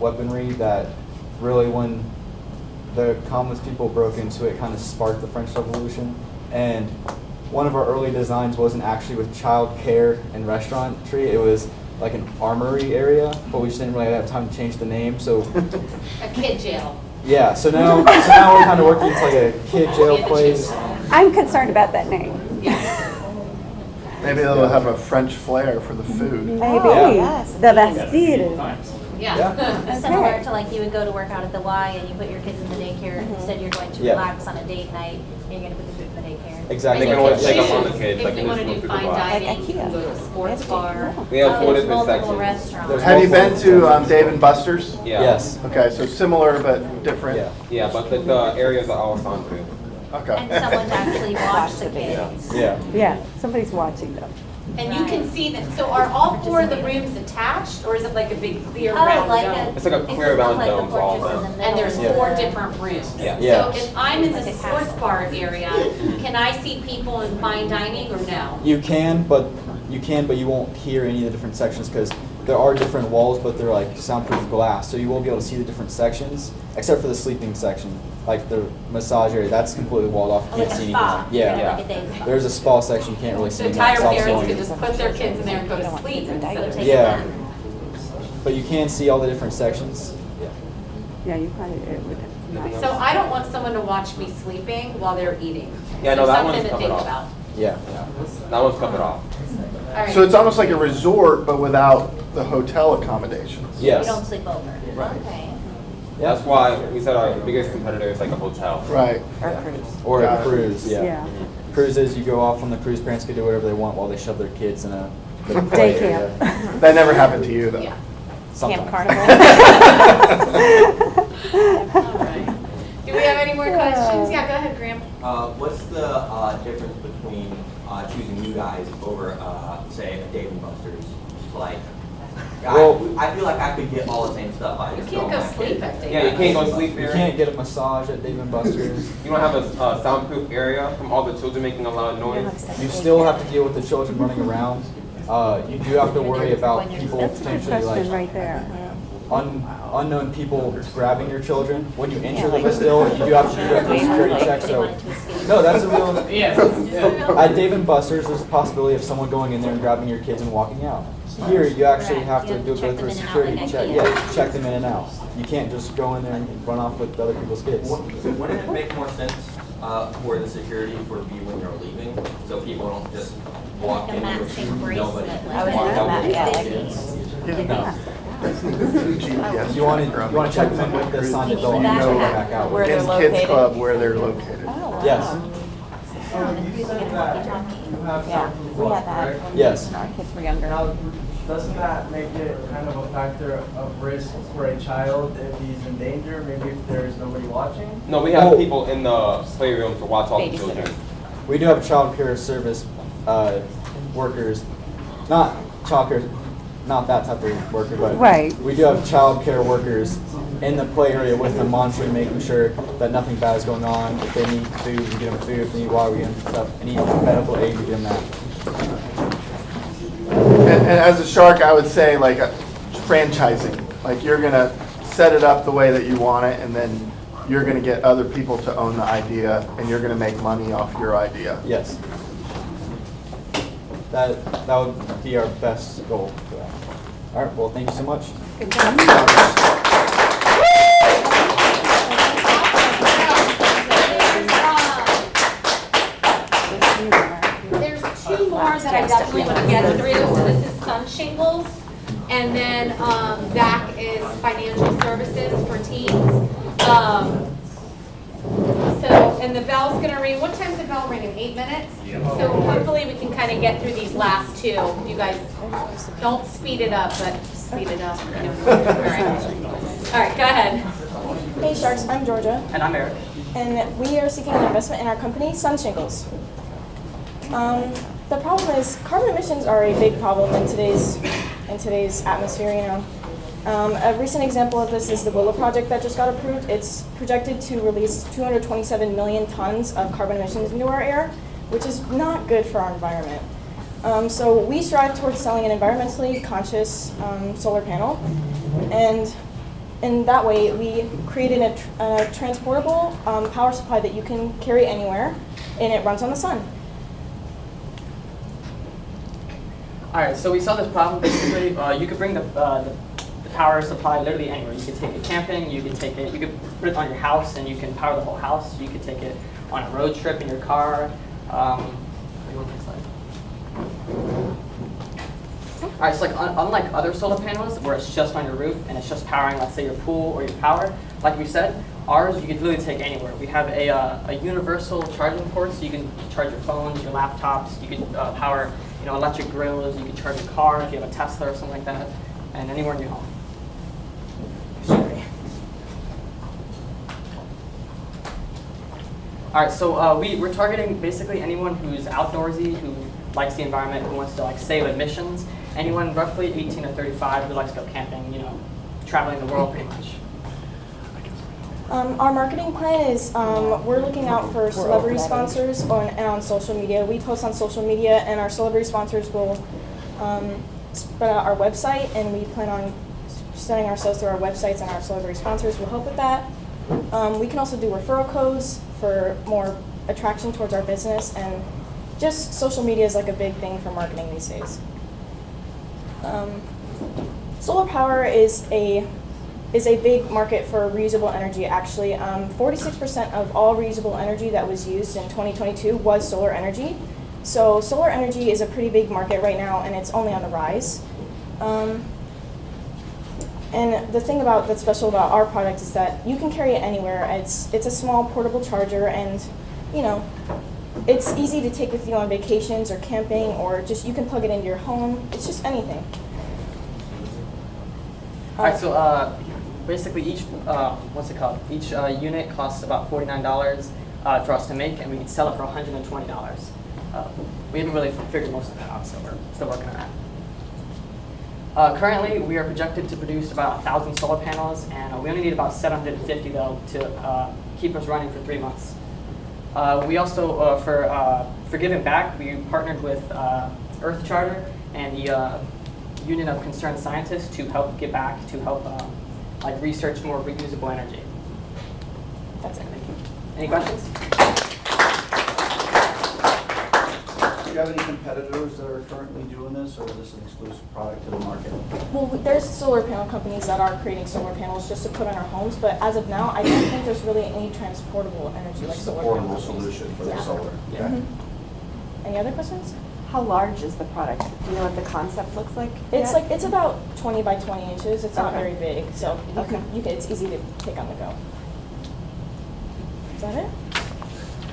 weaponry that really, when the common people broke into it, kind of sparked the French Revolution. And one of our early designs wasn't actually with child care and restaurantry. It was like an armory area, but we just didn't really have time to change the name. So A kid jail. yeah, so now we're kind of working into like a kid jail place. I'm concerned about that name. Maybe they'll have a French flair for the food. Maybe. yes. The Bastille. Yeah. Similar to like you would go to work out at the Y and you put your kids in the daycare, instead you're going to Yeah. relax on a date night, and you're gonna put the food in the daycare. Exactly. They can always take up on the kids, like If in you this wanna do one fine supervisor. dining, Like you can go to a sports bar. We have 4 There's different multiple sections. restaurants. There's Have you been to Dave & Buster's? Yeah. Yes. Okay, so similar but different. Yeah. Yeah, but the areas are all fun too. Okay. And someone to actually watch the kids. Yeah. Yeah, somebody's watching them. And you can see that, so are all 4 of the rooms attached, or is it like a big clear Oh, round like dome? It's like a clear round dome for all of them. And there's Yeah. 4 different rooms. Yeah. Yeah. So if I'm in the sports bar area, can I see people in fine dining or no? You can, but you won't hear any of the different sections because there are different walls, but they're like soundproof glass, so you won't be able to see the different sections, except for the sleeping section, like the massage area. That's completely walled off. You Like can't a see spa. anything. Yeah. Like a day spa. There's a spa section. You can't really see So anything. entire It's all parents flowing. could just put their kids in there and go to sleep instead of taking Yeah. them. But you can see all the different sections. Yeah. Yeah, you probably, it would. So I don't want someone to watch me sleeping while they're eating. Yeah, So no, that something one's to covered think off. about. Yeah. That one's covered off. All right. So it's almost like a resort, but without the hotel accommodations. Yes. You don't sleep over. Right. Okay. That's why we said our biggest competitor is like a hotel. Right. Or cruise. Or Got a it. cruise. Yeah. Yeah. Cruises, you go off on the cruise. Parents can do whatever they want while they shove their kids in a little play Day area. camp. That never happened to you, though. Yeah. Sometimes. Camp Carnival. All right. Do we have any more questions? Yeah, go ahead, Graham. What's the difference between choosing you guys over, say, a Dave & Buster's? Like, I feel like I could get all the same stuff. I You just can't throw go my sleep kids. at Dave. Yeah, you can't go sleep You there. can't get a massage at Dave & Buster's. You don't have a soundproof area from all the children making a loud noise. You still have to deal with the children running around. You do have to worry about people That's a good potentially question like right there. unknown people grabbing your children. When you enter the Bastille, you do have to do a security check. So no, that's a real. At Dave & Buster's, there's a possibility of someone going in there and grabbing your kids and walking out. Here, you actually have to do a bit of a security check. Yeah, check them in and out. You can't just go in there and run off with other people's kids. Wouldn't it make more sense for the security for you when you're leaving, so people don't just walk in with nobody? I was walk out thinking that, with yeah, kids? No. You want to check them in with the signed adult and go back out. Where they're Against Kids located. Club, where they're located. Yes. Yeah, we had that. Yes. When our kids were younger. Now, doesn't that make it kind of a factor of risk for a child if he's in danger, maybe if there's nobody watching? No, we have people in the playroom to watch all the children. We do have child care service workers, not child care, not that type of worker, but Right. we do have child care workers in the play area with them monitoring, making sure that nothing bad is going on. If they need food, we get them food. If they need water, we get them stuff. Any medical aid, we get them that. And as a shark, I would say like franchising. Like you're gonna set it up the way that you want it, and then you're gonna get other people to own the idea, and you're gonna make money off your idea. Yes. That would be our best goal for that. All right. Well, thank you so much. Good job. There's 2 more that I definitely want to get through. So this is Sun Shingles. And then Zach is financial services for teens. So and the bell's gonna ring, what time's the bell ringing, 8 minutes? So hopefully we can kind of get through these last two. You guys, don't speed it up, but speed it up. You know. All right, go ahead. Hey Sharks, I'm Georgia. And I'm Eric. And we are seeking an investment in our company, Sun Shingles. The problem is carbon emissions are a big problem in today's atmosphere, you know. A recent example of this is the Willow project that just got approved. It's projected to release 227 million tons of carbon emissions into our air, which is not good for our environment. So we strive towards selling an environmentally conscious solar panel, and in that way we created a transportable power supply that you can carry anywhere, and it runs on the sun. All right, so we saw this problem. Basically, you could bring the power supply literally anywhere. You could take it camping. You could take it. You could put it on your house, and you can power the whole house. You could take it on a road trip in your car. All right, so like unlike other solar panels where it's just on your roof and it's just powering, let's say, your pool or your power, like we said, ours you could literally take anywhere. We have a universal charging port, so you can charge your phones, your laptops. You can power, electric grills. You can charge your car if you have a Tesla or something like that, and anywhere in your home. Sorry. All right, so we're targeting basically anyone who's outdoorsy, who likes the environment, who wants to save emissions. Anyone roughly 18 to 35 who likes to go camping, traveling the world pretty much. Our marketing plan is we're looking out for celebrity sponsors on social media. We post on social media, and our celebrity sponsors will spread out our website, and we plan on sending ourselves through our websites, and our celebrity sponsors will help with that. We can also do referral codes for more attraction towards our business, and just social media is like a big thing for marketing these days. Solar power is a big market for reusable energy, actually. 46% of all reusable energy that was used in 2022 was solar energy. So solar energy is a pretty big market right now, and it's only on the rise. And the thing that's special about our product is that you can carry it anywhere. It's a small portable charger, and it's easy to take with you on vacations or camping, or just you can plug it into your home. It's just anything. All right, so basically each each unit costs about $49 for us to make, and we can sell it for $120. We haven't really figured most of that out, so we're still working on that. Currently, we are projected to produce about 1,000 solar panels, and we only need about 750 though to keep us running for 3 months. We also, for giving back, we partnered with Earth Charter and the Union of Concerned Scientists to help give back, to help research more reusable energy. That's it. Thank you. Any questions? Do you have any competitors that are currently doing this, or is this an exclusive product to the market? Well, there's solar panel companies that are creating solar panels just to put on our homes, but as of now, I don't think there's really any transportable energy like solar panels. It's a portable solution for the solar. Yeah. Mm-hmm. Any other questions? How large is the product? Do you know what the concept looks like? It's about 20 by 20 inches. It's not Okay. very big, so you can, it's easy to take on the go. Is that it?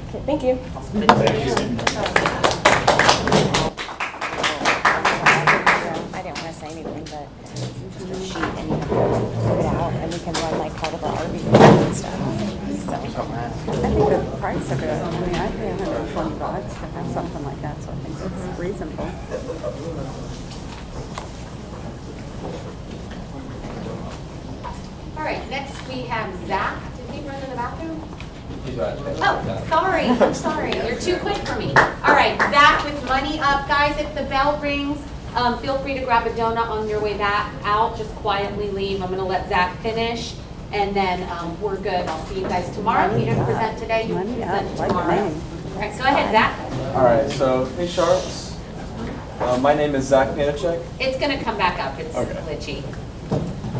Okay, thank you. I didn't want to say anything, but it's just a sheet and you have to put it out and we can run like part of our RV and stuff. So I think the price of it, I pay $120 to have something like that, so I think it's reasonable. All right, next we have Zach. Did he run to the bathroom? He's right. Oh, sorry, I'm sorry. You're too quick for me. All right, Zach with Money Up. Guys, if the bell rings, feel free to grab a donut on your way back out. Just quietly leave. I'm going to let Zach finish, and then we're good. I'll see you guys tomorrow. If you didn't present today, you can present tomorrow. All right, go ahead, Zach. All right, so hey Sharks. My name is Zach Panachek. It's going to come back up. It's Okay. glitchy.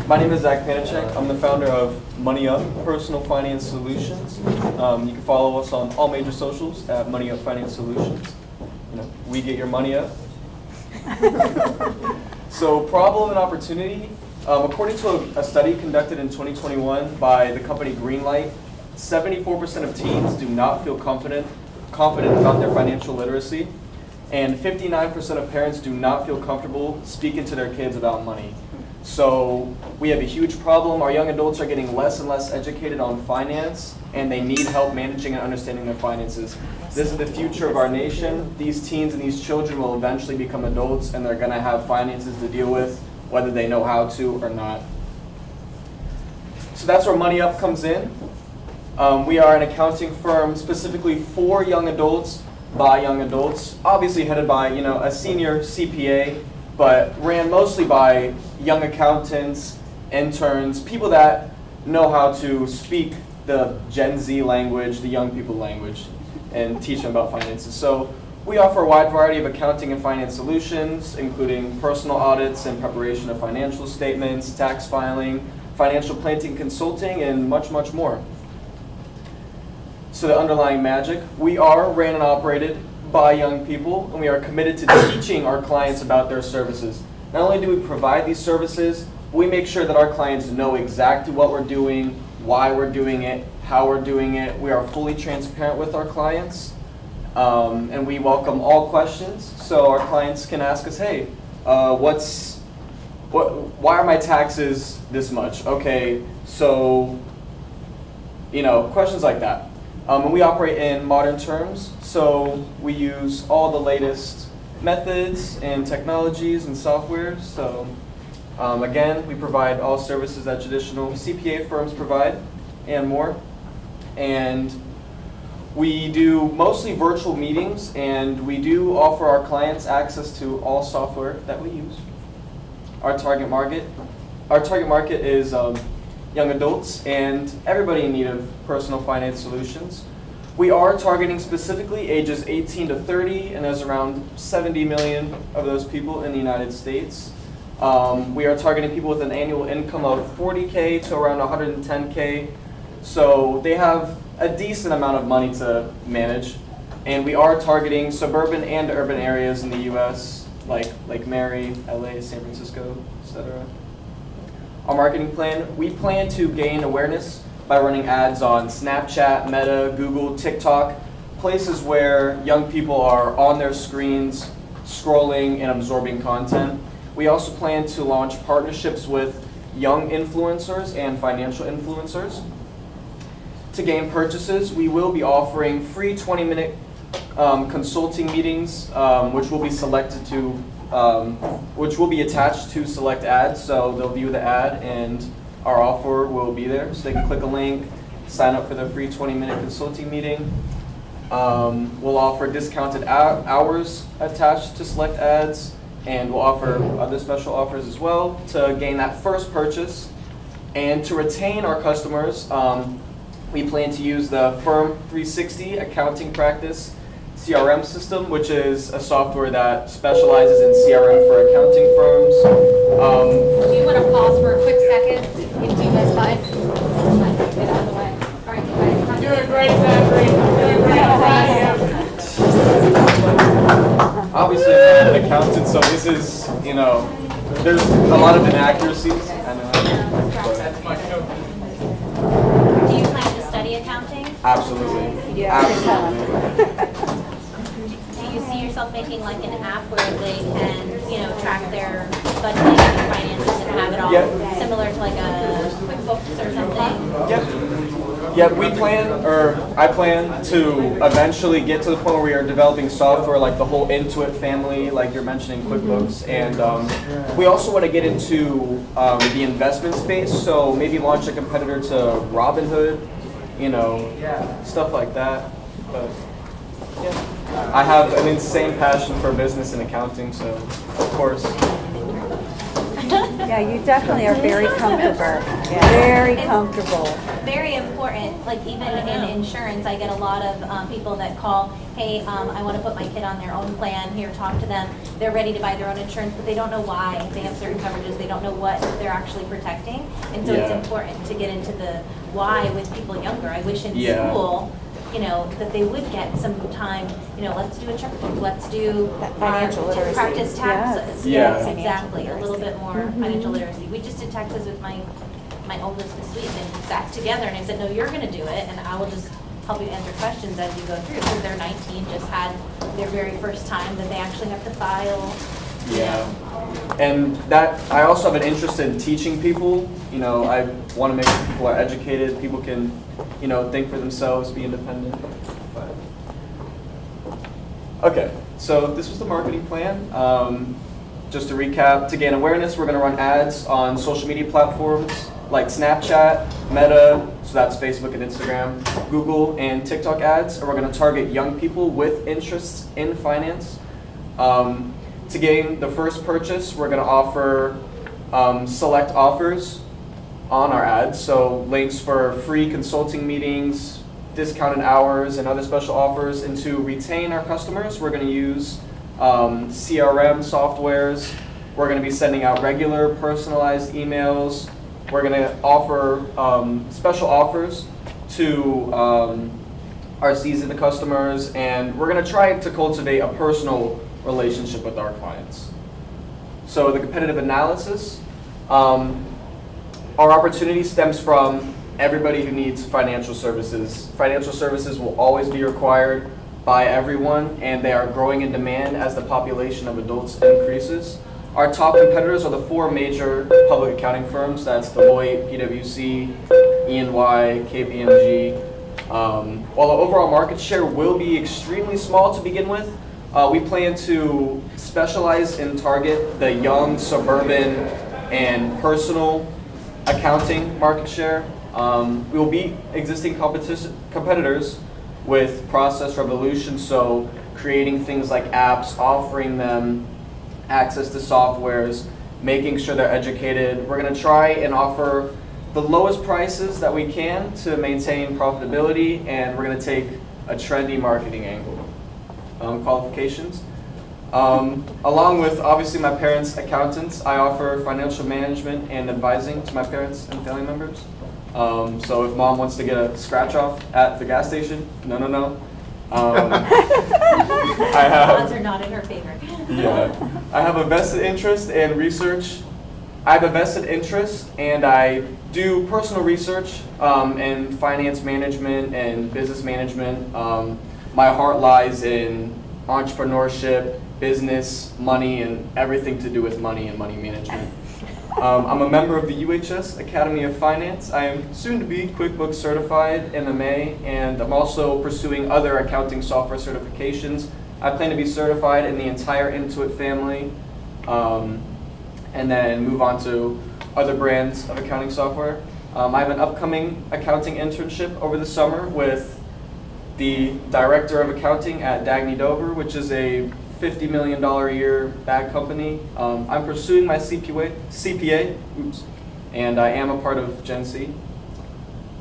My name is Zach Panachek. I'm the founder of Money Up Personal Finance Solutions. You can follow us on all major socials at Money Up Finance Solutions. We get your money up. So problem and opportunity. According to a study conducted in 2021 by the company Greenlight, 74% of teens do not feel confident about their financial literacy, and 59% of parents do not feel comfortable speaking to their kids about money. So we have a huge problem. Our young adults are getting less and less educated on finance, and they need help managing and understanding their finances. This is the future of our nation. These teens and these children will eventually become adults, and they're gonna have finances to deal with, whether they know how to or not. So that's where Money Up comes in. We are an accounting firm specifically for young adults, by young adults, obviously headed by a senior CPA, but ran mostly by young accountants, interns, people that know how to speak the Gen Z language, the young people language, and teach them about finances. So we offer a wide variety of accounting and finance solutions, including personal audits and preparation of financial statements, tax filing, financial planning consulting, and much, much more. So the underlying magic, we are ran and operated by young people, and we are committed to teaching our clients about their services. Not only do we provide these services, we make sure that our clients know exactly what we're doing, why we're doing it, how we're doing it. We are fully transparent with our clients, and we welcome all questions. So our clients can ask us, hey, why are my taxes this much? Okay, so, questions like that. And we operate in modern terms, so we use all the latest methods and technologies and software. So again, we provide all services that traditional CPA firms provide and more. And we do mostly virtual meetings, and we do offer our clients access to all software that we use. Our target market is young adults and everybody in need of personal finance solutions. We are targeting specifically ages 18 to 30, and there's around 70 million of those people in the United States. We are targeting people with an annual income of 40K to around 110K. So they have a decent amount of money to manage. And we are targeting suburban and urban areas in the US, like Lake Mary, LA, San Francisco, etc. Our marketing plan, we plan to gain awareness by running ads on Snapchat, Meta, Google, TikTok, places where young people are on their screens, scrolling and absorbing content. We also plan to launch partnerships with young influencers and financial influencers. To gain purchases, we will be offering free 20-minute consulting meetings, which will be which will be attached to select ads. So they'll view the ad and our offer will be there. So they can click a link, sign up for the free 20-minute consulting meeting. We'll offer discounted hours attached to select ads, and we'll offer other special offers as well to gain that first purchase. And to retain our customers, we plan to use the Firm 360 accounting practice CRM system, which is a software that specializes in CRM for accounting firms. Do you want to pause for a quick second? Do you guys mind? Get out of the way. All right, you guys. Doing great, Zachary. Doing great. Obviously, I'm not an accountant, so this is, there's a lot of inaccuracies. I know. Do you plan to study accounting? Absolutely. Absolutely. Do you see yourself making like an app where they can, track their budgeting and finances and have it all similar to like a QuickBooks or something? Yeah, I plan to eventually get to the point where we are developing software like the whole Intuit family, like you're mentioning QuickBooks, and we also want to get into the investment space, so maybe launch a competitor to Robinhood, stuff like that. But yeah, I have an insane passion for business and accounting, so of course. Yeah, you definitely are very comfortable. Very comfortable. Very important, like even in insurance, I get a lot of people that call, hey, I want to put my kid on their own plan, here, talk to them. They're ready to buy their own insurance, but they don't know why. They have certain coverages, they don't know what they're actually protecting. And so it's important to get into the why with people younger. I wish in school, that they would get some time, let's do a checkbook, let's do financial literacy. Practice taxes. Yes. Exactly, a little bit more financial literacy. We just did taxes with my my oldest this week, and we sat together and I said, no, you're gonna do it, and I will just help you answer questions as you go through. So they're 19, just had their very first time that they actually have to file. Yeah. And that, I also have an interest in teaching people. You know, I want to make sure people are educated, people can, you know, think for themselves, be independent. But, okay, so this was the marketing plan. Just to recap, to gain awareness, we're going to run ads on social media platforms like Snapchat, Meta, so that's Facebook and Instagram, Google, and TikTok ads. And we're going to target young people with interests in finance. To gain the first purchase, we're going to offer select offers on our ads. So links for free consulting meetings, discounted hours, and other special offers. And to retain our customers, we're going to use CRM softwares. We're going to be sending out regular personalized emails. We're going to offer special offers to our seasoned customers, and we're going to try to cultivate a personal relationship with our clients. So the competitive analysis, our opportunity stems from everybody who needs financial services. Financial services will always be required by everyone, and they are growing in demand as the population of adults increases. Our top competitors are the 4 major public accounting firms. That's Deloitte, PwC, EY, KPMG. While the overall market share will be extremely small to begin with, we plan to specialize and target the young, suburban, and personal accounting market share. We will beat existing competitors with process revolution, so creating things like apps, offering them access to softwares, making sure they're educated. We're going to try and offer the lowest prices that we can to maintain profitability, and we're going to take a trendy marketing angle. Qualifications. Along with obviously my parents' accountants, I offer financial management and advising to my parents and family members. So if mom wants to get a scratch off at the gas station, no. Odds are not in her favor. Yeah, I have a vested interest in research. I have a vested interest, and I do personal research in finance management and business management. My heart lies in entrepreneurship, business, money, and everything to do with money and money management. I'm a member of the UHS Academy of Finance. I am soon to be QuickBooks certified MMA, and I'm also pursuing other accounting software certifications. I plan to be certified in the entire Intuit family, and then move on to other brands of accounting software. I have an upcoming accounting internship over the summer with the Director of Accounting at Dagny Dover, which is a $50 million a year bag company. I'm pursuing my CPA, and I am a part of Gen C.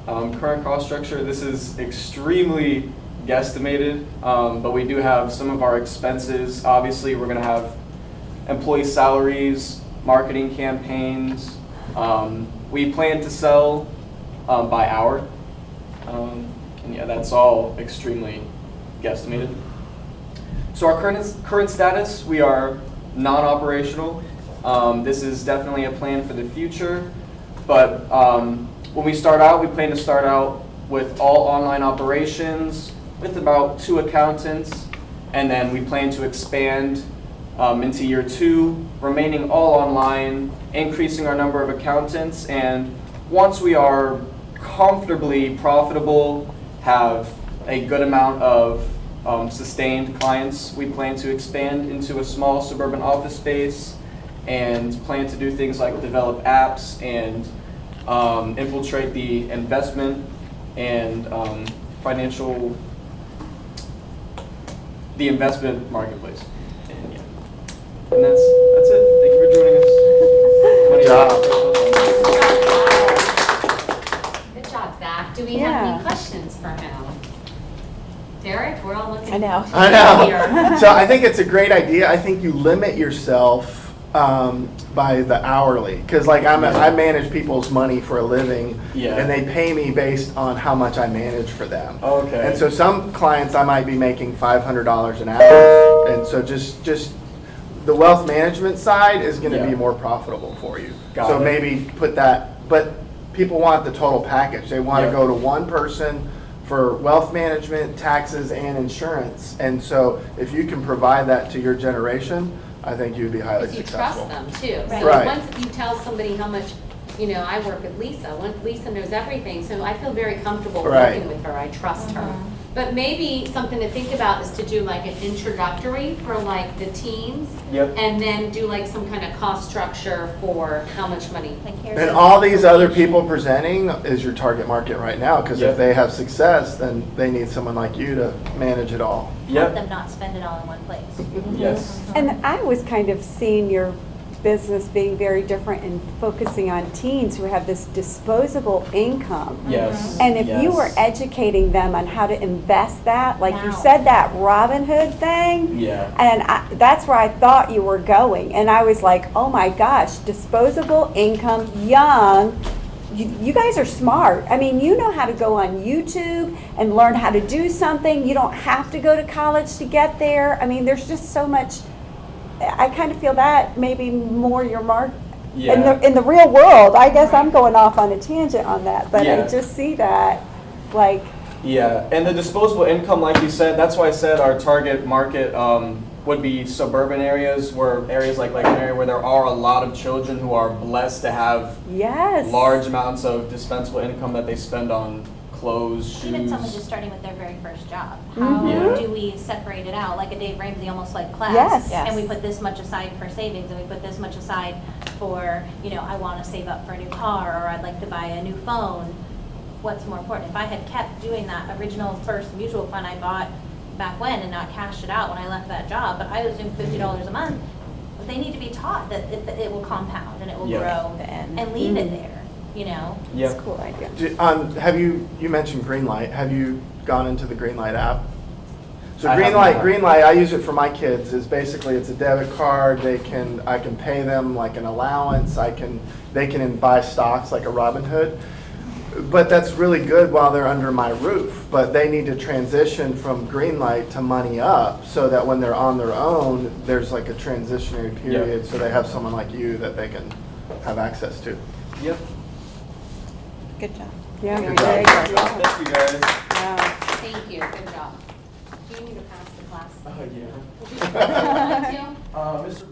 Current cost structure, this is extremely guesstimated, but we do have some of our expenses. Obviously, we're going to have employee salaries, marketing campaigns. We plan to sell by hour. And yeah, that's all extremely guesstimated. So our current status, we are non-operational. This is definitely a plan for the future. But when we start out, we plan to start out with all online operations with about 2 accountants. And then we plan to expand into year 2, remaining all online, increasing our number of accountants. And once we are comfortably profitable, have a good amount of sustained clients, we plan to expand into a small suburban office space and plan to do things like develop apps and infiltrate the investment and the investment marketplace. And, yeah. And that's it. Thank you for joining us. Good job, Zach. Do we have any questions for him? Derek, we're all looking. I know. So I think it's a great idea. I think you limit yourself by the hourly, because like I manage people's money for a living, and they pay me based on how much I manage for them. Okay. And so some clients I might be making $500 an hour, and so just the wealth management side is going to be more profitable for you. So maybe put that, but people want the total package. They want to Yep. go to one person for wealth management, taxes, and insurance. And so if you can provide that to your generation, I think you'd be highly Because you successful. trust them too. So Right. once you tell somebody how much, I work with Lisa, Lisa knows everything, so I feel very comfortable Right. working with her, I trust her. But maybe something to think about is to do like an introductory for like the teens. Yep. And then do like some kind of cost structure for how much money. And all these other people presenting is your target market right now, because Yep. if they have success, then they need someone like you to manage it all. Help them not spend it all in one place. Yes. And I was kind of seeing your business being very different and focusing on teens who have this disposable income. Yes. And if you were Yes. educating them on how to invest that, like you Now. said, that Robin Hood thing, Yeah. and that's where I thought you were going. And I was like, oh my gosh, disposable income, young. You guys are smart. I mean, you know how to go on YouTube and learn how to do something. You don't have to go to college to get there. I mean, there's just so much. I kind of feel that maybe more your mark Yeah. in the real world. I guess I'm going off on a tangent on that, but Yeah. I just see that like Yeah, and the disposable income, like you said, that's why I said our target market would be suburban areas, where areas like an area where there are a lot of children who are blessed to have yes. large amounts of dispensable income that they spend on clothes, shoes. Even someone just starting with their very first job. How Mhm. do we separate it out, like a Dave Ramsey almost like class? Yes. And we put this much aside for savings, and we put this much aside for, I want to save up for a new car, or I'd like to buy a new phone. What's more important? If I had kept doing that original first mutual fund I bought back when and not cashed it out when I left that job, but I was doing $50 a month, but they need to be taught that it will compound and it will Yeah. grow and leave it Mhm. there, Yeah. It's a cool idea. Have you mentioned Greenlight? Have you gone into the Greenlight app? So I have not. Greenlight, I use it for my kids. Is basically it's a debit card. I can pay them like an allowance. They can buy stocks like a Robinhood. But that's really good while they're under my roof. But they need to transition from Greenlight to Money Up, so that when they're on their own, there's like a transitionary period, so they have someone like you that they can have access to. Yep. Good job. Yeah, Good very job. good. Thank you guys. Wow. Thank you, good job. Do you need to pass the class? Oh, yeah. Would you like to? Mr.